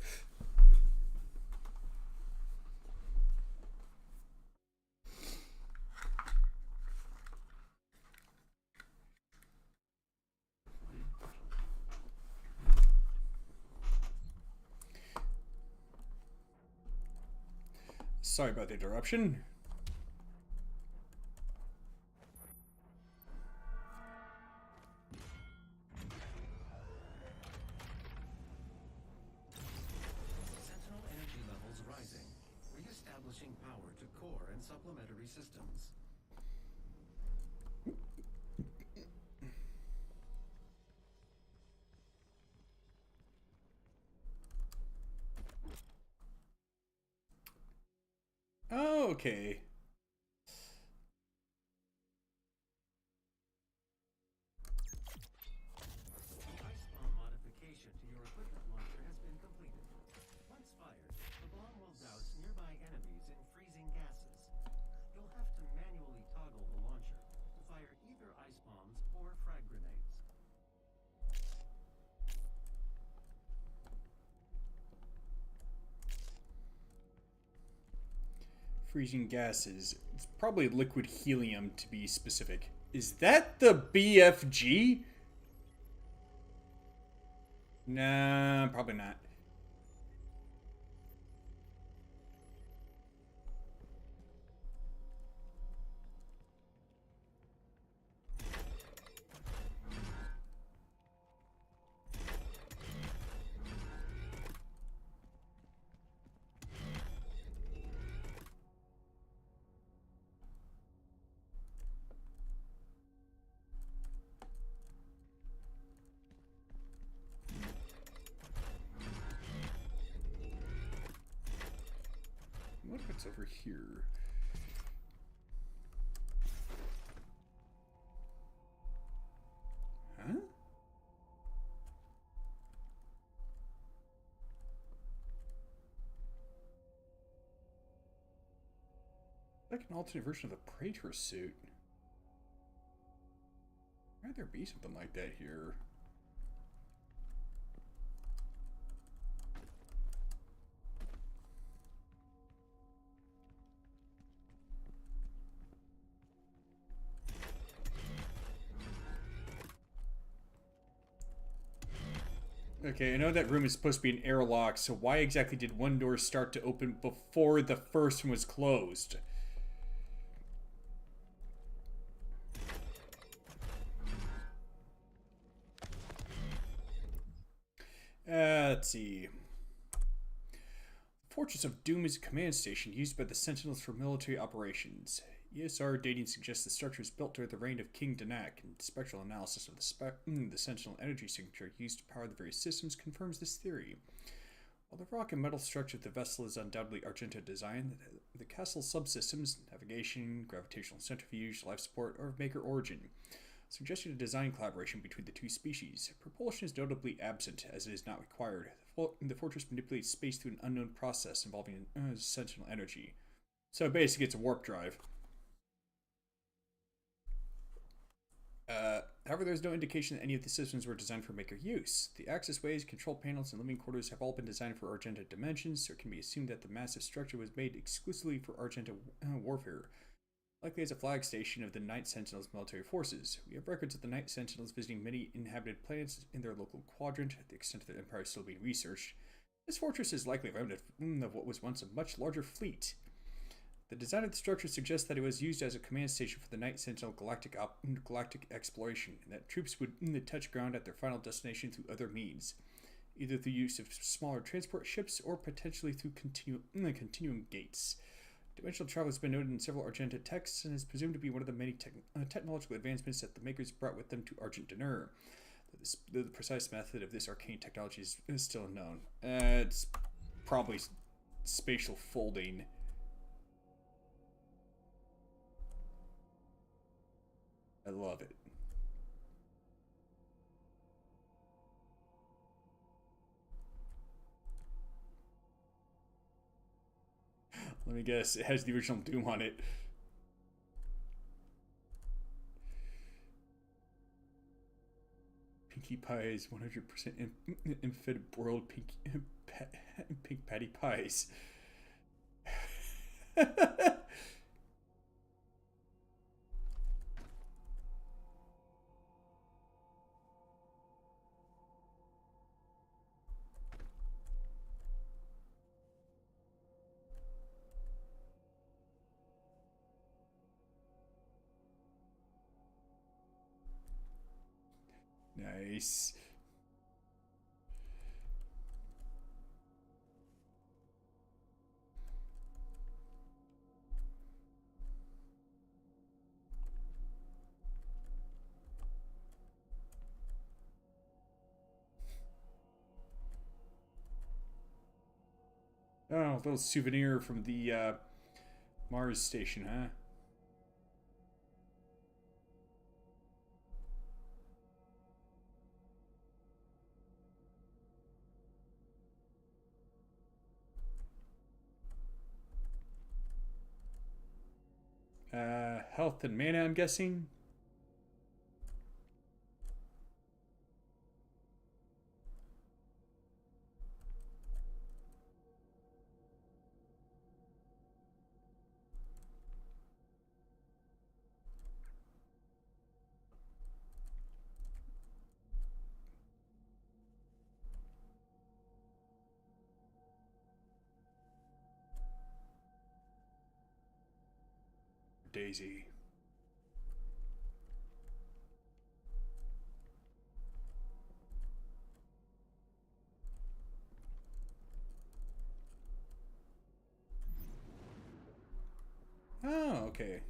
Speaker 1: Sorry about the interruption.
Speaker 5: establishing power to core and supplementary systems.
Speaker 1: Oh, okay.
Speaker 5: The ice bomb modification to your equipment launcher has been completed. Once fired, the bomb will douse nearby enemies in freezing gases. You'll have to manually toggle the launcher to fire either ice bombs or frag grenades.
Speaker 1: Freezing gases. It's probably liquid helium to be specific. Is that the BFG? Nah, probably not. What if it's over here? Huh? Like an alternate version of the Praetor suit. Might there be something like that here? Okay, I know that room is supposed to be an airlock, so why exactly did one door start to open before the first one was closed? Let's see. Fortress of Doom is a command station used by the Sentinels for military operations. ESR dating suggests the structure was built during the reign of King Danak, and spectral analysis of the Sentinel energy signature used to power the various systems confirms this theory. While the rock and metal structure of the vessel is undoubtedly Argenta design, the castle's subsystems, navigation, gravitational centrifuge, life support, are of Maker origin, suggesting a design collaboration between the two species. Propulsion is notably absent, as it is not required. The fortress manipulates space through an unknown process involving Sentinel energy. So basically, it's a warp drive. However, there is no indication that any of the systems were designed for Maker use. The access ways, control panels, and living quarters have all been designed for Argenta dimensions, so it can be assumed that the massive structure was made exclusively for Argenta warfare, likely as a flag station of the Night Sentinels military forces. We have records of the Night Sentinels visiting many inhabited planets in their local quadrant, at the extent of their empire still being researched. This fortress is likely a remnant of what was once a much larger fleet. The design of the structure suggests that it was used as a command station for the Night Sentinel galactic exploration, and that troops would touch ground at their final destination through other means, either through use of smaller transport ships or potentially through continuum gates. Dimensional travel has been noted in several Argenta texts and is presumed to be one of the many technological advancements that the Makers brought with them to Argent D'Nur. The precise method of this arcane technology is still unknown. It's probably spatial folding. I love it. Let me guess, it has the original Doom on it. Pinkie Pie is 100% infed broiled pink patty pies. Nice. Oh, a little souvenir from the Mars station, huh? Health and mana, I'm guessing. Daisy. Oh, okay.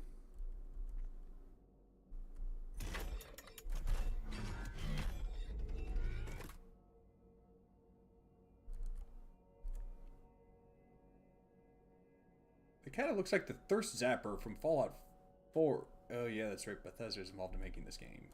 Speaker 1: It kind of looks like the Thirst Zapper from Fallout 4. Oh yeah, that's right. Bethesda's involved in making this game.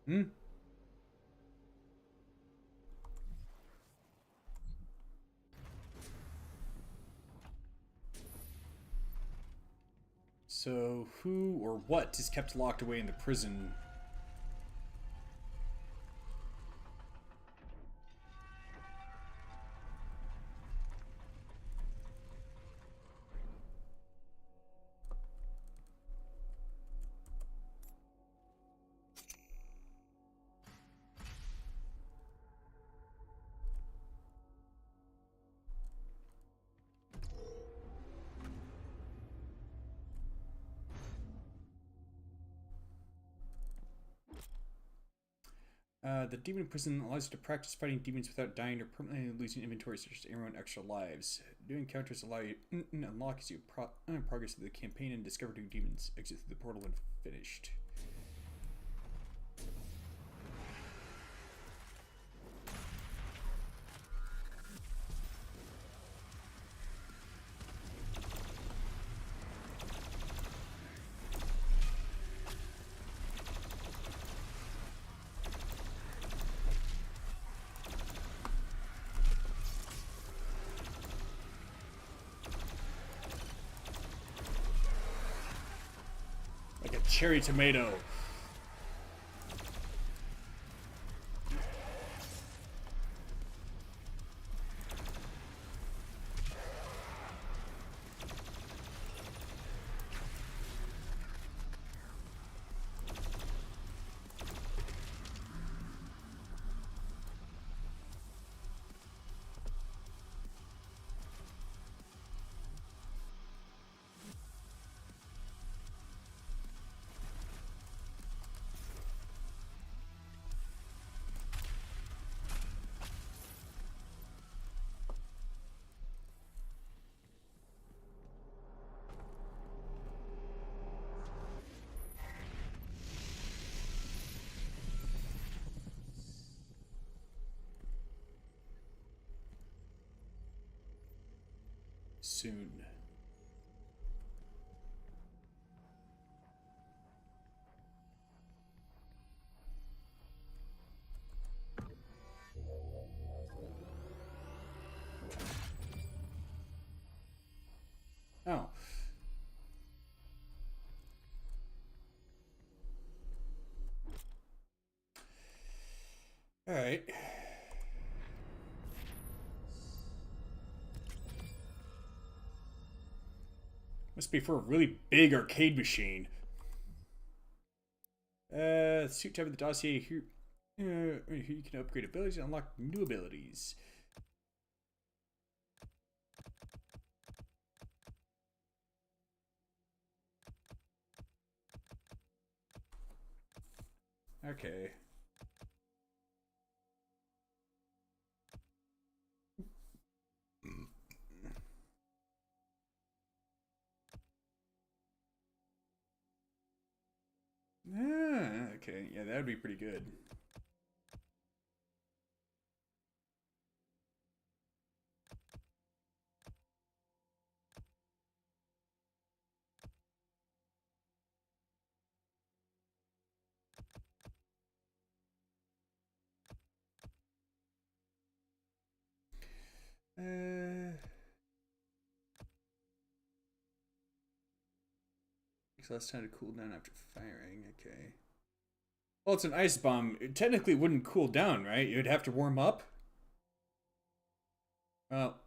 Speaker 1: Hmm? So, who or what is kept locked away in the prison? The demon prison allows you to practice fighting demons without dying or permanently losing inventory, such as everyone extra lives. New encounters allow you unlock as you progress through the campaign and discover new demons. Exit through the portal when finished. Like a cherry tomato. Soon. Oh. All right. Must be for a really big arcade machine. Suit type of the dossier here. Here you can upgrade abilities and unlock new abilities. Okay. Okay. Yeah, that would be pretty good. Takes less time to cool down after firing. Okay. Well, it's an ice bomb. It technically wouldn't cool down, right? You'd have to warm up. Well,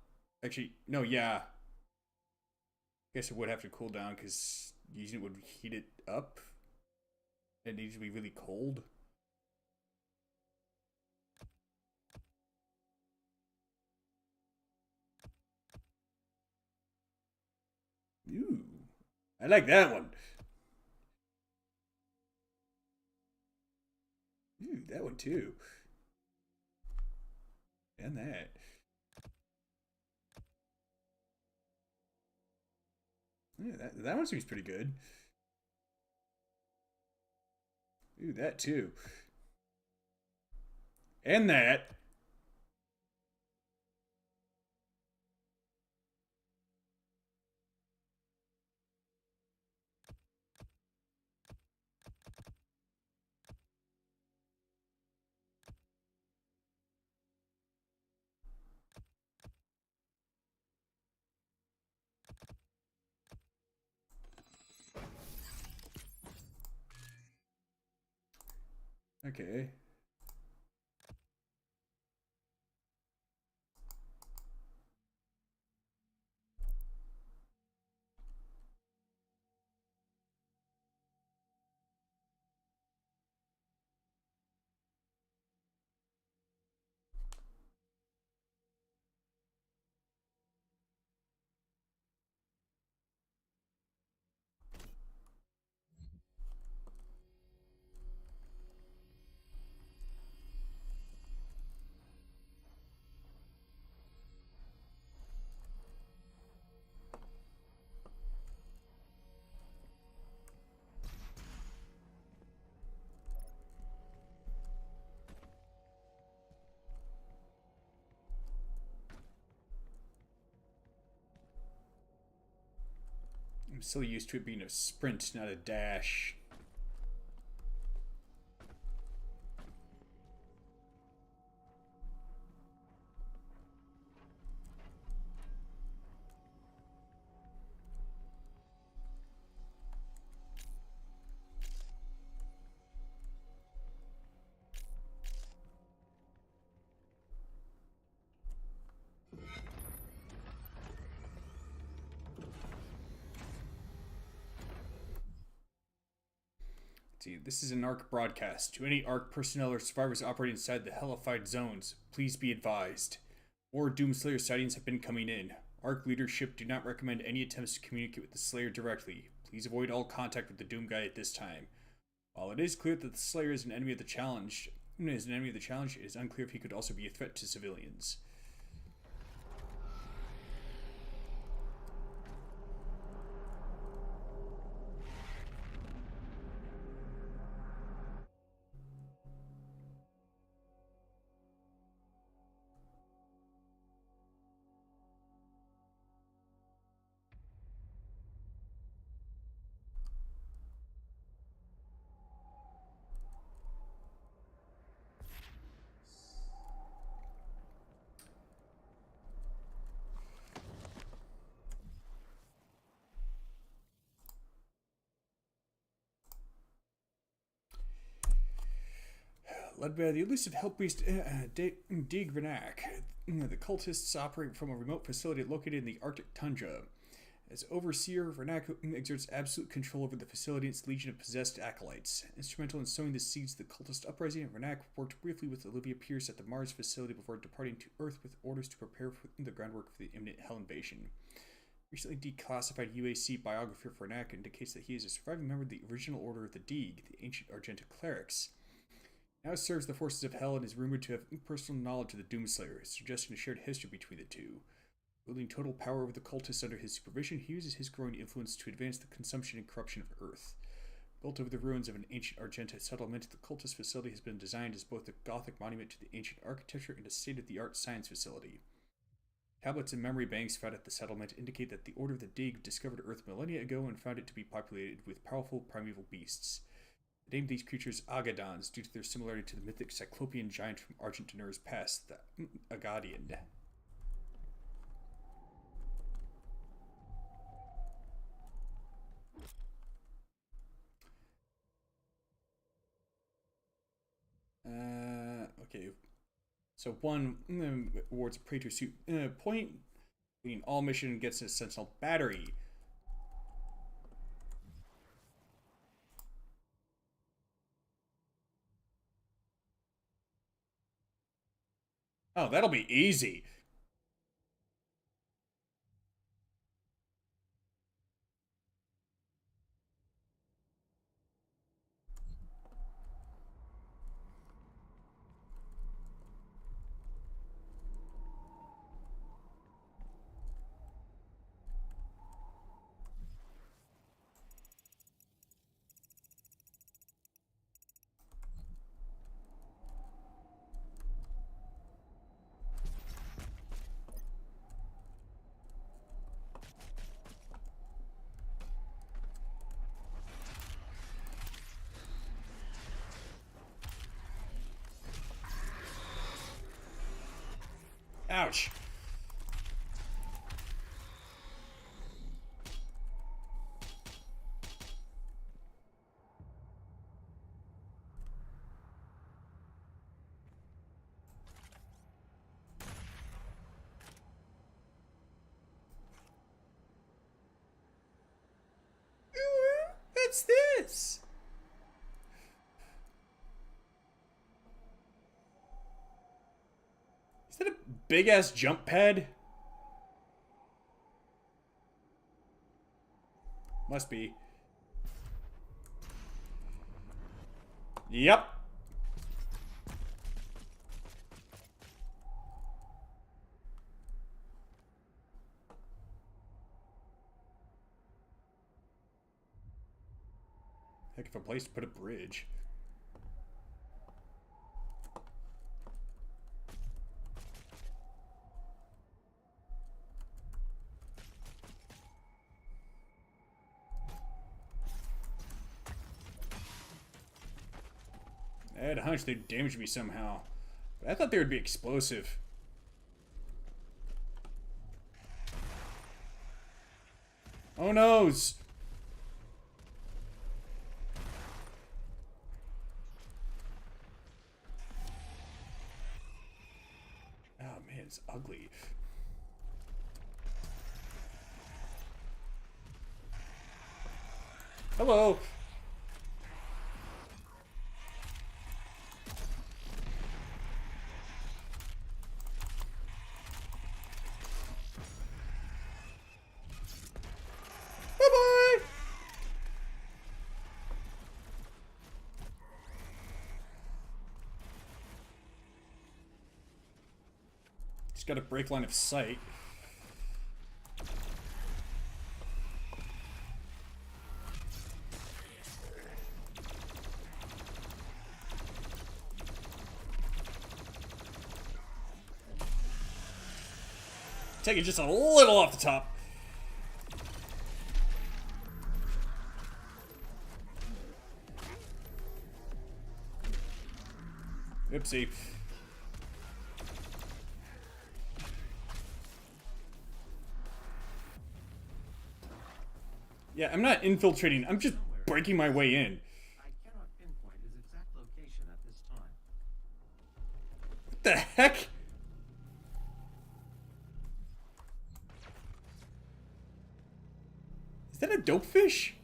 Speaker 1: actually, no. Yeah. I guess it would have to cool down because using it would heat it up. It needs to be really cold. Ooh, I like that one. Ooh, that one too. And that. Yeah, that one seems pretty good. Ooh, that too. And that. Okay. I'm so used to it being a sprint, not a dash. See, this is an ARC broadcast. To any ARC personnel or survivors operating inside the hellified zones, please be advised. More Doomslayer sightings have been coming in. ARC leadership do not recommend any attempts to communicate with the Slayer directly. Please avoid all contact with the Doom Guy at this time. While it is clear that the Slayer is an enemy of the challenge, it is unclear if he could also be a threat to civilians. Led by the elusive help beast Digrenak, the cultists operate from a remote facility located in the Arctic tundra. As overseer, Vernac exerts absolute control over the facility and its legion of possessed acolytes. Instrumental in sowing the seeds of the cultist uprising, Vernac worked briefly with Olivia Pierce at the Mars facility before departing to Earth with orders to prepare for the groundwork for the imminent Hell invasion. Recently declassified UAC biography for Vernac indicates that he is a surviving member of the original Order of the Deeg, the ancient Argenta clerics. Now serves the forces of Hell and is rumored to have personal knowledge of the Doomslayer, suggesting a shared history between the two. Wielding total power over the cultists under his supervision, he uses his growing influence to advance the consumption and corruption of Earth. Built over the ruins of an ancient Argenta settlement, the cultist facility has been designed as both a Gothic monument to the ancient architecture and a state-of-the-art science facility. Tablets and memory banks found at the settlement indicate that the Order of the Deeg discovered Earth millennia ago and found it to be populated with powerful primeval beasts. They named these creatures Agadons due to their similarity to the mythic Cyclopean giant from Argent Daenerys past, the Agadian. Okay. So one awards a Praetor suit point. Being all mission gets a Sentinel battery. Oh, that'll be easy. Ouch. What's this? Is that a big-ass jump pad? Must be. Yep. Heck of a place to put a bridge. I had a hunch they'd damage me somehow. But I thought they would be explosive. Oh noes! Oh man, it's ugly. Hello! Bye-bye! Just got a break line of sight. Take it just a little off the top. Oopsie. Yeah, I'm not infiltrating. I'm just breaking my way in.
Speaker 5: I cannot pinpoint his exact location at this time.
Speaker 1: What the heck? Is that a dope fish?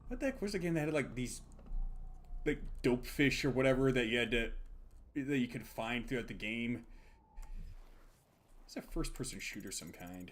Speaker 1: What the heck was the game that had like these like dope fish or whatever that you had to that you could find throughout the game? It's a first-person shooter of some kind.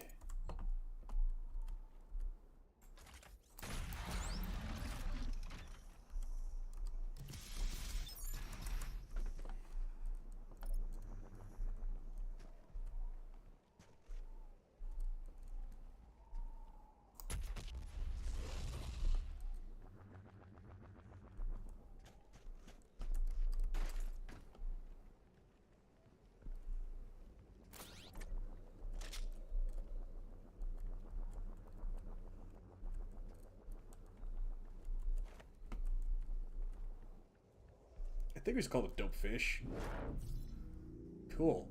Speaker 1: I think it was called a dope fish. Cool.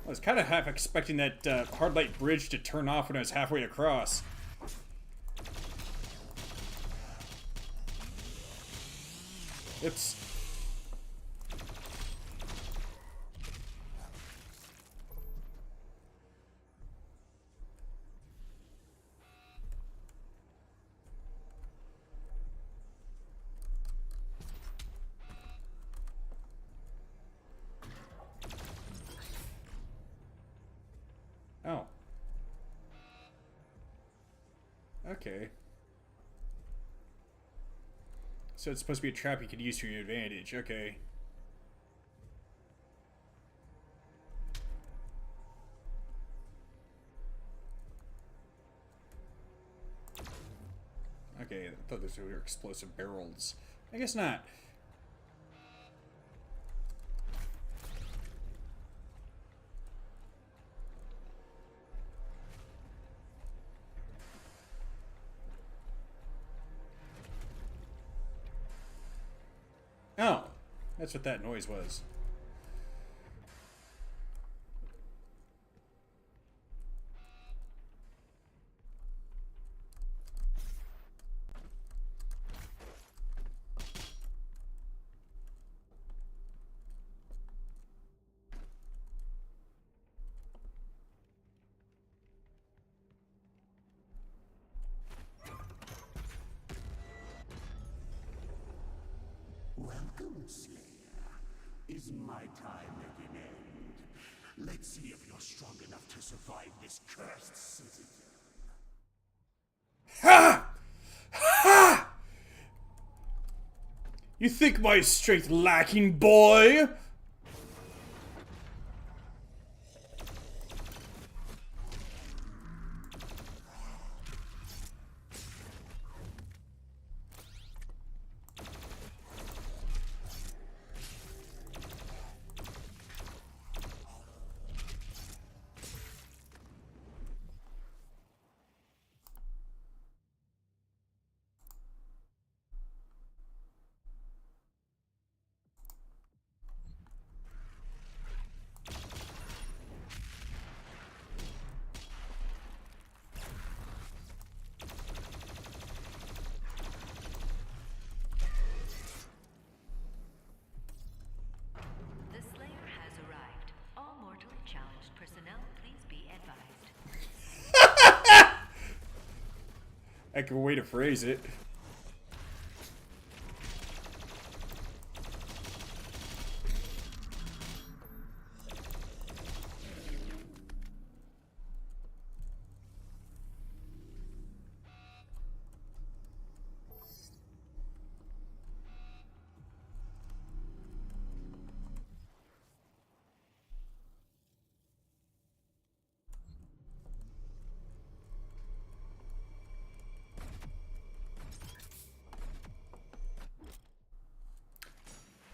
Speaker 1: I was kind of half expecting that hard light bridge to turn off when I was halfway across. Oops. Oh. Okay. So it's supposed to be a trap you could use to your advantage. Okay. Okay, I thought those were explosive barrels. I guess not. Oh, that's what that noise was.
Speaker 3: Welcome, Slayer. Is my time at an end? Let's see if you're strong enough to survive this cursed citadel.
Speaker 1: Ha! Ha! You think my strength lacking, boy?
Speaker 7: The Slayer has arrived. All mortally challenged personnel, please be advised.
Speaker 1: Heck of a way to phrase it.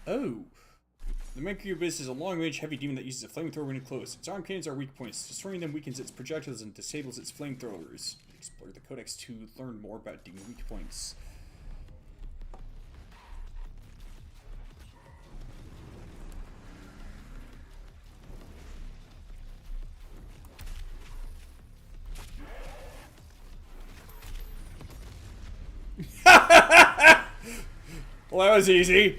Speaker 1: Oh. The Mancubus is a long-range heavy demon that uses a flamethrower when close. Its arm cannons are weak points. Destroying them weakens its projectiles and disables its flamethrowers. Explore the Codex to learn more about demon weak points. Well, that was easy.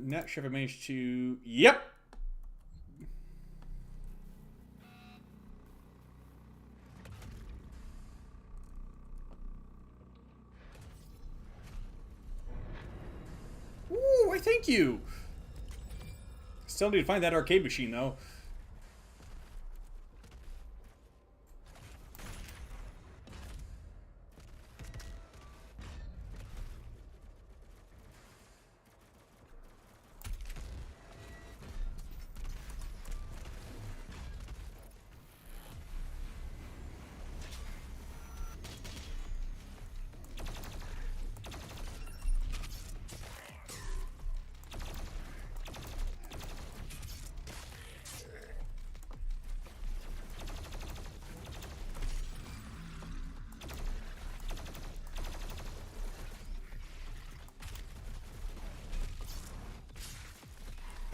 Speaker 1: Not sure if I managed to. Yep. Ooh, why thank you. Still need to find that arcade machine though.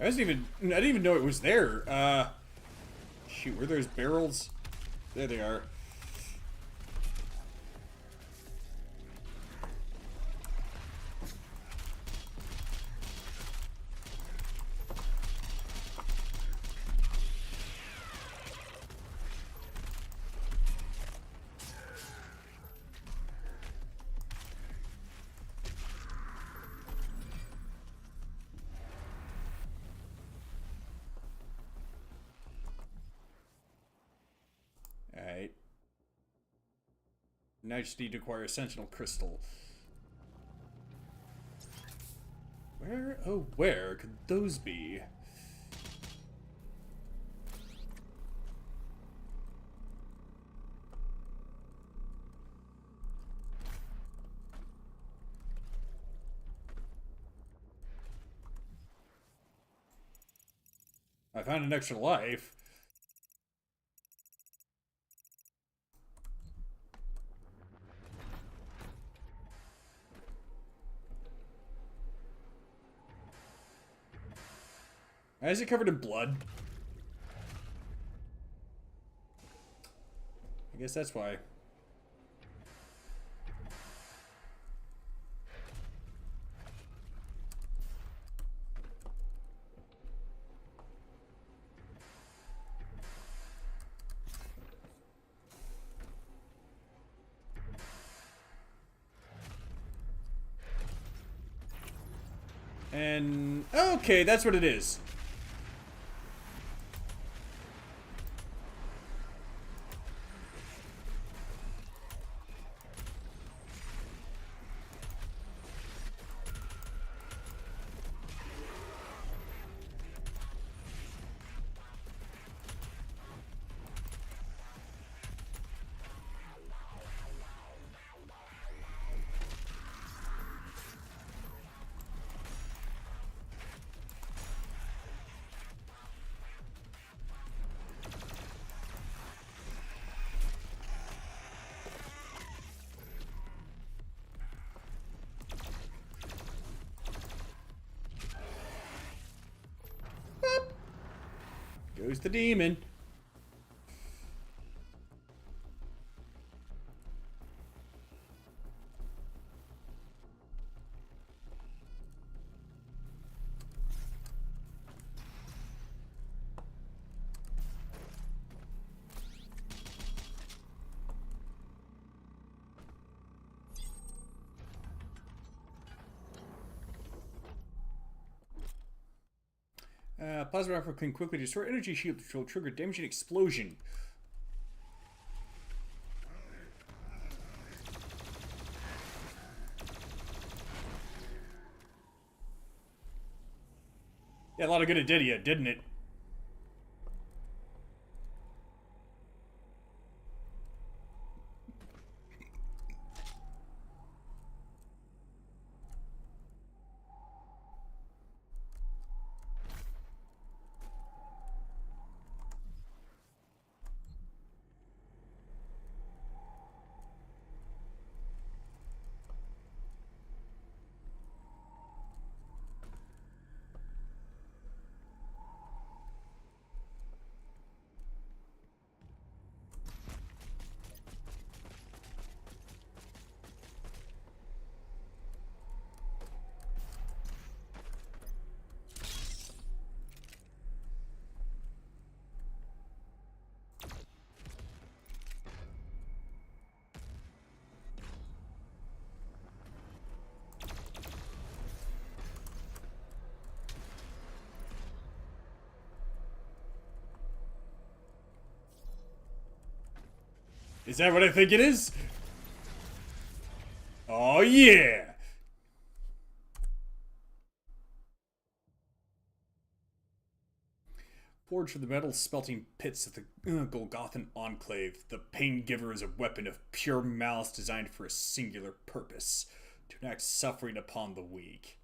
Speaker 1: I didn't even know it was there. Shoot, were those barrels? There they are. Alright. Now I just need to acquire a Sentinel Crystal. Where, oh, where could those be? I found an extra life. Why is it covered in blood? I guess that's why. And okay, that's what it is. Goes the demon. Plasma rifle can quickly destroy energy shields, which will trigger damaging explosion. Yeah, a lot of good it did you, didn't it? Is that what I think it is? Oh yeah! Forged from the metal smelting pits of the Golgothan Enclave, the Pain Giver is a weapon of pure malice designed for a singular purpose: to enact suffering upon the weak.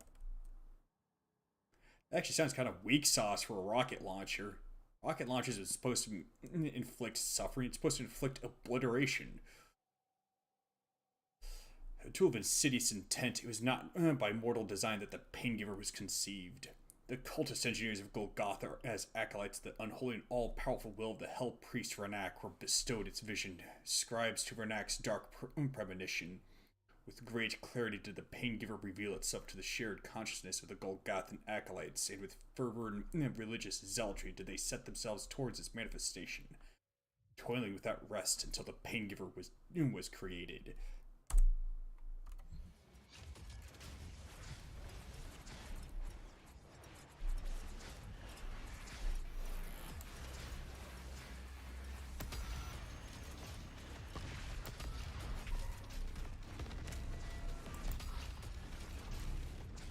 Speaker 1: That actually sounds kind of weak sauce for a rocket launcher. Rocket launchers are supposed to inflict suffering. It's supposed to inflict obliteration. A tool of insidious intent, it was not by mortal design that the Paingiver was conceived. The cultist engineers of Golgotha as acolytes, the unholy and all-powerful will of the Hell Priest Renak were bestowed its vision, scribes to Renak's dark premonition. With great clarity did the Paingiver reveal itself to the shared consciousness of the Golgothan acolytes, and with fervor and religious zealotry did they set themselves towards its manifestation, toiling without rest until the Paingiver was created.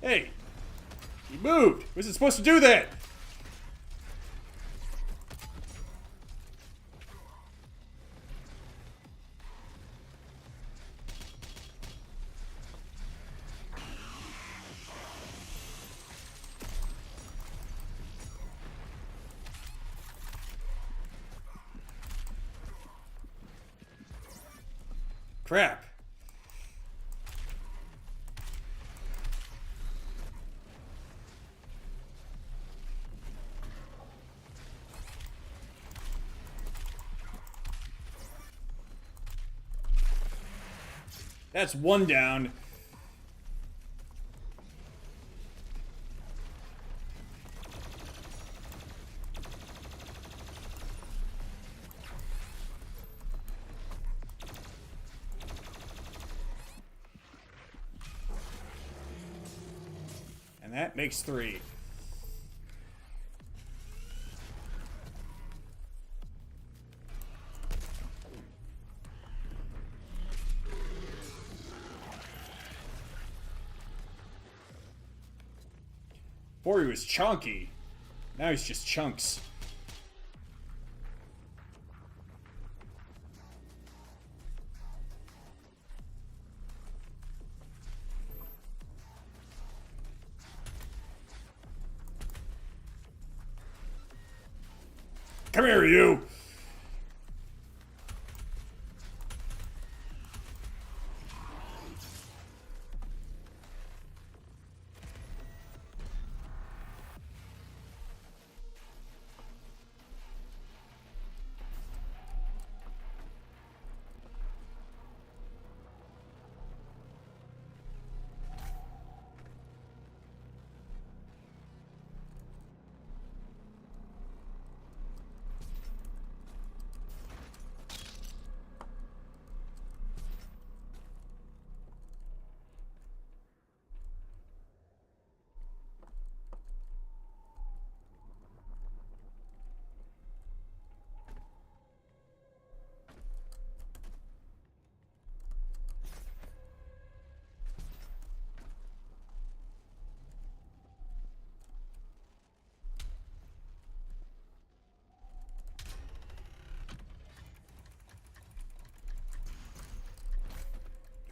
Speaker 1: Hey! You moved! Was it supposed to do that? Crap. That's one down. And that makes 3. Before he was chunky. Now he's just chunks. Come here, you!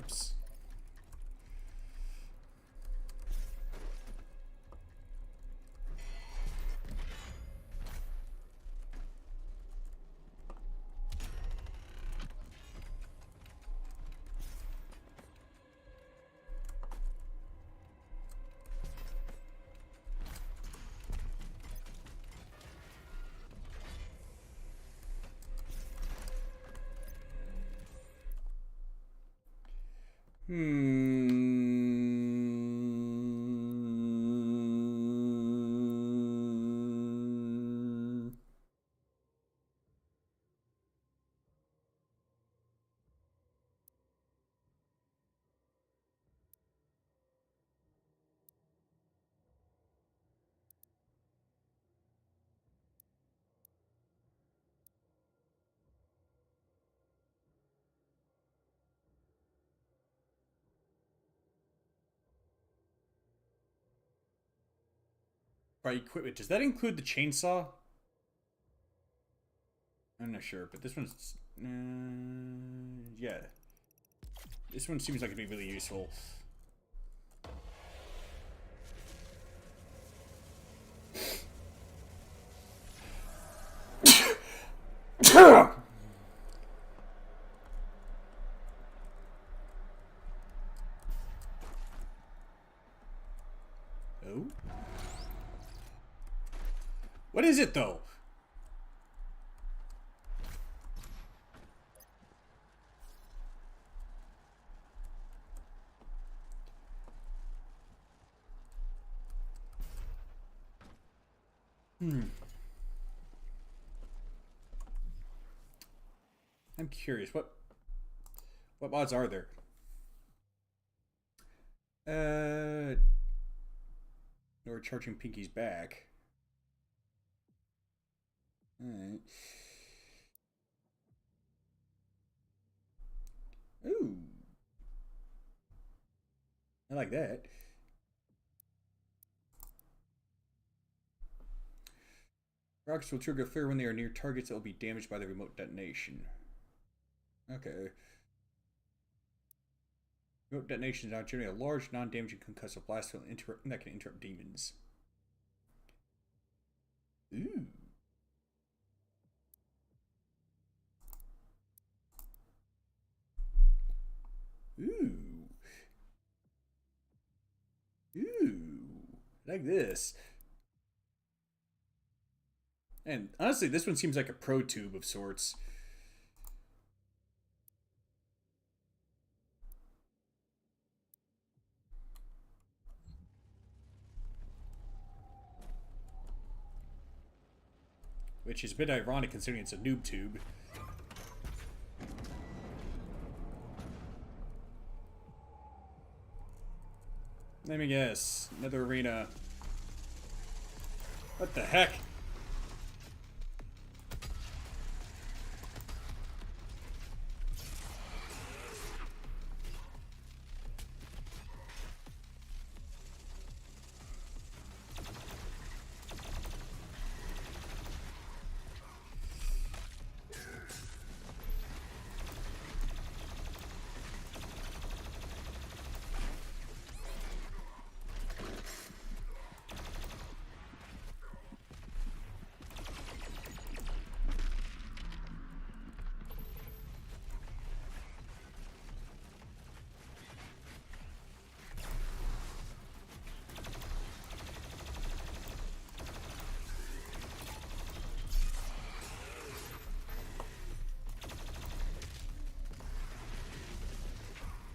Speaker 1: Oops. By equipment, does that include the chainsaw? I'm not sure, but this one's... yeah. This one seems like it'd be really useful. Oh? What is it, though? I'm curious. What mods are there? We're charging Pinky's back. Alright. Ooh. I like that. Rockets will trigger a flare when they are near targets that will be damaged by the remote detonation. Okay. Remote detonation is now generally a large, non-damaging concussive blast that can interrupt demons. Ooh. Ooh. Ooh. Like this. And honestly, this one seems like a pro tube of sorts. Which is a bit ironic considering it's a noob tube. Let me guess. Another arena. What the heck?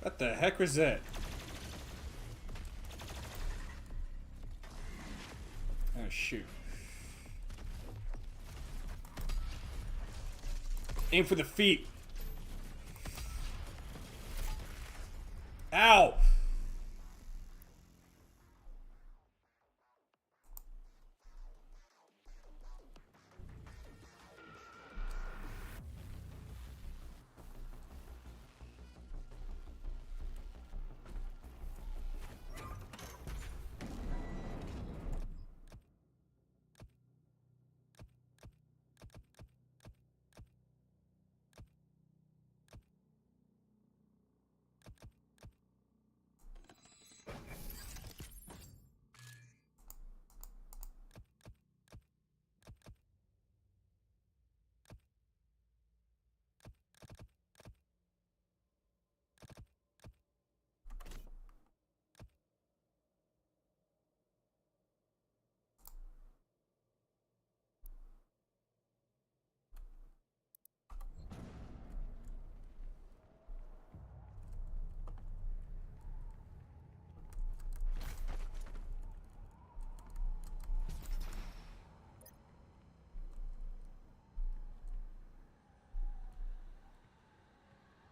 Speaker 1: What the heck was that? Oh, shoot. Aim for the feet. Ow!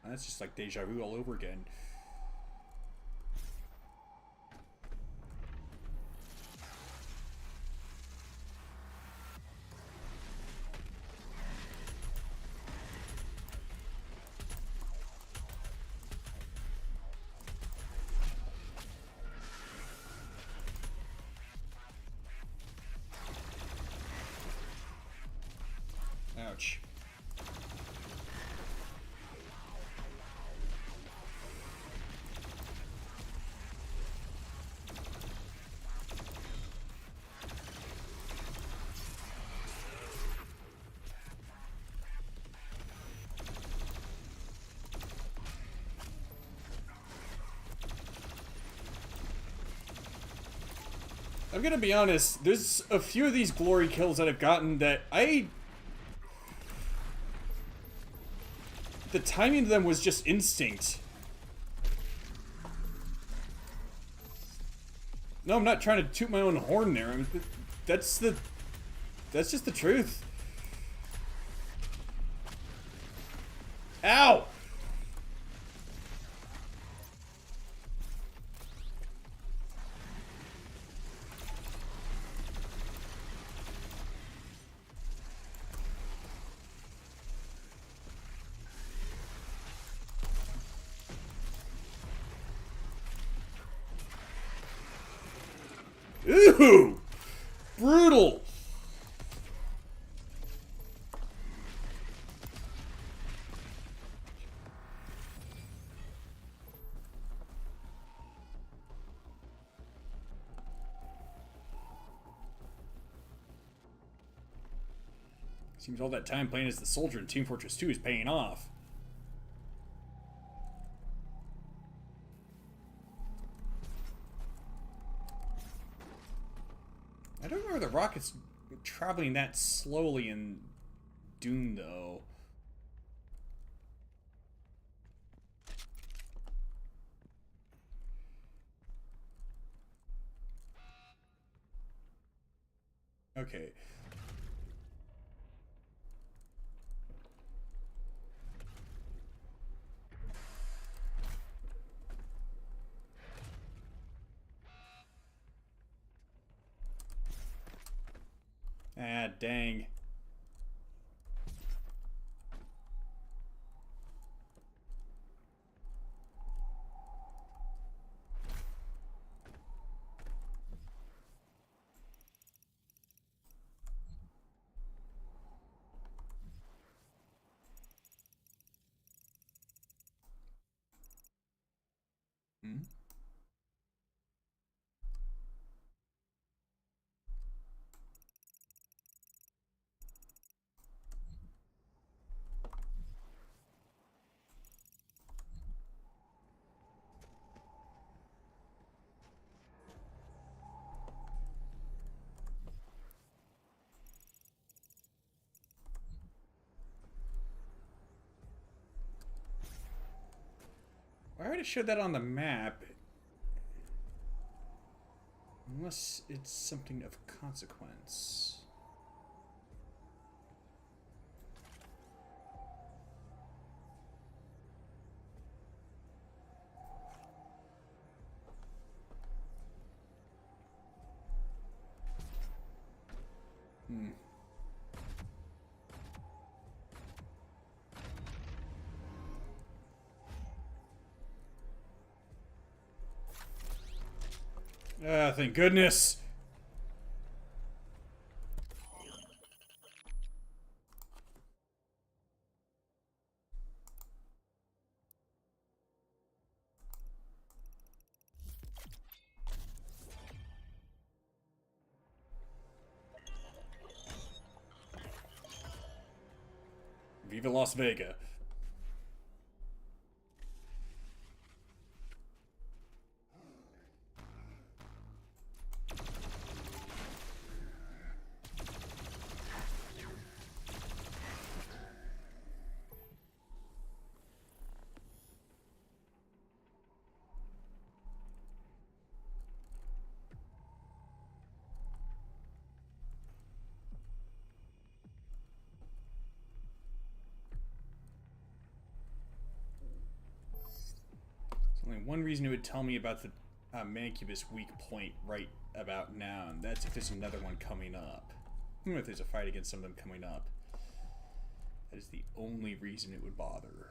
Speaker 1: That's just like deja vu all over again. Ouch. I'm gonna be honest, there's a few of these glory kills that I've gotten that the timing of them was just instinct. No, I'm not trying to toot my own horn there. I mean, that's just the truth. Ow! Ooh! Brutal! Seems all that time playing as the soldier in Team Fortress 2 is paying off. I don't remember the rockets traveling that slowly in Doom, though. Okay. Ah, dang. Hmm? Why would it show that on the map? Unless it's something of consequence. Hmm. Ah, thank goodness. Viva Las Vegas. only one reason it would tell me about the Mancubus weak point right about now, and that's if there's another one coming up. If there's a fight against some of them coming up. That is the only reason it would bother.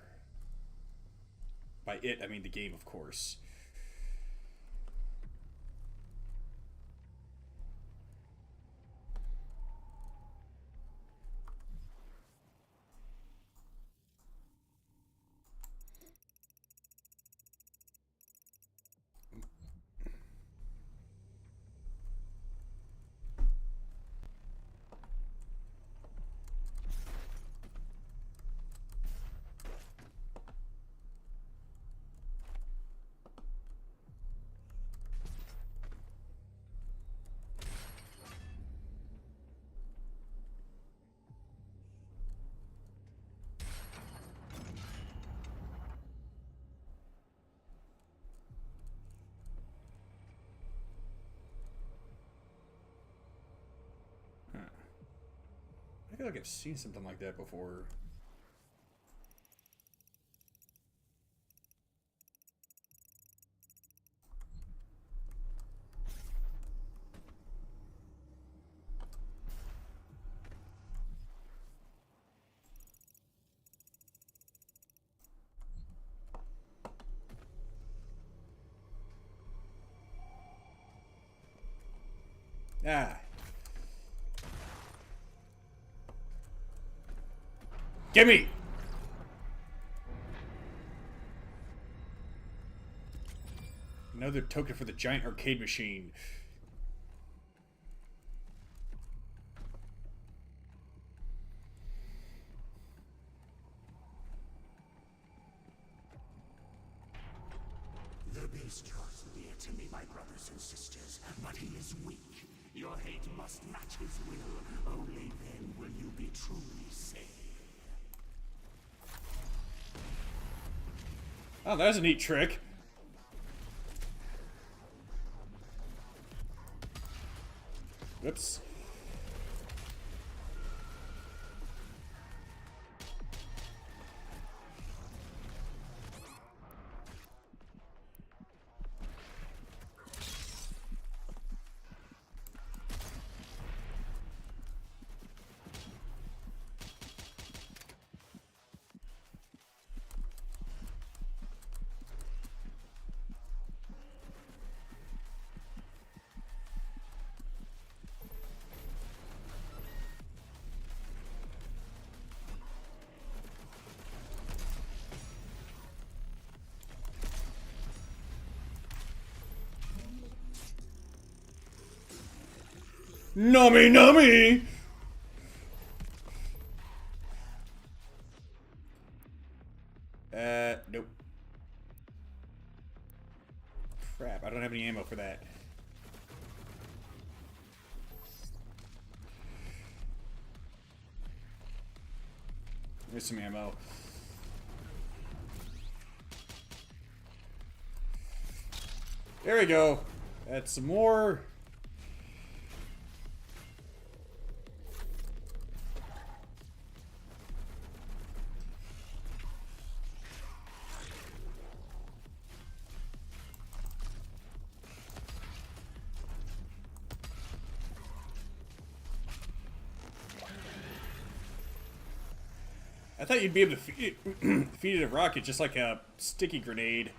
Speaker 1: By it, I mean the game, of course. I feel like I've seen something like that before. Ah. Gimme! Another token for the giant arcade machine.
Speaker 3: The beast draws near to me, my brothers and sisters, but he is weak. Your hate must match his will. Only then will you be truly saved.
Speaker 1: Oh, that's a neat trick. Whoops. Nummy nummy! Nope. Crap, I don't have any ammo for that. There's some ammo. There we go. That's some more. I thought you'd be able to feed it a rocket just like a sticky grenade.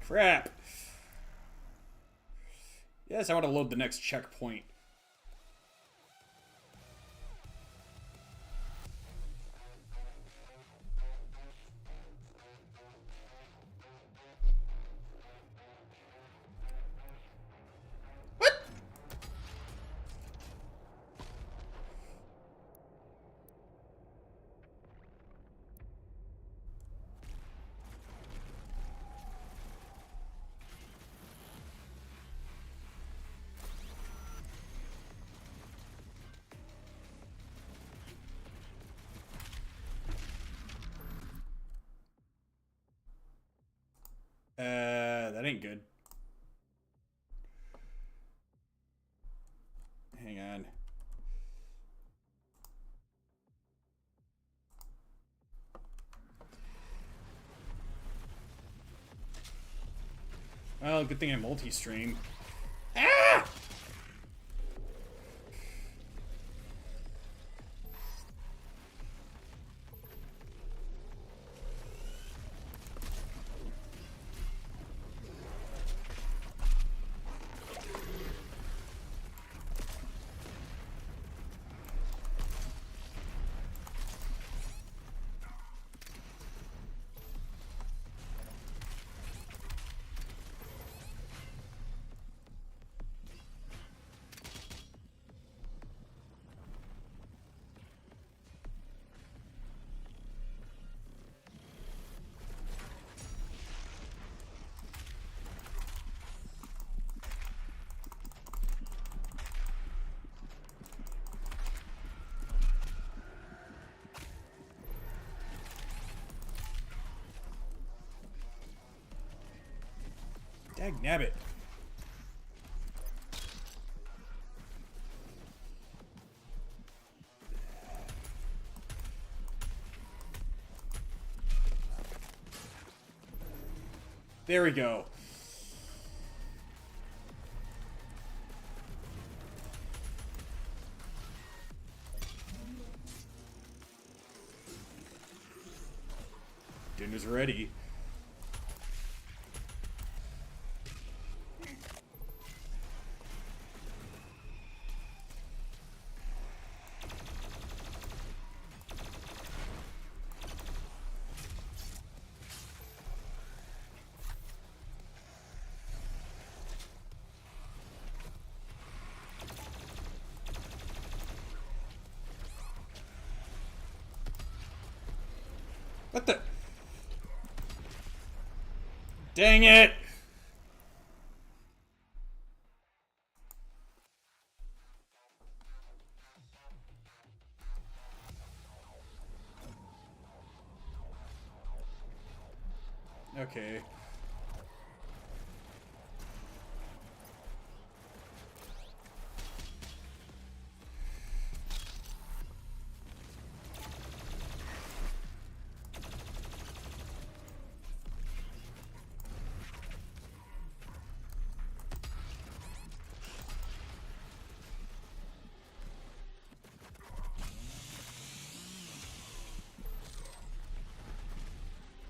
Speaker 1: Crap. Yes, I want to load the next checkpoint. What? ain't good. Hang on. Well, good thing I multi-stream. Ah! Dagnabbit. There we go. Dinner's ready. What the? Dang it! Okay.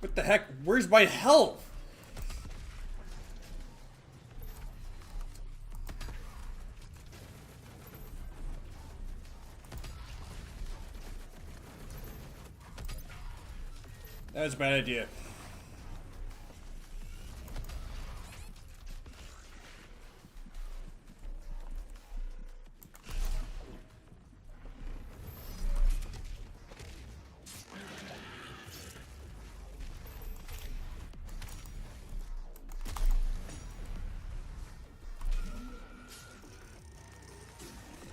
Speaker 1: What the heck? Where's my health? That was a bad idea.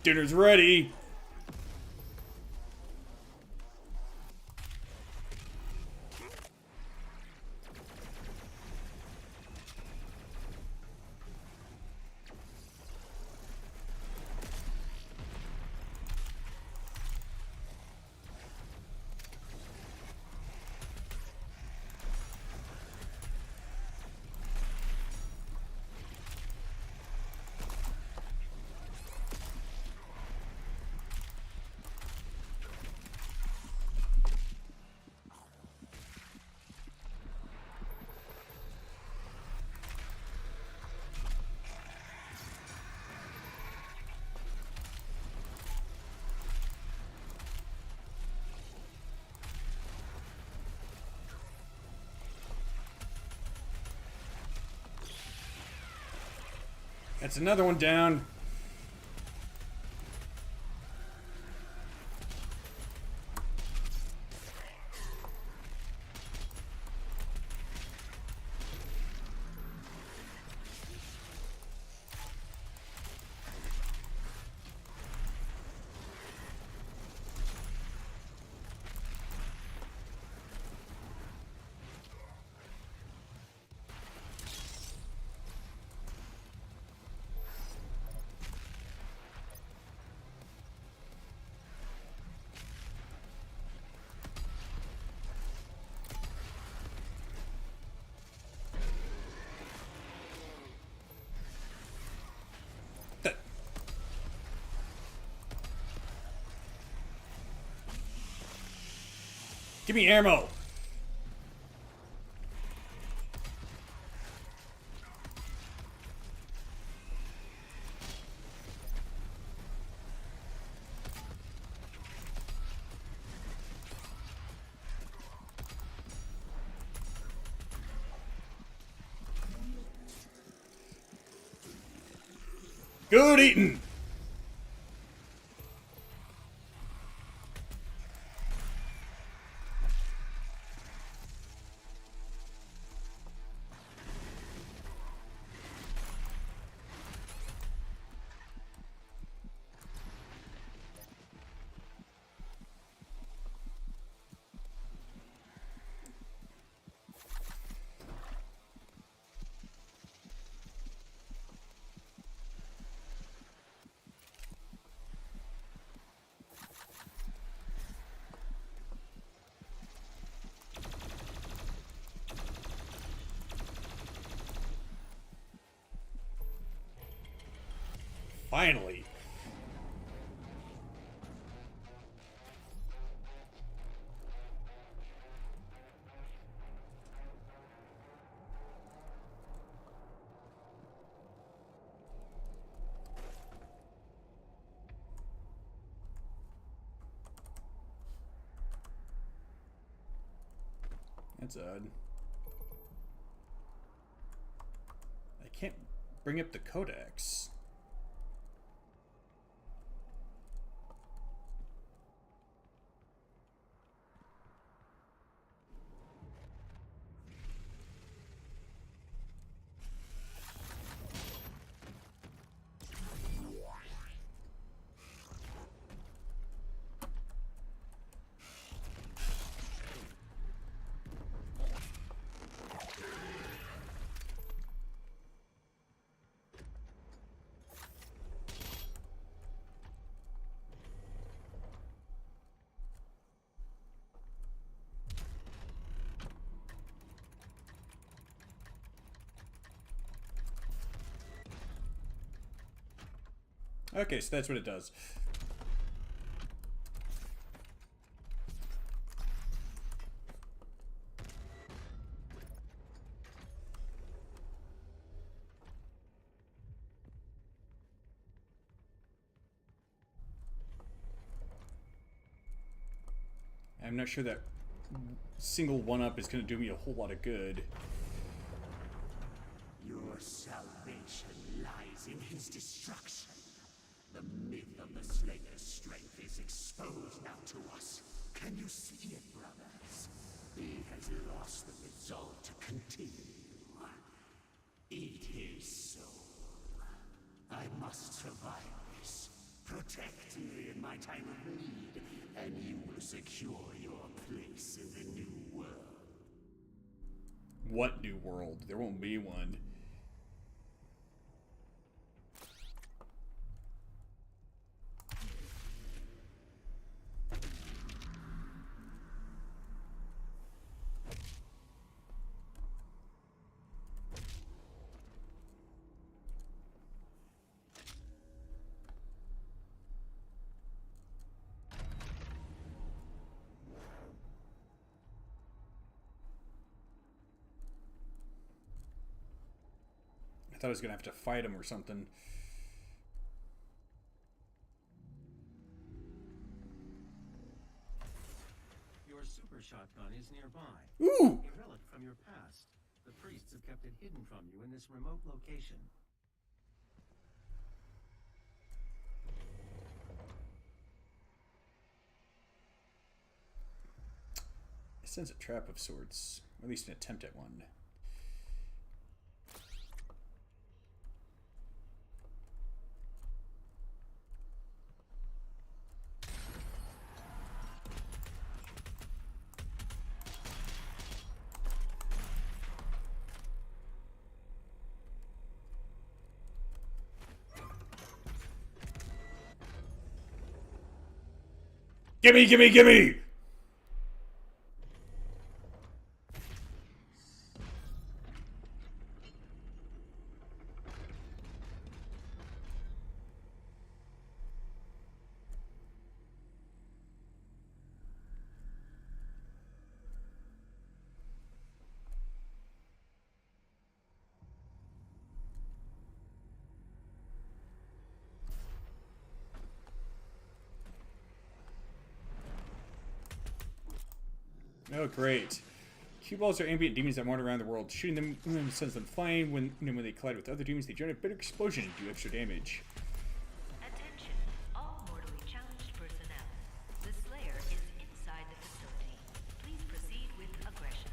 Speaker 1: Dinner's ready. That's another one down. Give me ammo! Good eating! Finally. That's odd. I can't bring up the codex. Okay, so that's what it does. I'm not sure that single one-up is going to do me a whole lot of good.
Speaker 3: Your salvation lies in his destruction. The myth of the Slayer's strength is exposed now to us. Can you see it, brothers? He has lost the resolve to continue. Eat his soul. I must survive this. Protect me in my time of need, and you will secure your place in the new world.
Speaker 1: What new world? There won't be one. I thought I was gonna have to fight him or something.
Speaker 5: Your super shotgun is nearby.
Speaker 1: Ooh!
Speaker 5: A relic from your past. The priests have kept it hidden from you in this remote location.
Speaker 1: It sends a trap of sorts, or at least an attempt at one. Gimme, gimme, gimme! Oh, great. Cue balls are ambient demons that wander around the world. Shooting them sends them flying. When they collide with other demons, they generate a bit of explosion and do extra damage.
Speaker 8: Attention, all mortally challenged personnel. The Slayer is inside the facility. Please proceed with aggression.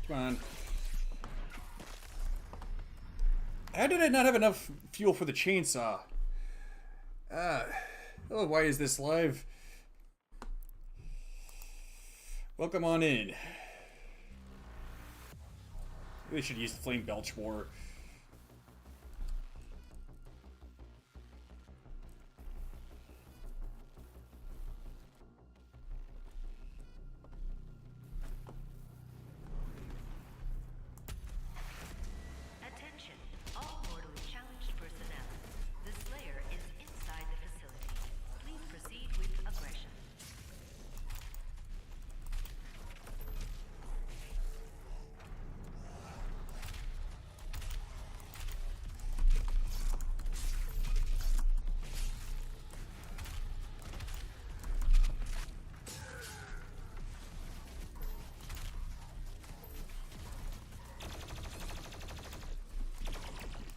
Speaker 1: Come on. How did I not have enough fuel for the chainsaw? Oh, why is this live? Welcome on in. They should use the flame belch more.
Speaker 8: Attention, all mortally challenged personnel. The Slayer is inside the facility. Please proceed with aggression.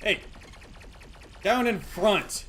Speaker 1: Hey! Down in front!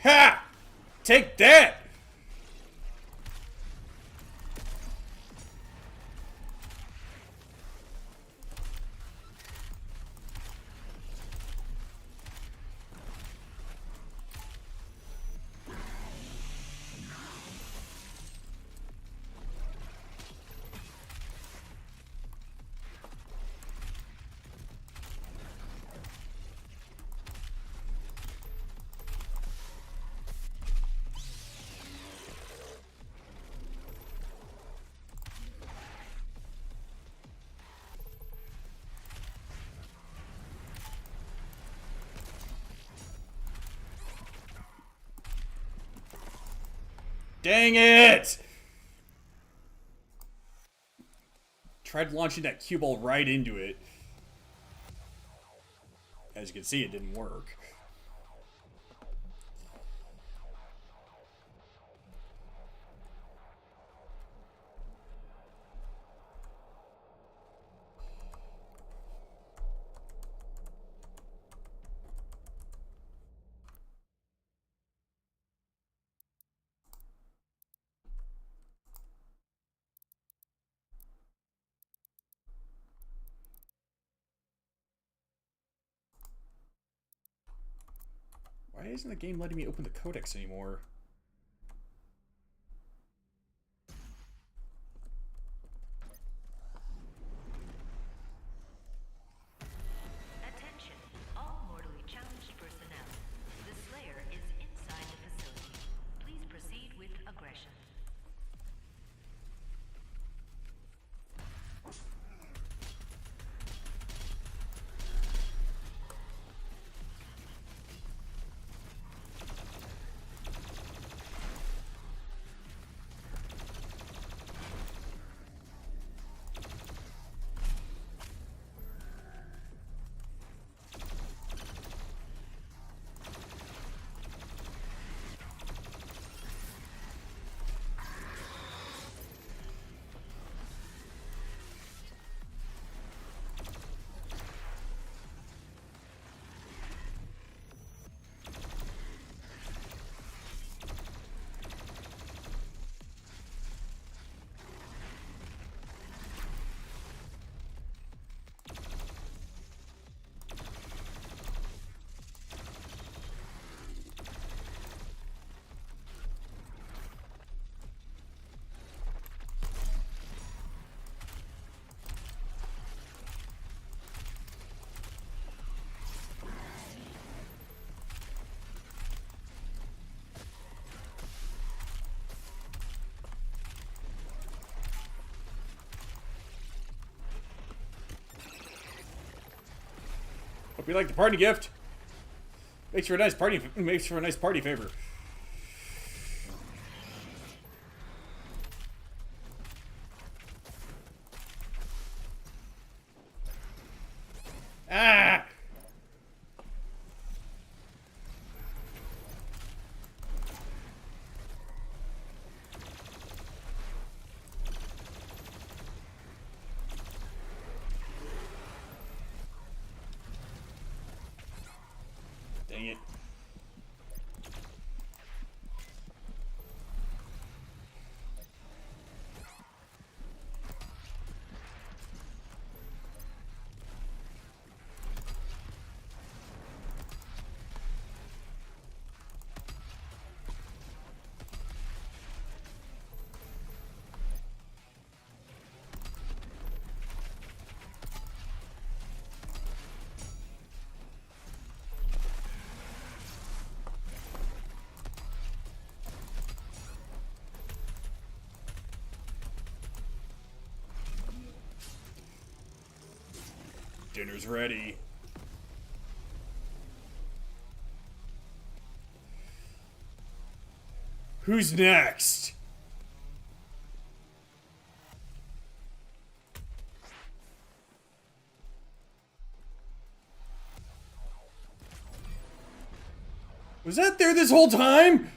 Speaker 1: Ha! Take that! Dang it! Tried launching that cue ball right into it. As you can see, it didn't work. Why isn't the game letting me open the codex anymore?
Speaker 8: Attention.
Speaker 1: Hope you like the party gift. Makes for a nice party. Makes for a nice party favor. Ah! Dang it. Dinner's ready. Who's next? Was that there this whole time?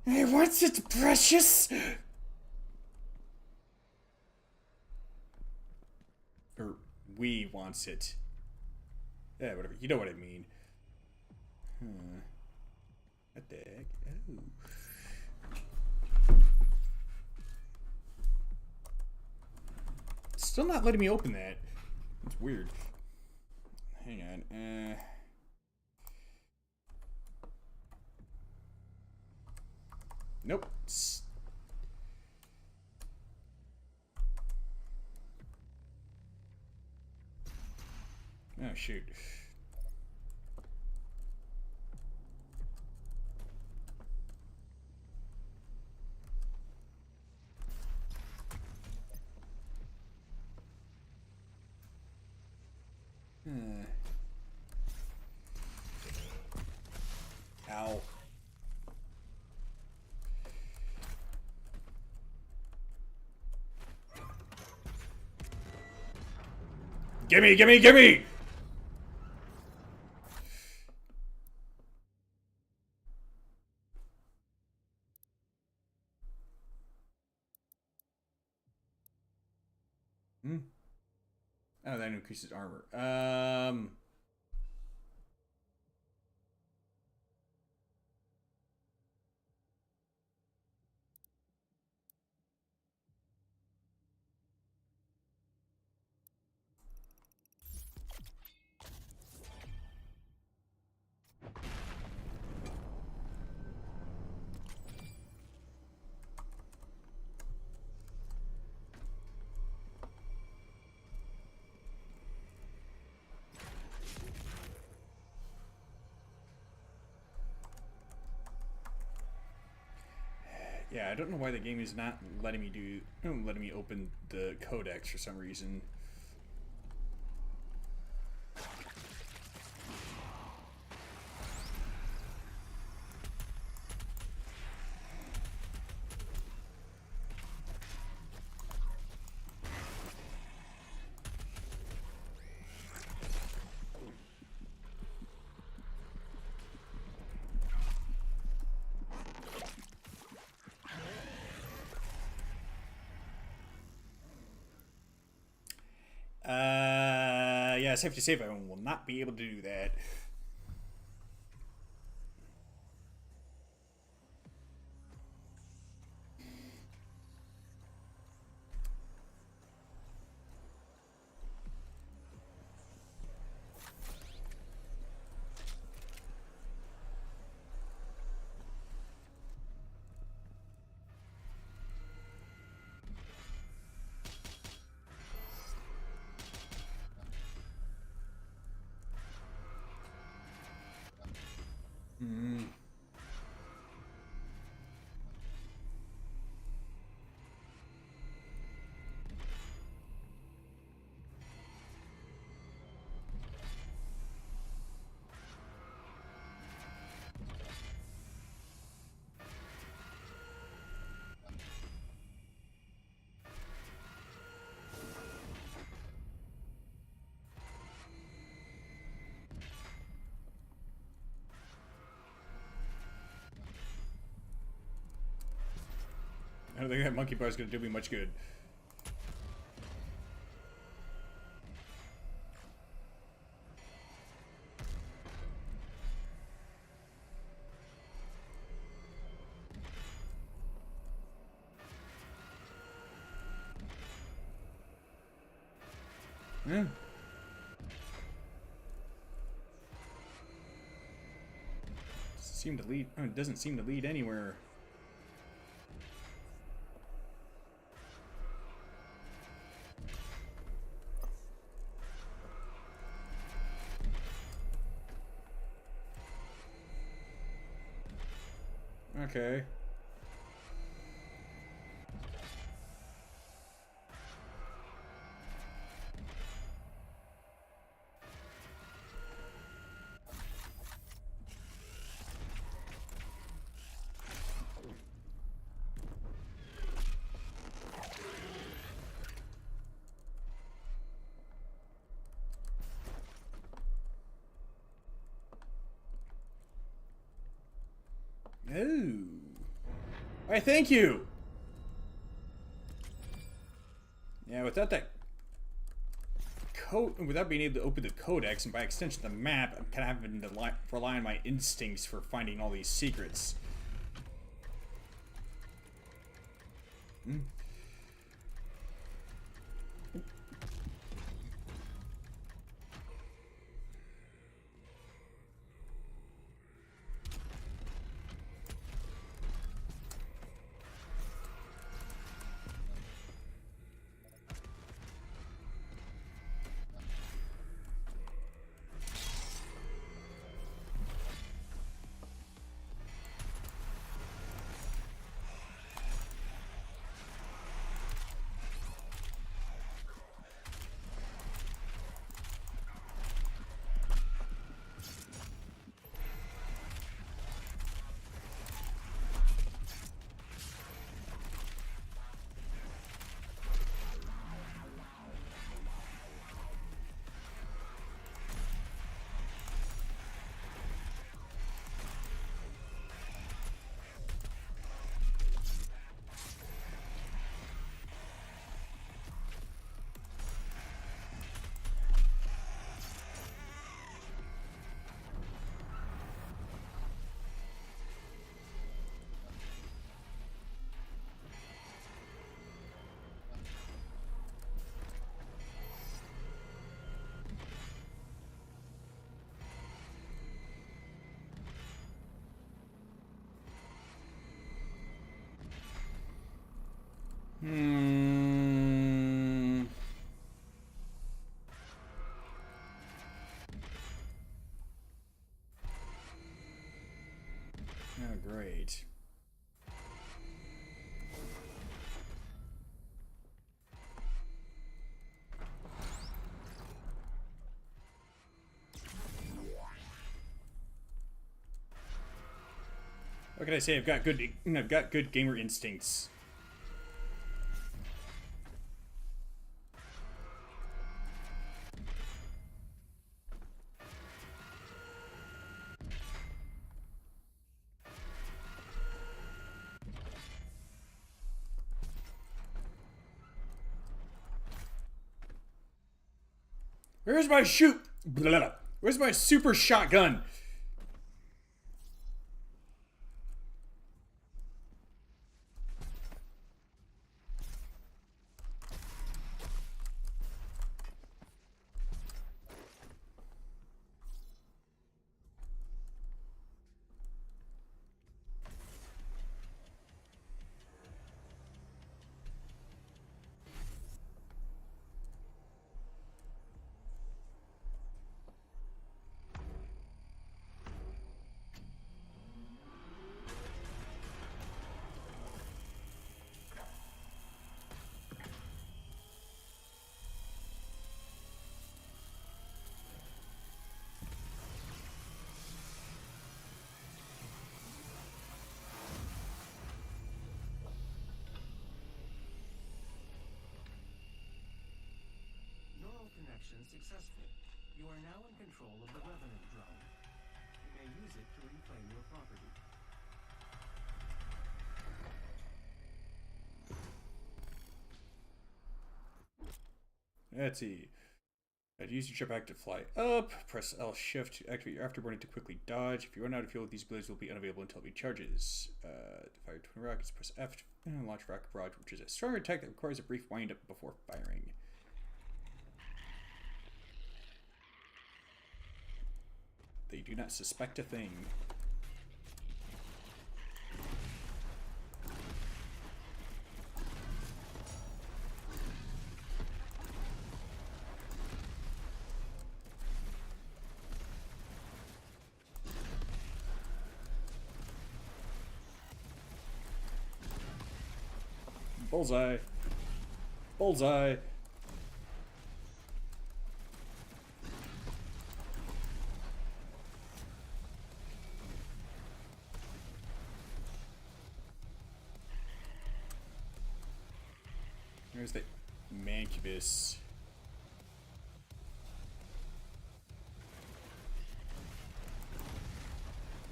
Speaker 1: Hey, what's it, precious? Or we wants it. Yeah, whatever. You know what I mean. What the heck? Oh. Still not letting me open that. That's weird. Hang on. Nope. Oh, shoot. Ow. Gimme, gimme, gimme! Oh, that increases armor. Yeah, I don't know why the game is not letting me open the codex for some reason. Yeah, safe to say I will not be able to do that. Mm. I don't think that monkey bar is going to do me much good. Yeah. Seem to lead. Oh, it doesn't seem to lead anywhere. Okay. Oh. Why, thank you. Yeah, without that code, without being able to open the codex and by extension the map, I'm kind of having to rely on my instincts for finding all these secrets. Hmm. Hmm. Oh, great. What can I say? I've got good gamer instincts. Where's my shoot? Blah. Where's my super shotgun?
Speaker 5: extraction successful. You are now in control of the Revenant drone. You may use it to reclaim your property.
Speaker 1: Let's see. Use your jetpack to fly up. Press L shift to activate your afterburner to quickly dodge. If you run out of fuel, these abilities will be unavailable until it recharges. To fire twin rockets, press F to launch rocket barrage, which is a stronger attack that requires a brief wind up before firing. They do not suspect a thing. Bullseye. Bullseye. There's the Mancubus.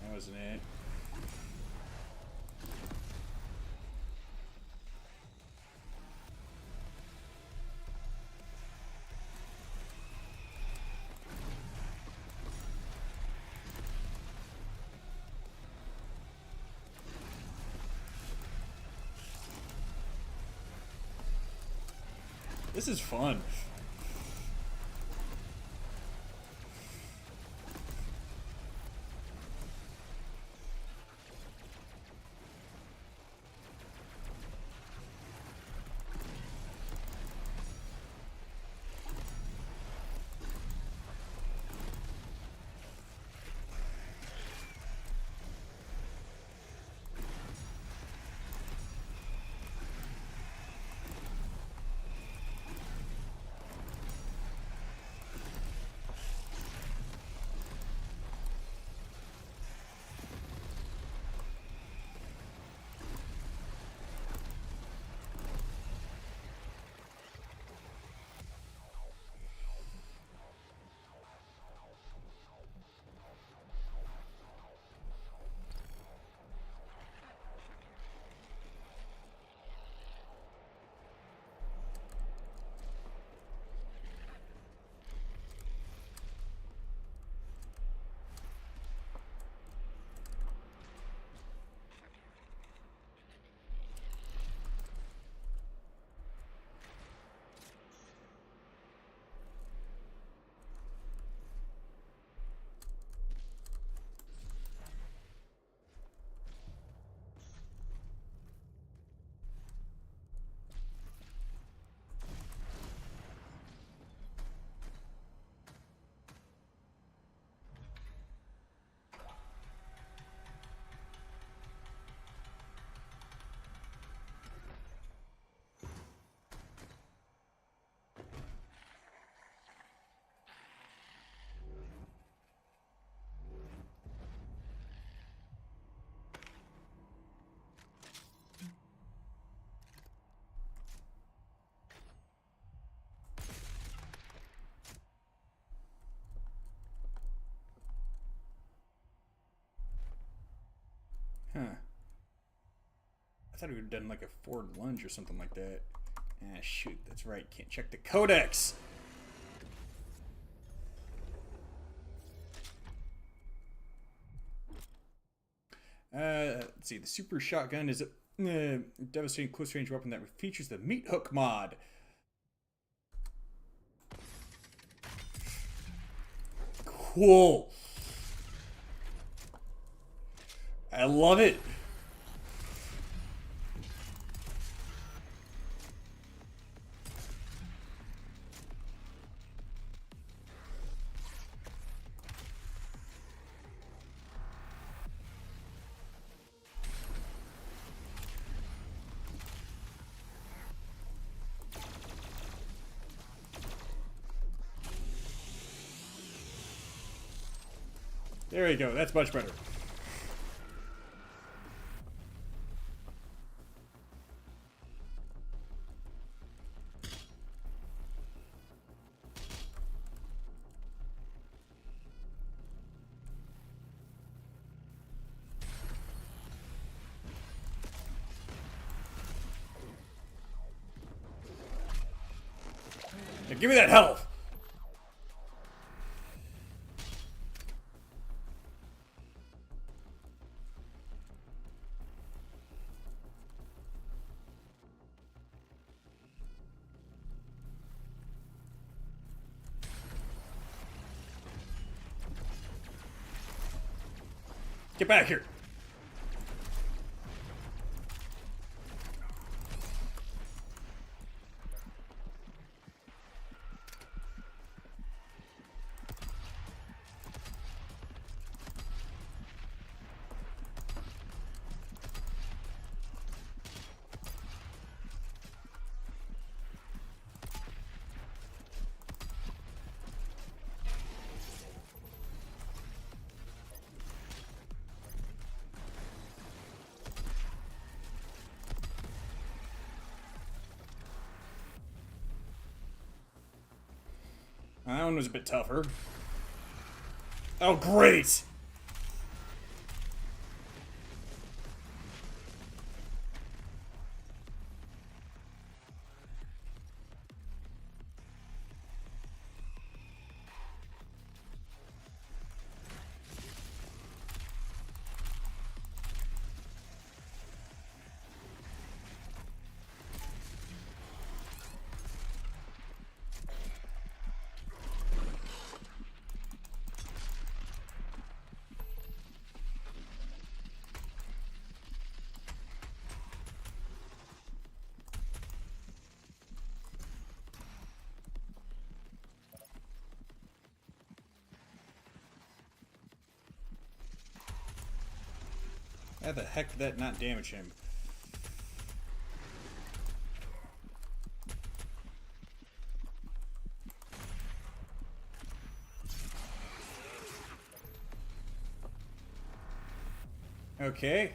Speaker 1: That wasn't it. This is fun. Huh. I thought we would have done like a forward lunge or something like that. Ah, shoot, that's right. Can't check the codex. Let's see. The super shotgun is a devastating close range weapon that features the meat hook mod. Cool. I love it. There you go. That's much better. Give me that health! Get back here! That one was a bit tougher. Oh, great! How the heck did that not damage him? Okay.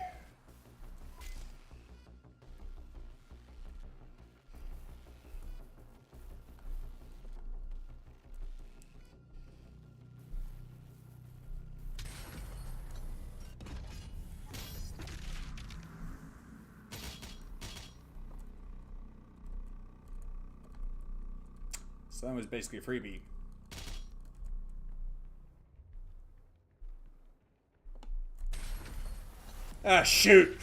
Speaker 1: So that was basically a freebie. Ah, shoot!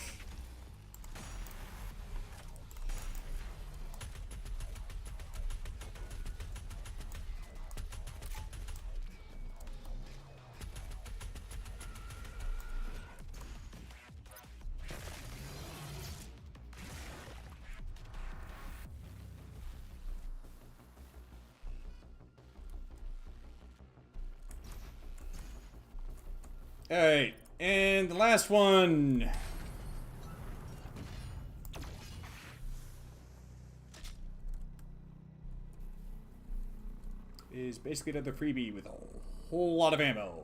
Speaker 1: Alright, and the last one. Is basically another freebie with a whole lot of ammo.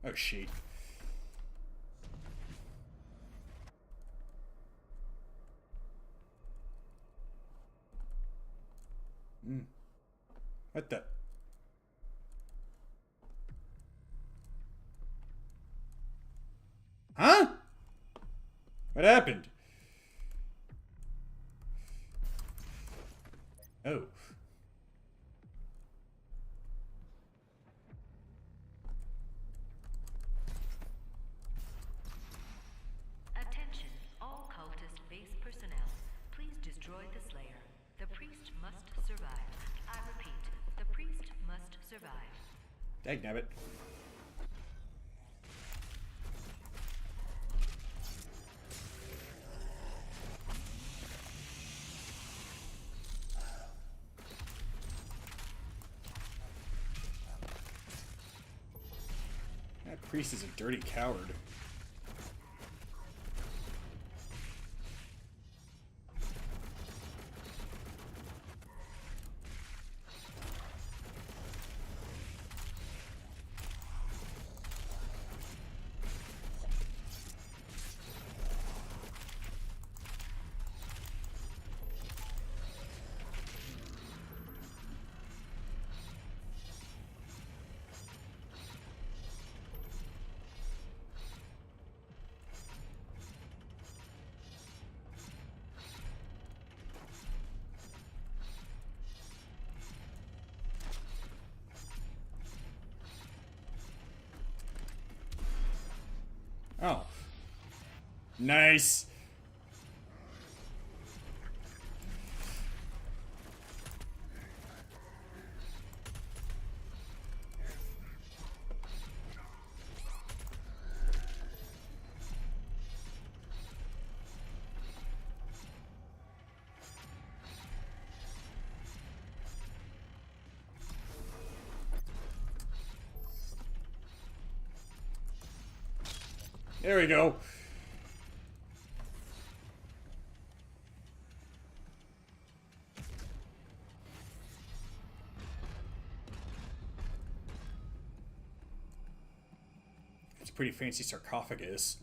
Speaker 1: Oh, shit. What the? Huh? What happened? Oh.
Speaker 8: Attention, all cultist base personnel. Please destroy the Slayer. The priest must survive. I repeat, the priest must survive.
Speaker 1: Dagnabbit. That priest is a dirty coward. Oh. Nice. There we go. It's a pretty fancy sarcophagus.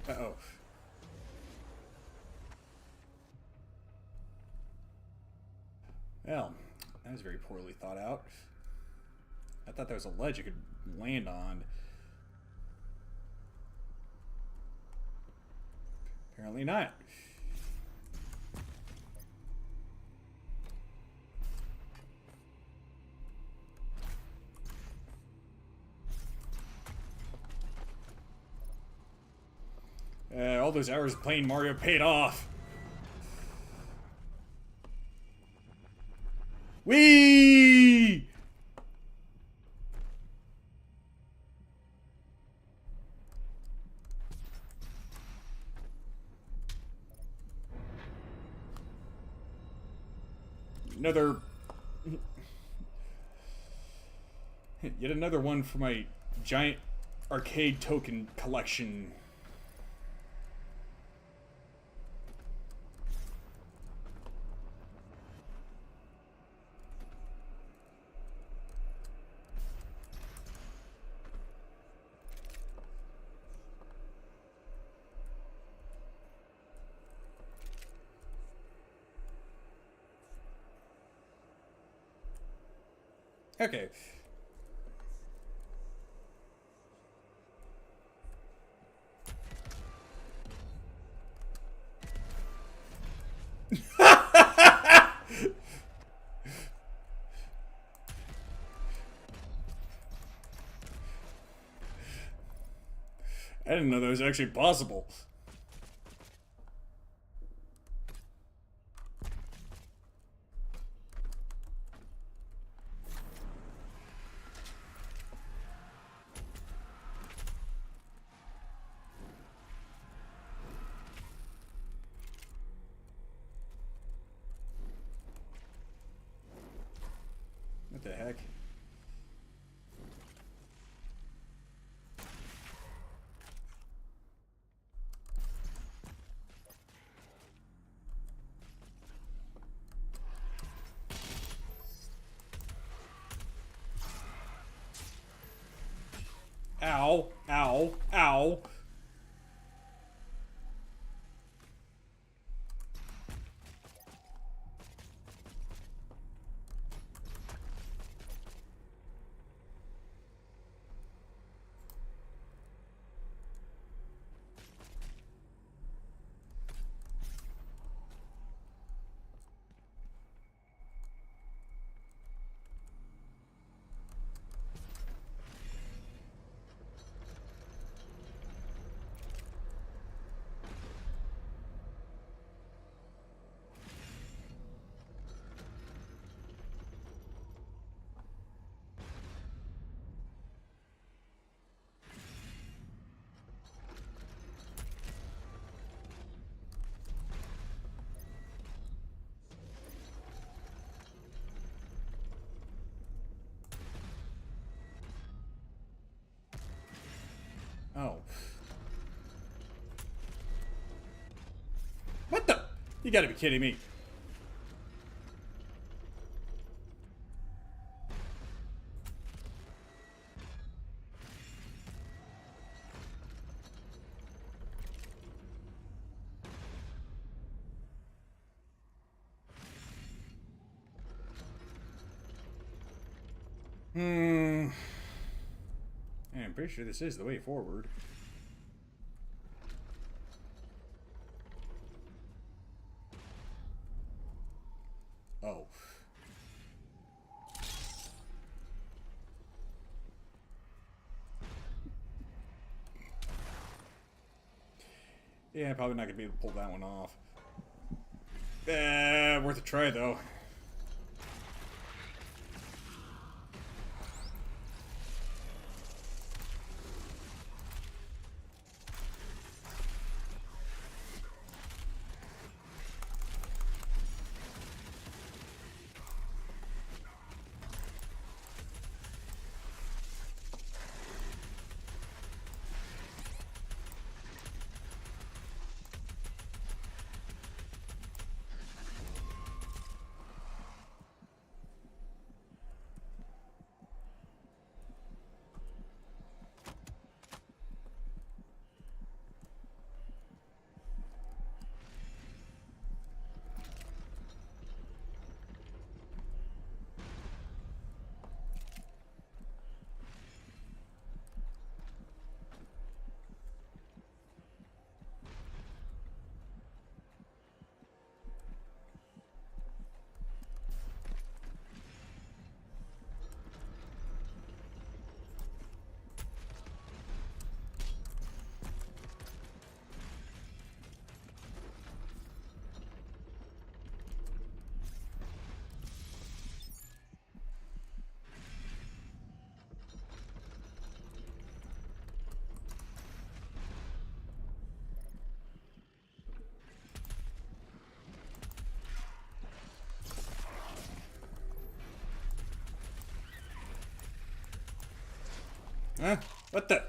Speaker 1: Uh-oh. Well, that was very poorly thought out. I thought there was a ledge you could land on. Apparently not. All those hours playing Mario paid off. Whee! Another... Yet another one for my giant arcade token collection. Okay. I didn't know that was actually possible. What the heck? Ow, ow, ow. Oh. What the? You gotta be kidding me. Hmm. I'm pretty sure this is the way forward. Oh. Yeah, probably not gonna be able to pull that one off. Worth a try though. Huh? What the?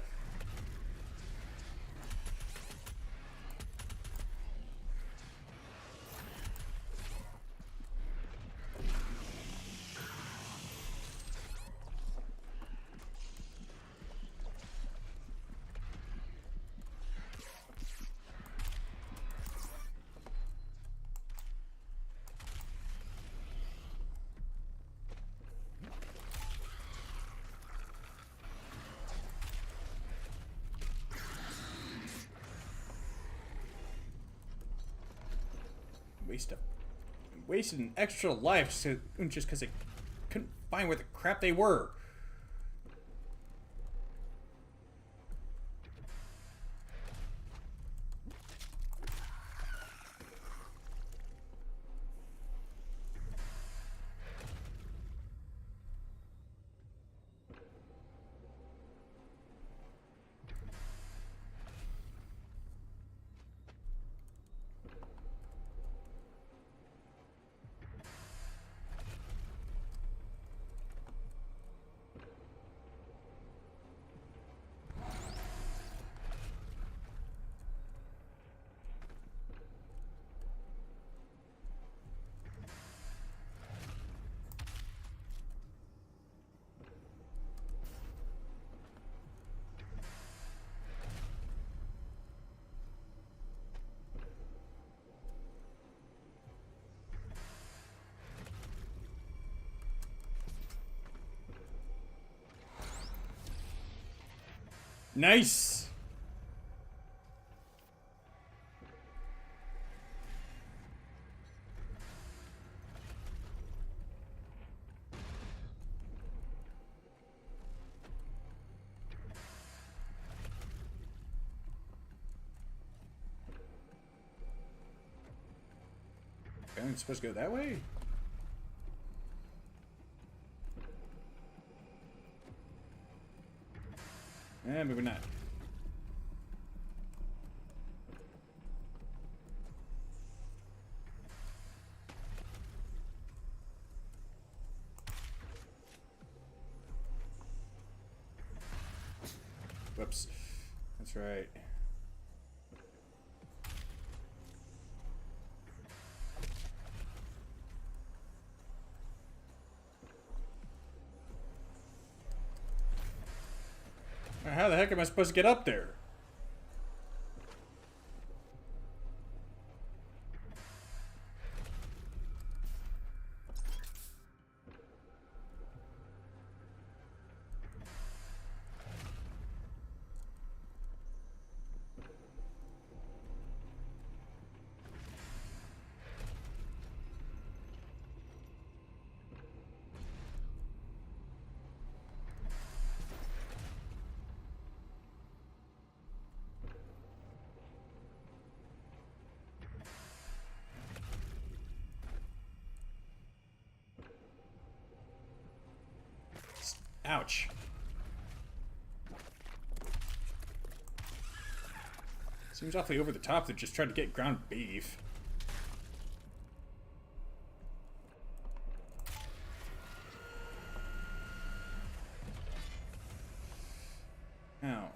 Speaker 1: Wasted an extra life just because I couldn't find where the crap they were. Nice! I'm supposed to go that way? Maybe not. Whoops. That's right. How the heck am I supposed to get up there? Ouch. Seems awfully over the top to just try to get ground beef. Now,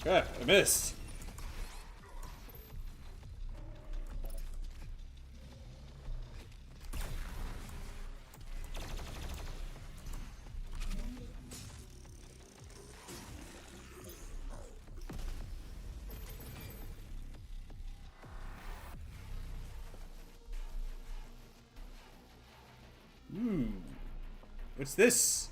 Speaker 1: God, I missed. What's this?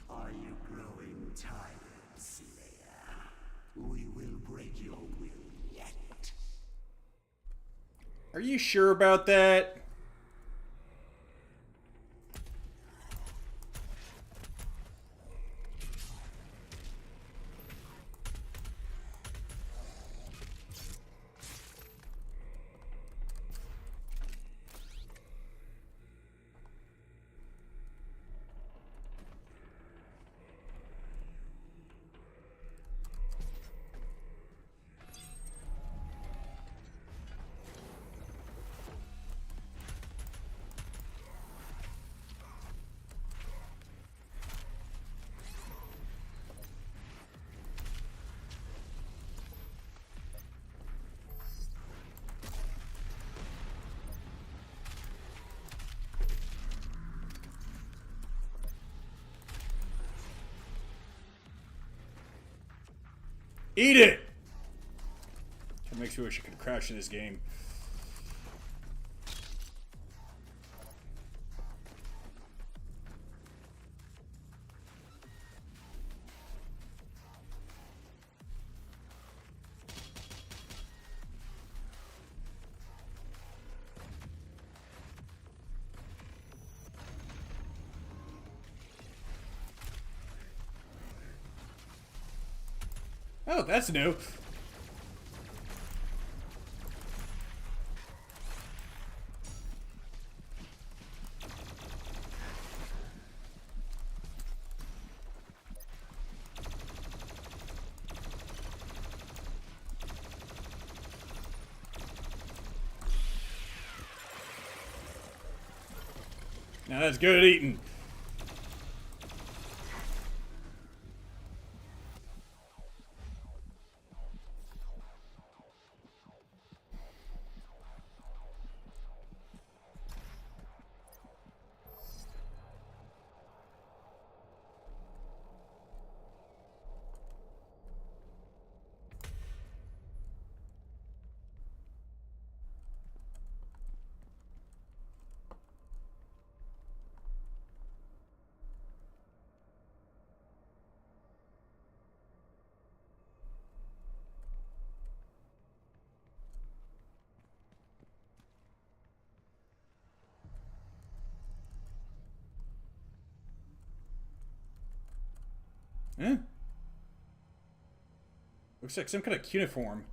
Speaker 3: Are you growing tired, Slayer? We will break your will yet.
Speaker 1: Are you sure about that? Eat it! That makes me wish I could crash in this game. Oh, that's new. Now that's good at eating. Huh? Looks like some kind of cuneiform.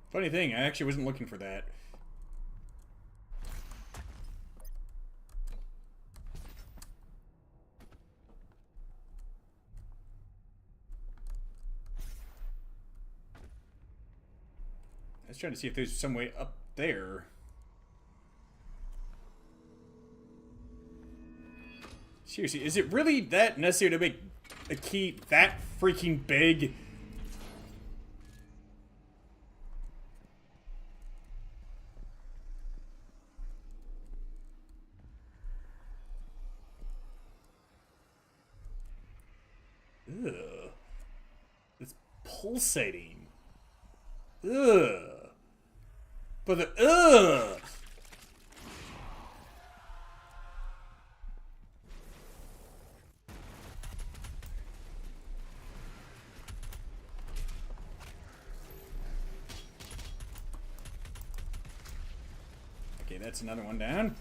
Speaker 1: Funny thing, I actually wasn't looking for that. I was trying to see if there's some way up there. Seriously, is it really that necessary to make a key that freaking big? Ugh. It's pulsating. Ugh. But the ugh. Okay, that's another one down.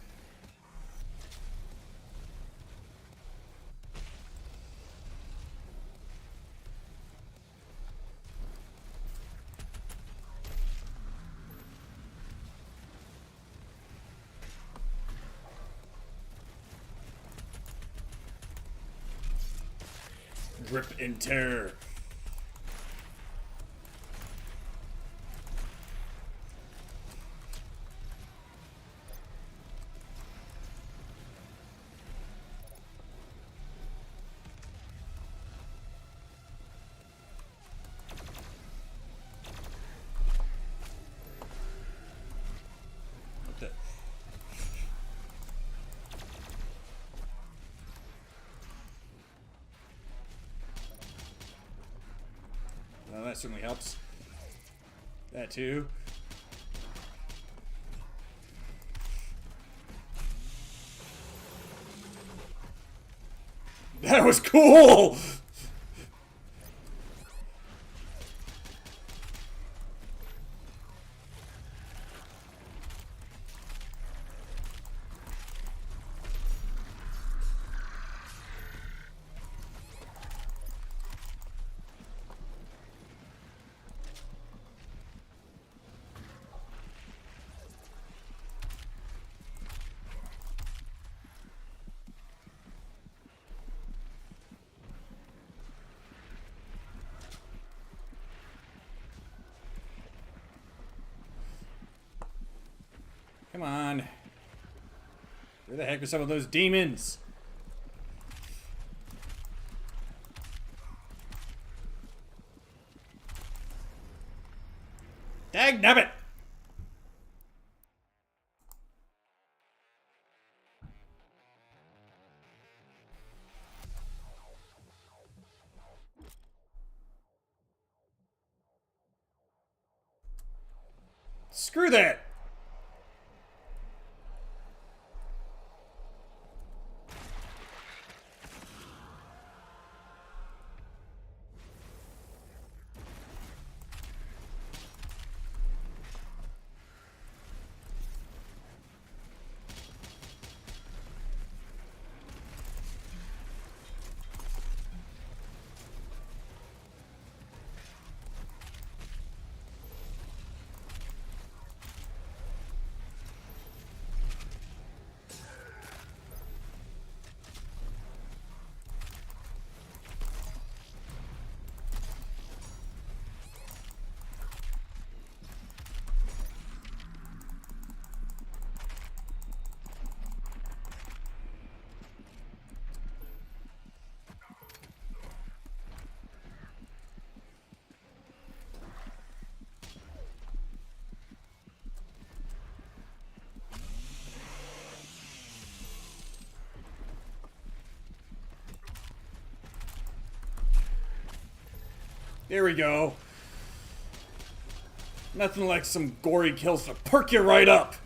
Speaker 1: Rip and tear. What the? Well, that certainly helps. That too. That was cool! Come on. Where the heck are some of those demons? Dagnabbit! Screw that! There we go. Nothing like some gory kills to perk you right up.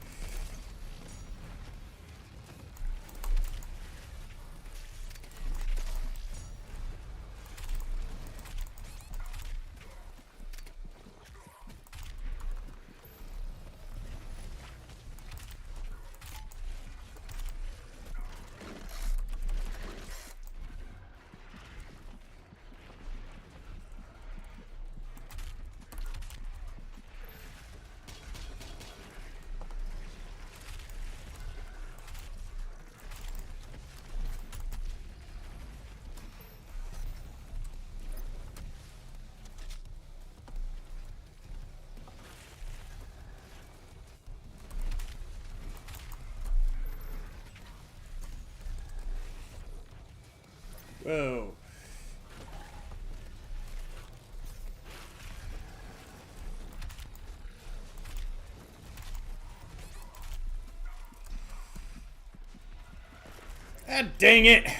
Speaker 1: Whoa. Ah, dang it.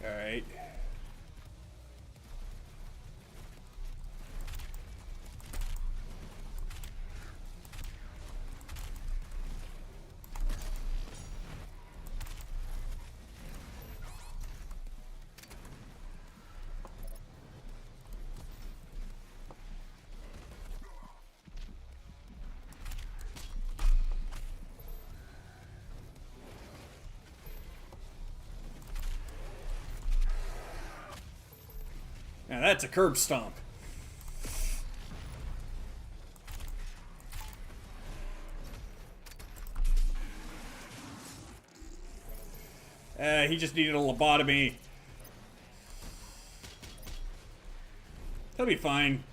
Speaker 1: All right. Now that's a curb stomp. He just needed a lobotomy. He'll be fine.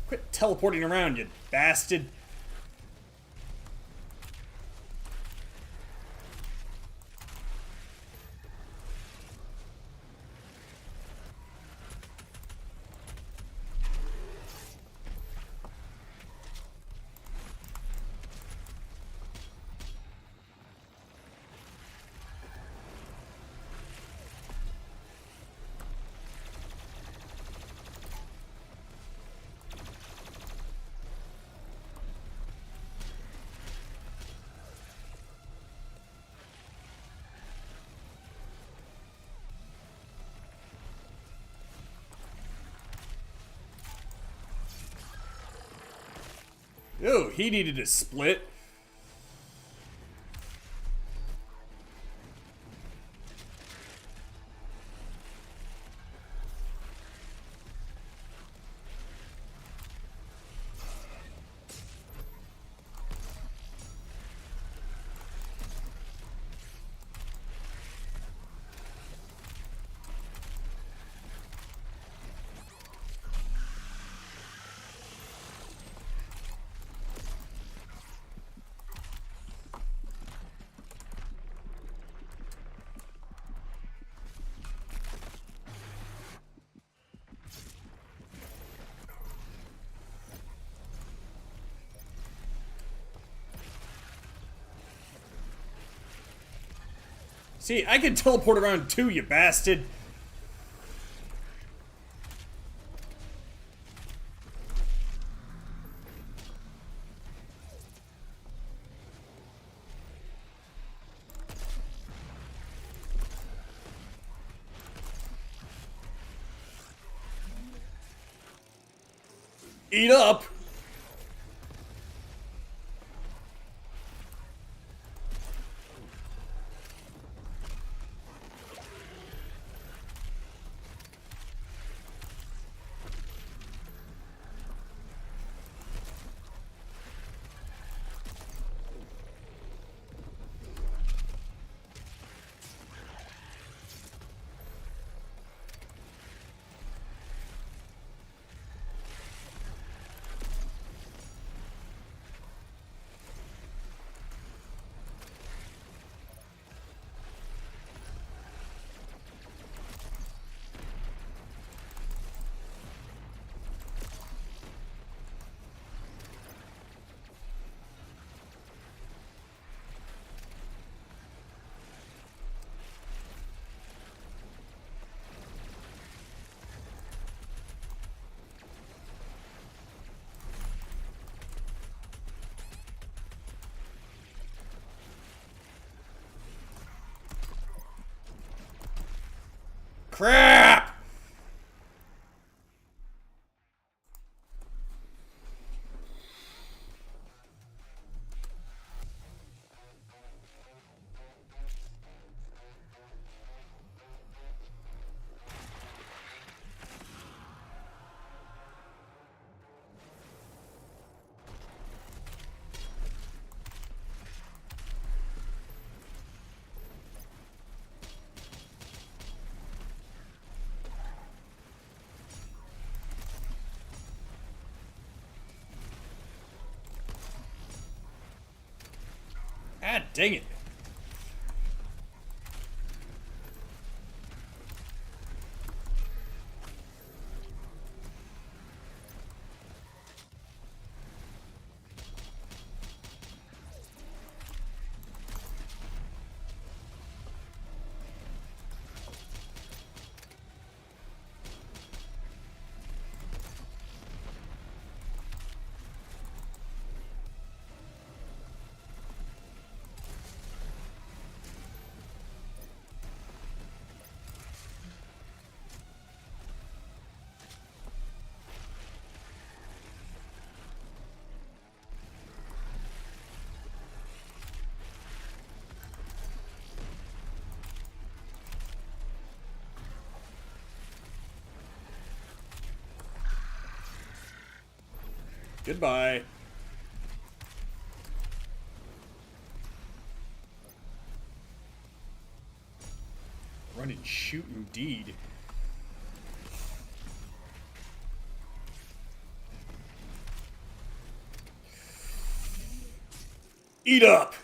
Speaker 1: Quit teleporting around, you bastard. Oh, he needed a split. See, I can teleport around too, you bastard. Eat up! Crap! Ah, dang it. Goodbye. Run and shoot indeed. Eat up!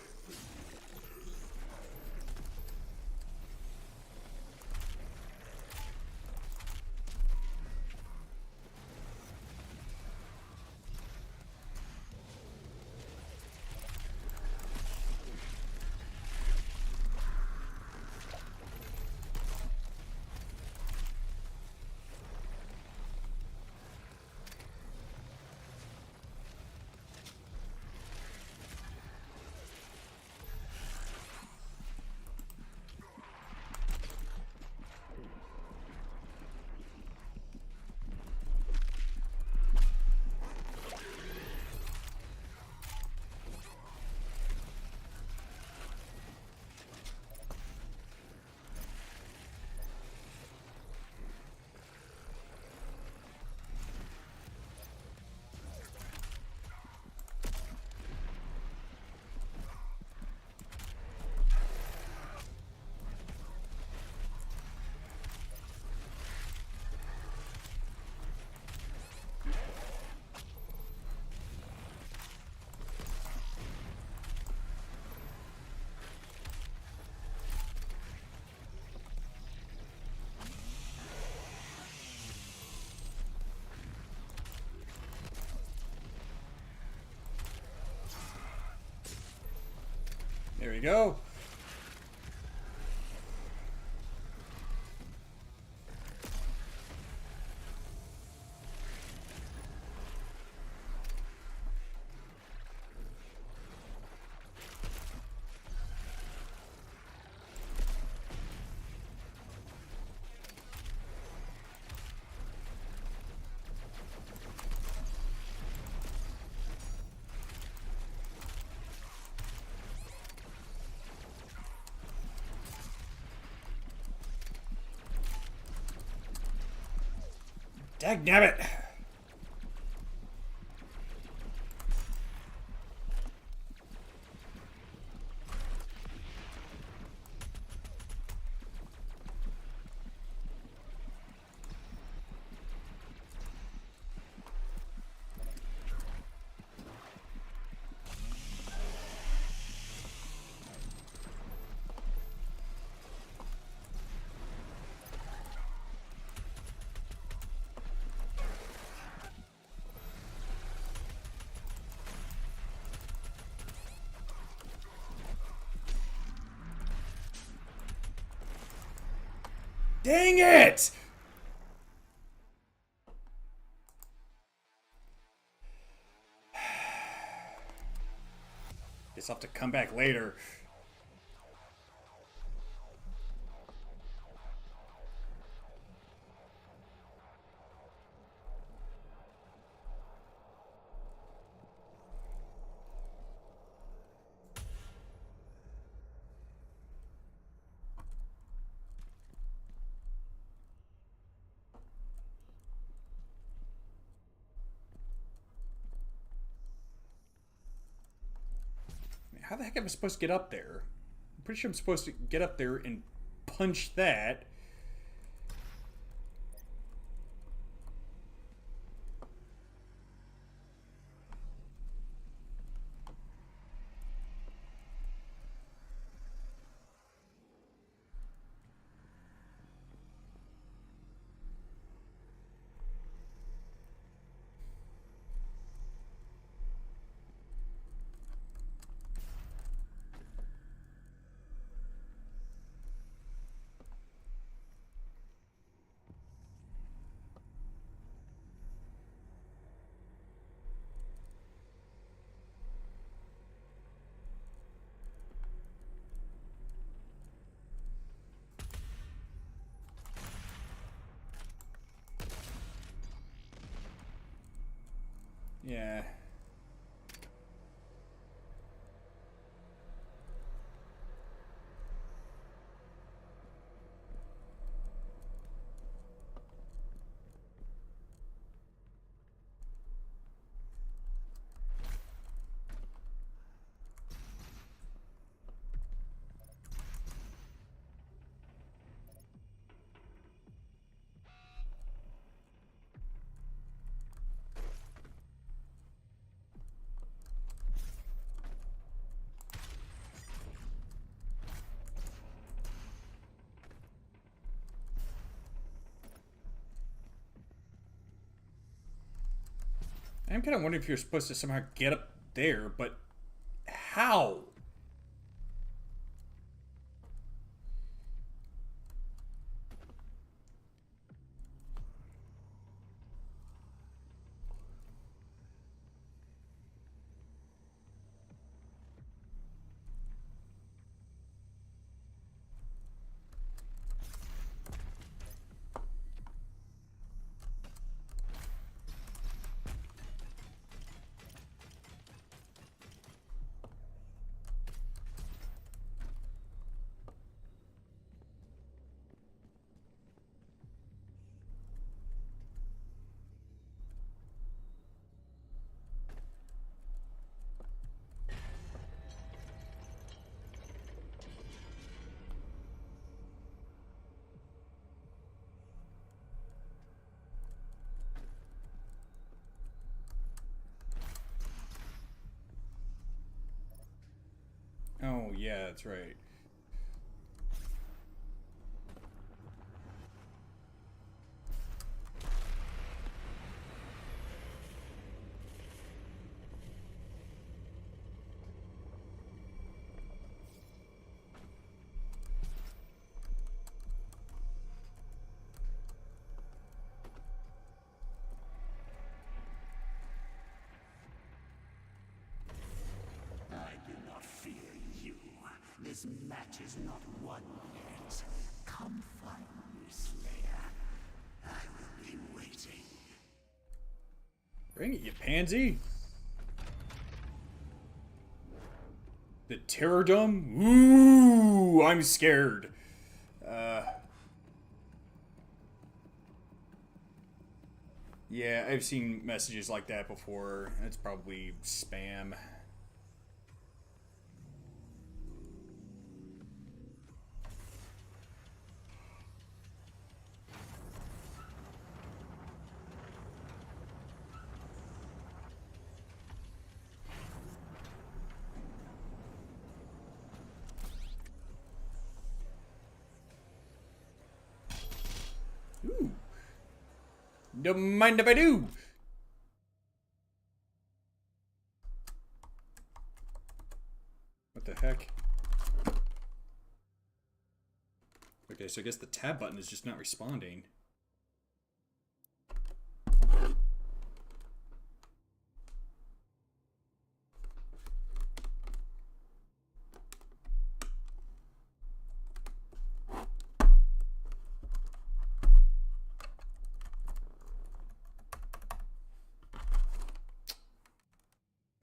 Speaker 1: There we go. Dagnabbit! Dang it! Guess I'll have to come back later. How the heck am I supposed to get up there? I'm pretty sure I'm supposed to get up there and punch that. Yeah. I'm kind of wondering if you're supposed to somehow get up there, but how? Oh, yeah, that's right.
Speaker 3: I do not fear you. This match is not won yet. Come find me, Slayer. I will be waiting.
Speaker 1: Bring it, you pansy. The Terror Dome? Ooh, I'm scared. Yeah, I've seen messages like that before. It's probably spam. Ooh. Don't mind if I do. What the heck? Okay, so I guess the tab button is just not responding.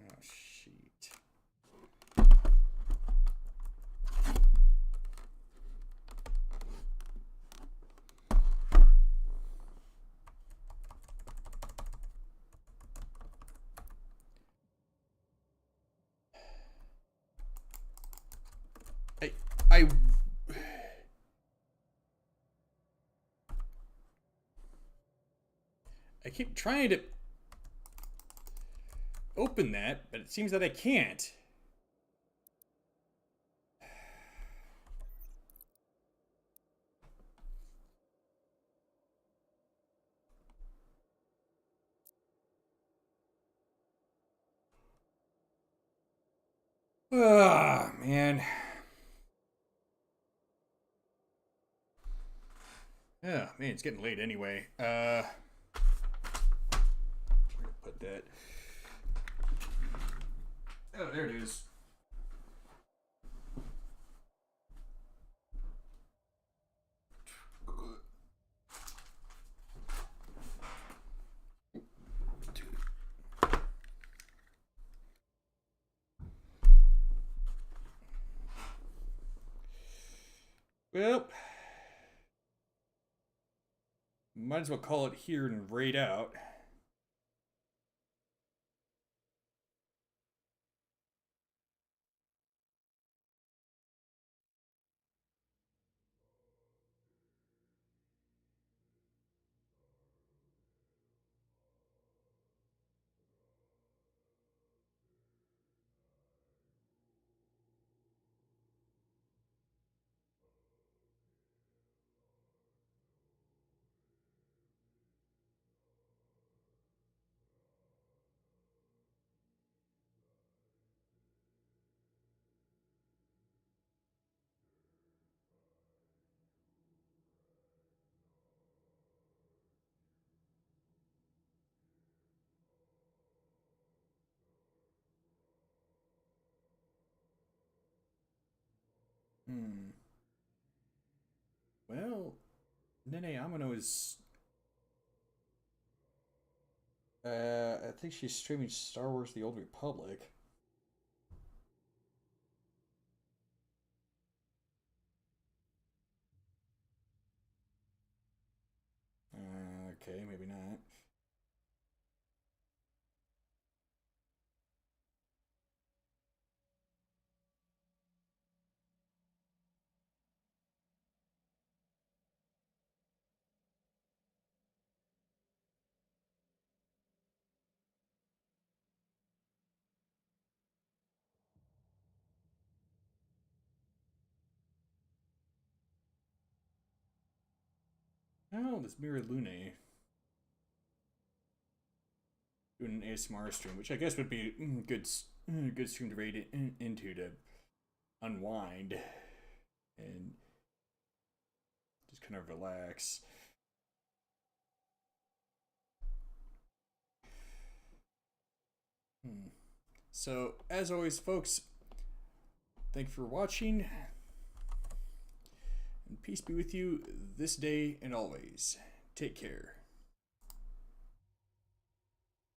Speaker 1: Oh, shit. I keep trying to open that, but it seems that I can't. Ah, man. Yeah, man, it's getting late anyway. Where to put that? Oh, there it is. Well, might as well call it here and raid out. Well, Nene Amino is. I think she's streaming Star Wars: The Old Republic. Okay, maybe not. Oh, this Mira Lune doing an ASMR stream, which I guess would be good stream to raid into to unwind and just kind of relax. So, as always, folks, thank you for watching. And peace be with you this day and always. Take care.